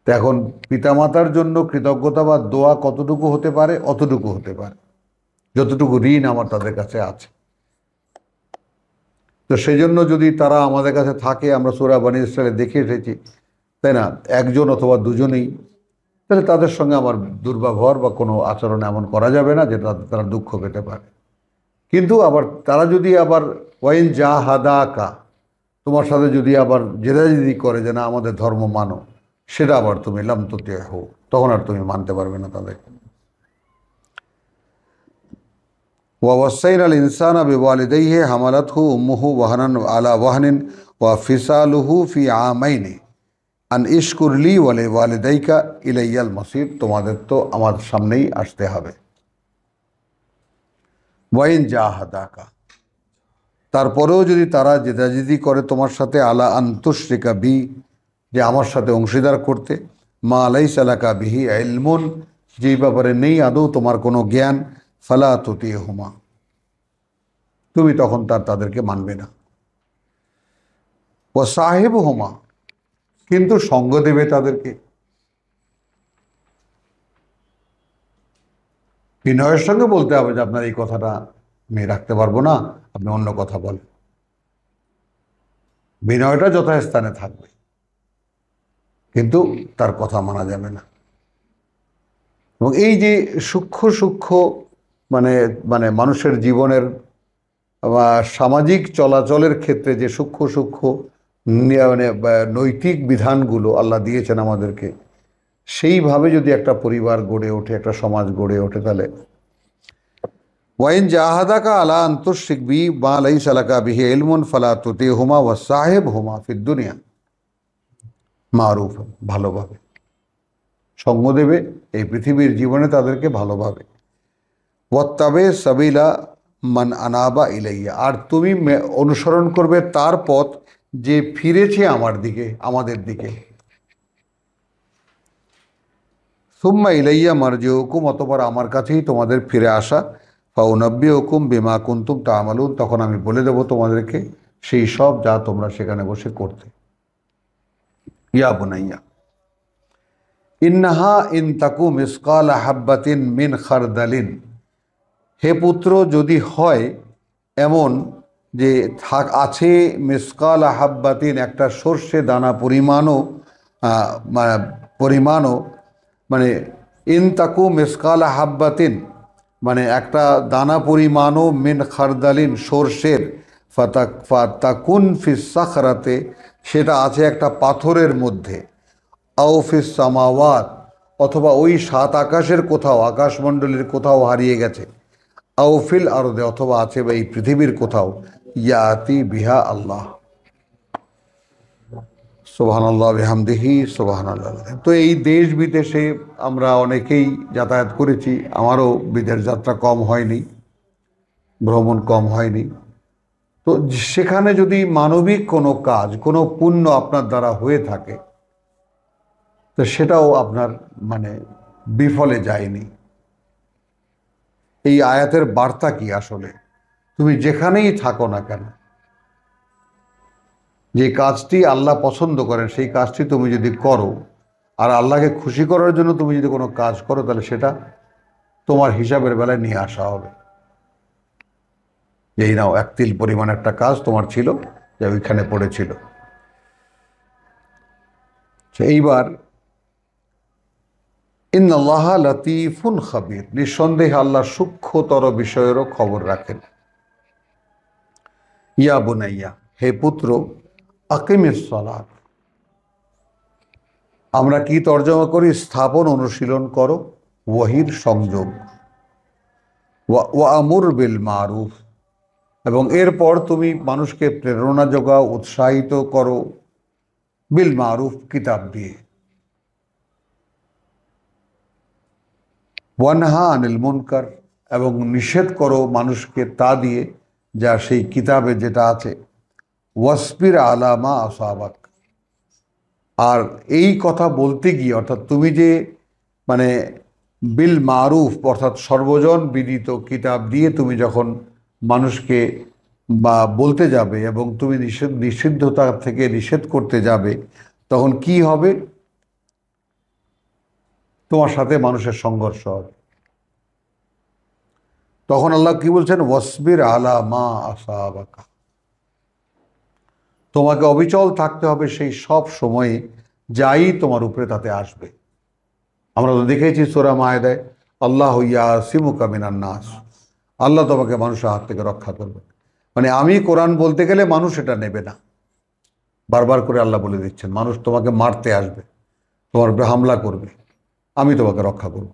এখন পিতামাতার জন্য কৃতজ্ঞতা বা দোয়া কতটুকু হতে পারে? অতটুকু হতে পারে, যতটুকু ঋণ আমার তাদের কাছে আছে। তো সেই জন্য যদি তারা আমাদের কাছে থাকে, আমরা সূরা বনী ইসরাঈলে দেখে এসেছি, তাই না, একজন অথবা দুজনেই, তাহলে তাদের সঙ্গে আমার দুর্ব্যবহার বা কোনো আচরণ এমন করা যাবে না যেটা তারা দুঃখ পেতে পারে। কিন্তু আবার তারা যদি আবার ওয়াইন জাহাদাকা, তোমার সাথে যদি আবার জেদাজেদি করে যে না আমাদের ধর্ম মানো, সেটা আবার তুমি লাম তুতিহু, তখন আর তুমি মানতে পারবে না তাদেরকে। ওয়া ওয়াসাইনাল ইনসানা বিওয়ালিদাইহি হামালাতহু উম্মুহু ওয়াহানান আলা ওয়াহনিন ওয়া ফিসালুহু ফি আমাইনি আন ইশকুর লি ওয়া লিওয়ালিদাইকা ইলাইয়াল মাসির, তোমাদের তো আমার সামনেই আসতে হবে। ওয়াইন জাহাদাকা, তারপরেও যদি তারা জেদাজেদি করে তোমার সাথে, আলা আন তুশরিকা বি, যে আমার সাথে অংশীদার করতে, মা লাইসা লাকা বিহি ইলমুন, যেই ব্যাপারে নেই আদৌ তোমার কোনো জ্ঞান, ফালা তুতিহুমা, তুমি তখন তাদেরকে মানবে না। ওয়া সাহিবহুমা, কিন্তু সঙ্গ দেবে তাদেরকে, বিনয়ের সঙ্গে বলতে হবে যে আপনার এই কথাটা আমি রাখতে পারবো না, আপনি অন্য কথা বলেন। বিনয়টা যথাস্থানে থাকবে, কিন্তু তার কথা মানা যাবে না। এবং এই যে সূক্ষ্ম সূক্ষ্ম মানে মানে মানুষের জীবনের বা সামাজিক চলাচলের ক্ষেত্রে যে সূক্ষ্ম সূক্ষ্ম মানে নৈতিক বিধানগুলো আল্লাহ দিয়েছেন আমাদেরকে, সেইভাবে যদি একটা পরিবার গড়ে ওঠে, একটা সমাজ গড়ে ওঠে, তাহলে ওয়াইন জাহাদাকা আলা আন তুশরিক বি মা লাইসা লাকা বিহি ইলমুন ফালা তুতিহুমা ওয়া সাহিবহুমা ফিদ দুনিয়া মারুফ, ভালোভাবে সঙ্গ দেবে এই পৃথিবীর জীবনে তাদেরকে ভালোভাবে। ওয়াত্তাবে সাবিলা মান আনাবা ইলাইয়া, আর তুমি অনুসরণ করবে তার পথ যে ফিরেছে আমার দিকে, আমাদের দিকে। সুম্মা ইলাইয়া মারজিউকুম, অতঃপর আমার কাছেই তোমাদের ফিরে আসা। ফাউনাব্বিউকুম বিমা কুনতুম তা'মালুন, তখন আমি বলে দেব তোমাদেরকে সেই সব যা তোমরা সেখানে বসে করতে। ইয়া বুনাইয়া ইন্নাহা ইন তাকু মিসকাল হাব্বাতিন মিন খারদালিন, হে পুত্র যদি হয় এমন যে আছে মিসকাল হাব্বাতিন, একটা সর্ষে দানা পরিমাণও মানে ইন তাকু মিসকাল হাব্বাতিন মানে একটা দানা পরিমাণও মিন খারদালিন সর্ষের, ফাতাকুন ফিস সাখরাতে, সেটা আছে একটা পাথরের মধ্যে, আও ফিস সামাওয়াত, অথবা ওই সাত আকাশের কোথাও, আকাশমণ্ডলীর কোথাও হারিয়ে গেছে, আও ফিল আরদে, অথবা আছে বা এই পৃথিবীর কোথাও, ইয়াতি বিহা আল্লাহ, সুবহানাল্লাহ বিহামদিহি সুবহানাল্লাহ। তো এই দেশ বিদেশে আমরা অনেকেই যাতায়াত করেছি, আমারও বিদেশ যাত্রা কম হয়নি, ভ্রমণ কম হয়নি। তো সেখানে যদি মানবিক কোনো কাজ, কোনো পুণ্য আপনার দ্বারা হয়ে থাকে, তো সেটাও আপনার মানে বিফলে যায়নি। এই আয়াতের বার্তা কি আসলে? তুমি যেখানেই থাকো না কেন, যে কাজটি আল্লাহ পছন্দ করেন সেই কাজটি তুমি যদি করো, আর আল্লাহকে খুশি করার জন্য তুমি যদি কোনো কাজ করো, তাহলে সেটা তোমার হিসাবের বেলায় নিয়ে আসা হবে। এই নাও, এক তিল পরিমাণ একটা কাজ তোমার ছিল, যে ওইখানে পড়েছিল। এইবার ইন্নাল্লাহ লতীফুন খাবির, নিঃসন্দেহে আল্লাহ সূক্ষ্মতর বিষয়েরও খবর রাখেন। ইয়া বুনাইয়া, হে পুত্র, আকিমিস সালাত, আমরা কি তর্জমা করি? স্থাপন, অনুশীলন করো, ওয়াহির সংযোগ, ওয়া আমুর বিল মারুফ, এবং এরপর তুমি মানুষকে প্রেরণা যোগাও, উৎসাহিত করো, বিল মারুফ, কিতাব দিয়ে, ওয়ানহা আনিল মুনকার, এবং নিষেধ করো মানুষকে তা দিয়ে যা সেই কিতাবে যেটা আছে, ওয়াসবির আলা মা আসাবাক। আর এই কথা বলতে গিয়ে, অর্থাৎ তুমি যে মানে বিল মারুফ অর্থাৎ সর্বজন বিদিত কিতাব দিয়ে তুমি যখন মানুষকে বা বলতে যাবে এবং তুমি নিষিদ্ধতা থেকে নিষেধ করতে যাবে, তখন কি হবে? তোমার সাথে মানুষের সংঘর্ষ হবে। তখন আল্লাহ কি বলছেন? ওয়াসবির আলা মা আসাবাকা, তোমাকে অবিচল থাকতে হবে সেই সব সময়ে যাই তোমার উপরে তাতে আসবে। আমরা তো দেখেছি সূরা মায়েদায়, আল্লাহ ইয়াসিমুকা মিনান নাস, আল্লাহ তোমাকে মানুষের হাত থেকে রক্ষা করবে। মানে আমি কোরআন বলতে গেলে মানুষ এটা নেবে না, বারবার করে আল্লাহ বলে দিচ্ছেন, মানুষ তোমাকে মারতে আসবে, তোমার উপরে হামলা করবে, আমি তোমাকে রক্ষা করব।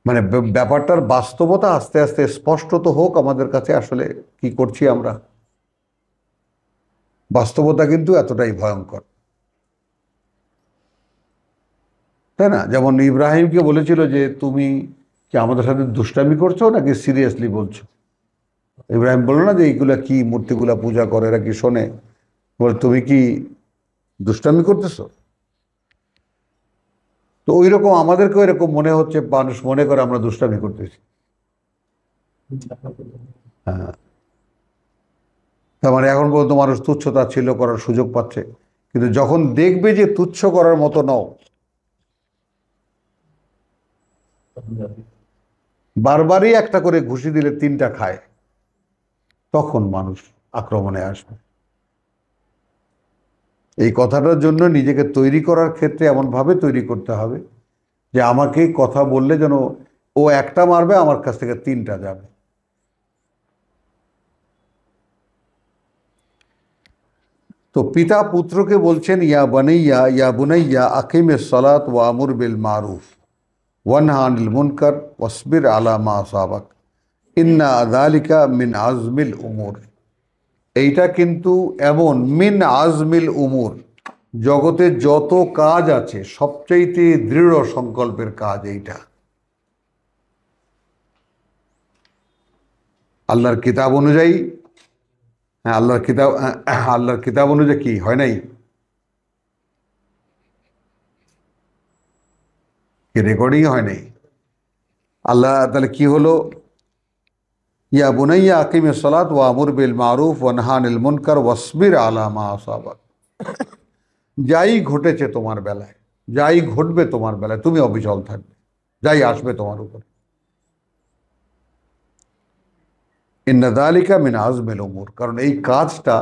মানে ব্যাপারটার বাস্তবতা আস্তে আস্তে স্পষ্ট তো হোক আমাদের কাছে, আসলে কি করছি আমরা। বাস্তবতা কিন্তু এতটাই ভয়ঙ্কর, তাই না? যেমন ইব্রাহিমকে বলেছিল যে তুমি কি আমাদের সাথে দুষ্টামি করছো নাকি সিরিয়াসলি বলছো? ইব্রাহিম বলল না যে এইগুলা কি, মূর্তিগুলা পূজা করে, এরা কি শোনে? বলে তুমি কি দুষ্টামি করতেছো? তো ওই রকম আমাদেরকেও এরকম মনে হচ্ছে, মানুষ মনে করে আমরা দুষ্টামি করতেছি। হ্যাঁ, তার মানে এখন পর্যন্ত মানুষ তুচ্ছতা ছিল করার সুযোগ পাচ্ছে, কিন্তু যখন দেখবে যে তুচ্ছ করার মতো নও, বারবারই একটা করে ঘুষি দিলে তিনটা খায়, তখন মানুষ আক্রমণে আসবে। এই কথাটার জন্য নিজেকে তৈরি করার ক্ষেত্রে এমনভাবে তৈরি করতে হবে যে আমাকে কথা বললে যেন ও একটা মারবে, আমার কাছ থেকে তিনটা যাবে। তো পিতা পুত্রকে বলছেন, ইয়া বুনাইয়া আকিমিস সালাত ওয়া আমুর বিল মারুফ ওয়ানহা আনিল মুনকার ওয়াসবির আলা মা আসাবাক ইন্না যালিকা মিন আজমিল উমুর। এইটা কিন্তু এমন মিন আজমিল উমুর, জগতে যত কাজ আছে সবচাইতে দৃঢ় সংকল্পের কাজ এইটা। আল্লাহর কিতাব অনুযায়ী, হ্যাঁ আল্লাহর কিতাব অনুযায়ী কি হয় নাই, কি রেকর্ডিং হয় নাই? আল্লাহ তাহলে কি হলো? ইয়া বুনাইয়া আকিমিস সালাত ওয়া আমুর বিল মারুফ ওয়ানহা আনিল মুনকার ওয়াসবির আলা মা আসাবাক। যাই ঘটেছে তোমার বেলায়, যাই ঘটবে তোমার বেলায়, তুমি অবিচল থাকবে, যাই আসবে তোমার উপরে। ইন্না যালিকা মিন আজমিল উমুর, কারণ এই কাজটা,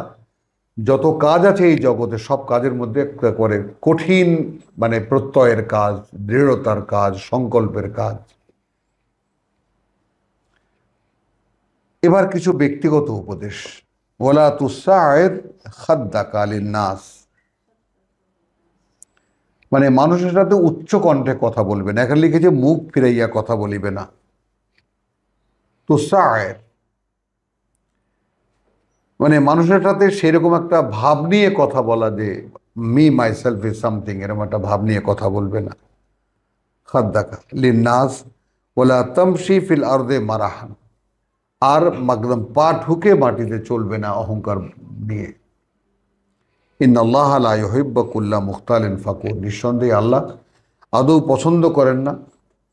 যত কাজ আছে এই জগতে, সব কাজের মধ্যে একটা করে কঠিন, মানে প্রত্যয়ের কাজ, দৃঢ়তার কাজ, সংকল্পের কাজ। এবার কিছু ব্যক্তিগত উপদেশ। ওয়ালা তুসাইর খাদ্দাকা লিন্নাস, মানে মানুষের সাথে উচ্চ কণ্ঠে কথা বলবে না। এখানে লিখেছে মুখ ফিরাইয়া কথা বলিবে না। তুসাইর মানে মানুষের সাথে সেরকম একটা ভাব নিয়ে কথা বলা, যে মি মাইসেলফ ইজ সামথিং, এরকম একটা ভাব নিয়ে কথা বলবে না। খাদ্দাকা লিন্নাস ওয়ালা তামশি ফিল আরদে মারাহান, আর একদম পা ঠুকে মাটিতে চলবে না অহংকার নিয়ে। ইন্নাল্লাহা লা ইউহিব্বু কুল্লা মুখতালিন ফাকুর, নিঃসন্দেহে আল্লাহ আদৌ পছন্দ করেন না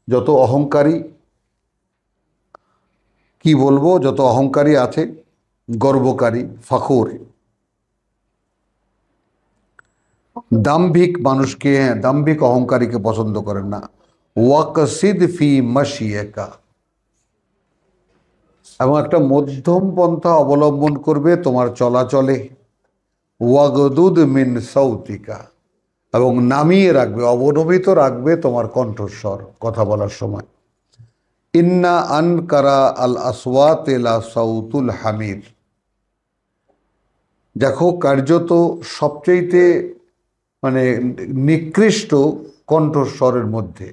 যত অহংকারী, কি বলবো, যত অহংকারী আছে, গর্বকারী, ফাখুর, দাম্ভিক মানুষকে, দাম্ভিক অহংকারীকে পছন্দ করেন না। ওয়াকসিদ ফি মাশিয়াকা, এবং একটা মধ্যম পন্থা অবলম্বন করবে তোমার চলাচলে। ওয়াগদুদ মিন সাউতিকা, এবং নামিয়ে রাখবে, অবনমিত রাখবে তোমার কণ্ঠস্বর কথা বলার সময়। ইন্না আনকারা আল আসওয়াত লা সাউতুল হামির, দেখো কার্যত সবচেয়ে মানে নিকৃষ্ট কণ্ঠস্বরের মধ্যে,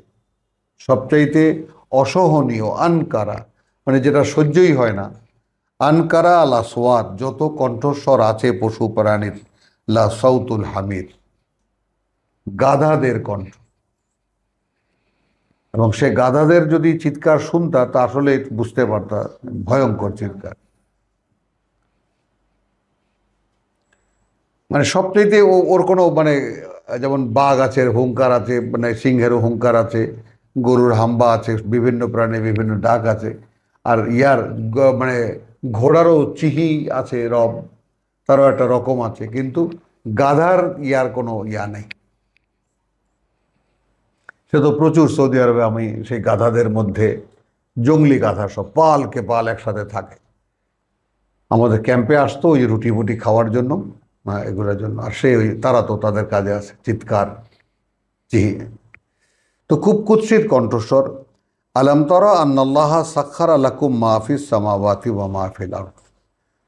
সবচাইতে অসহনীয়, আনকারা মানে যেটা সহ্যই হয় না, আনকারা আল আসওয়াত, যত কণ্ঠস্বর আছে পশু প্রাণীর, লা সাউতুল হামির, গাধাদের কণ্ঠ। এবং সে গাধাদের যদি চিৎকার শুনতা তা আসলে বুঝতে পারতা ভয়ঙ্কর চিৎকার। মানে সবচাইতে ওর কোনো মানে, যেমন বাঘ আছে হুঙ্কার আছে, মানে সিংহেরও হুঙ্কার আছে, গরুর হাম্বা আছে, বিভিন্ন প্রাণী বিভিন্ন ডাক আছে, আর ইয়ার মানে ঘোড়ারও চিহি আছে, রব, তারও একটা রকম আছে, কিন্তু গাধার ইয়ার কোনো ইয়া নেই। সে তো প্রচুর, সৌদি আরবে আমি সেই গাধাদের মধ্যে, জঙ্গলি গাধা, সব পালকে পাল একসাথে থাকে, আমাদের ক্যাম্পে আসতো ওই রুটি ফুটি খাওয়ার জন্য, এগুলোর জন্য। আর সে ওই তারা তো তাদের কাজে আছে চিৎকার, চিহি। তো খুব কুৎসিত কণ্ঠস্বর। আলম তারা আন্নাল্লাহা সাখারা লাকুম মাহফিস সামাওয়াতি ওয়া মাহফিল আরদ,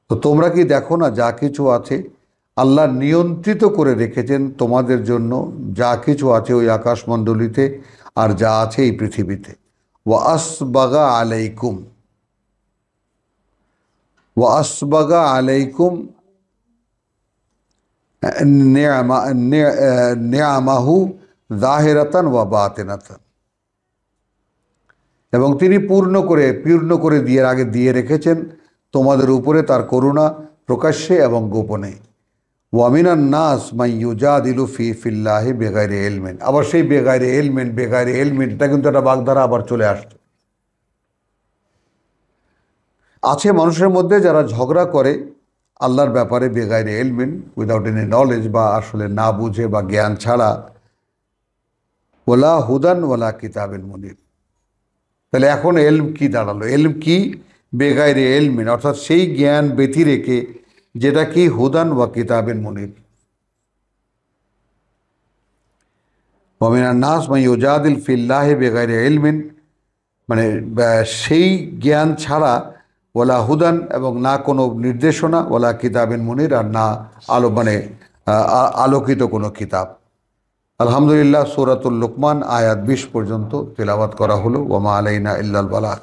তো তোমরা কি দেখো না যা কিছু আছে আল্লাহ নিয়ন্ত্রিত করে রেখেছেন তোমাদের জন্য, যা কিছু আছে ওই আকাশমণ্ডলীতে আর যা আছে এই পৃথিবীতে। ওয়া আসবাগা আলাইকুম, ওয়া আসবাগা আলাইকুম নিয়ামাহু যাহিরাতান ওয়া বাতিনাতান, এবং তিনি পূর্ণ করে দিয়ে রেখেছেন তোমাদের উপরে তার করুণা প্রকাশ্যে এবং গোপনে। ওয়ামিনান নাস মাই ইউজাদিলু ফিল্লাহি বেগাইরে ইলমিন, আবার সেই বেগাইরে ইলমিন এটা কিন্তু একটা বাগধারা আবার চলে আসছে। আছে মানুষের মধ্যে যারা ঝগড়া করে আল্লাহর ব্যাপারে বেগাইরে ইলমিন, উইদাউট এনি নলেজ, বা আসলে না বুঝে বা জ্ঞান ছাড়া। ওলা হুদান ওলা কিতাবিন মুনির, তাহলে এখন এলম কি দাঁড়ালো? এলম কি? বেগাইরে এলমিন, অর্থাৎ সেই জ্ঞান ব্যতি রেখে যেটা কি হুদান ওয়া কিতাবিন মুনির। ওয়ামিনান নাস মান ইউজাদিল ফিল্লাহি বেগাইরে এলমিন, মানে সেই জ্ঞান ছাড়া, ওলা হুদান এবং না কোনো নির্দেশনা, ওলা কিতাবিন মুনির আর না আলোকিত কোনো কিতাব। আলহামদুলিল্লাহ, সূরাতুল লুকমান আয়াত 20 পর্যন্ত তেলাওয়াত করা হলো। ওয়া মা আলাইনা ইল্লাল বালাগ।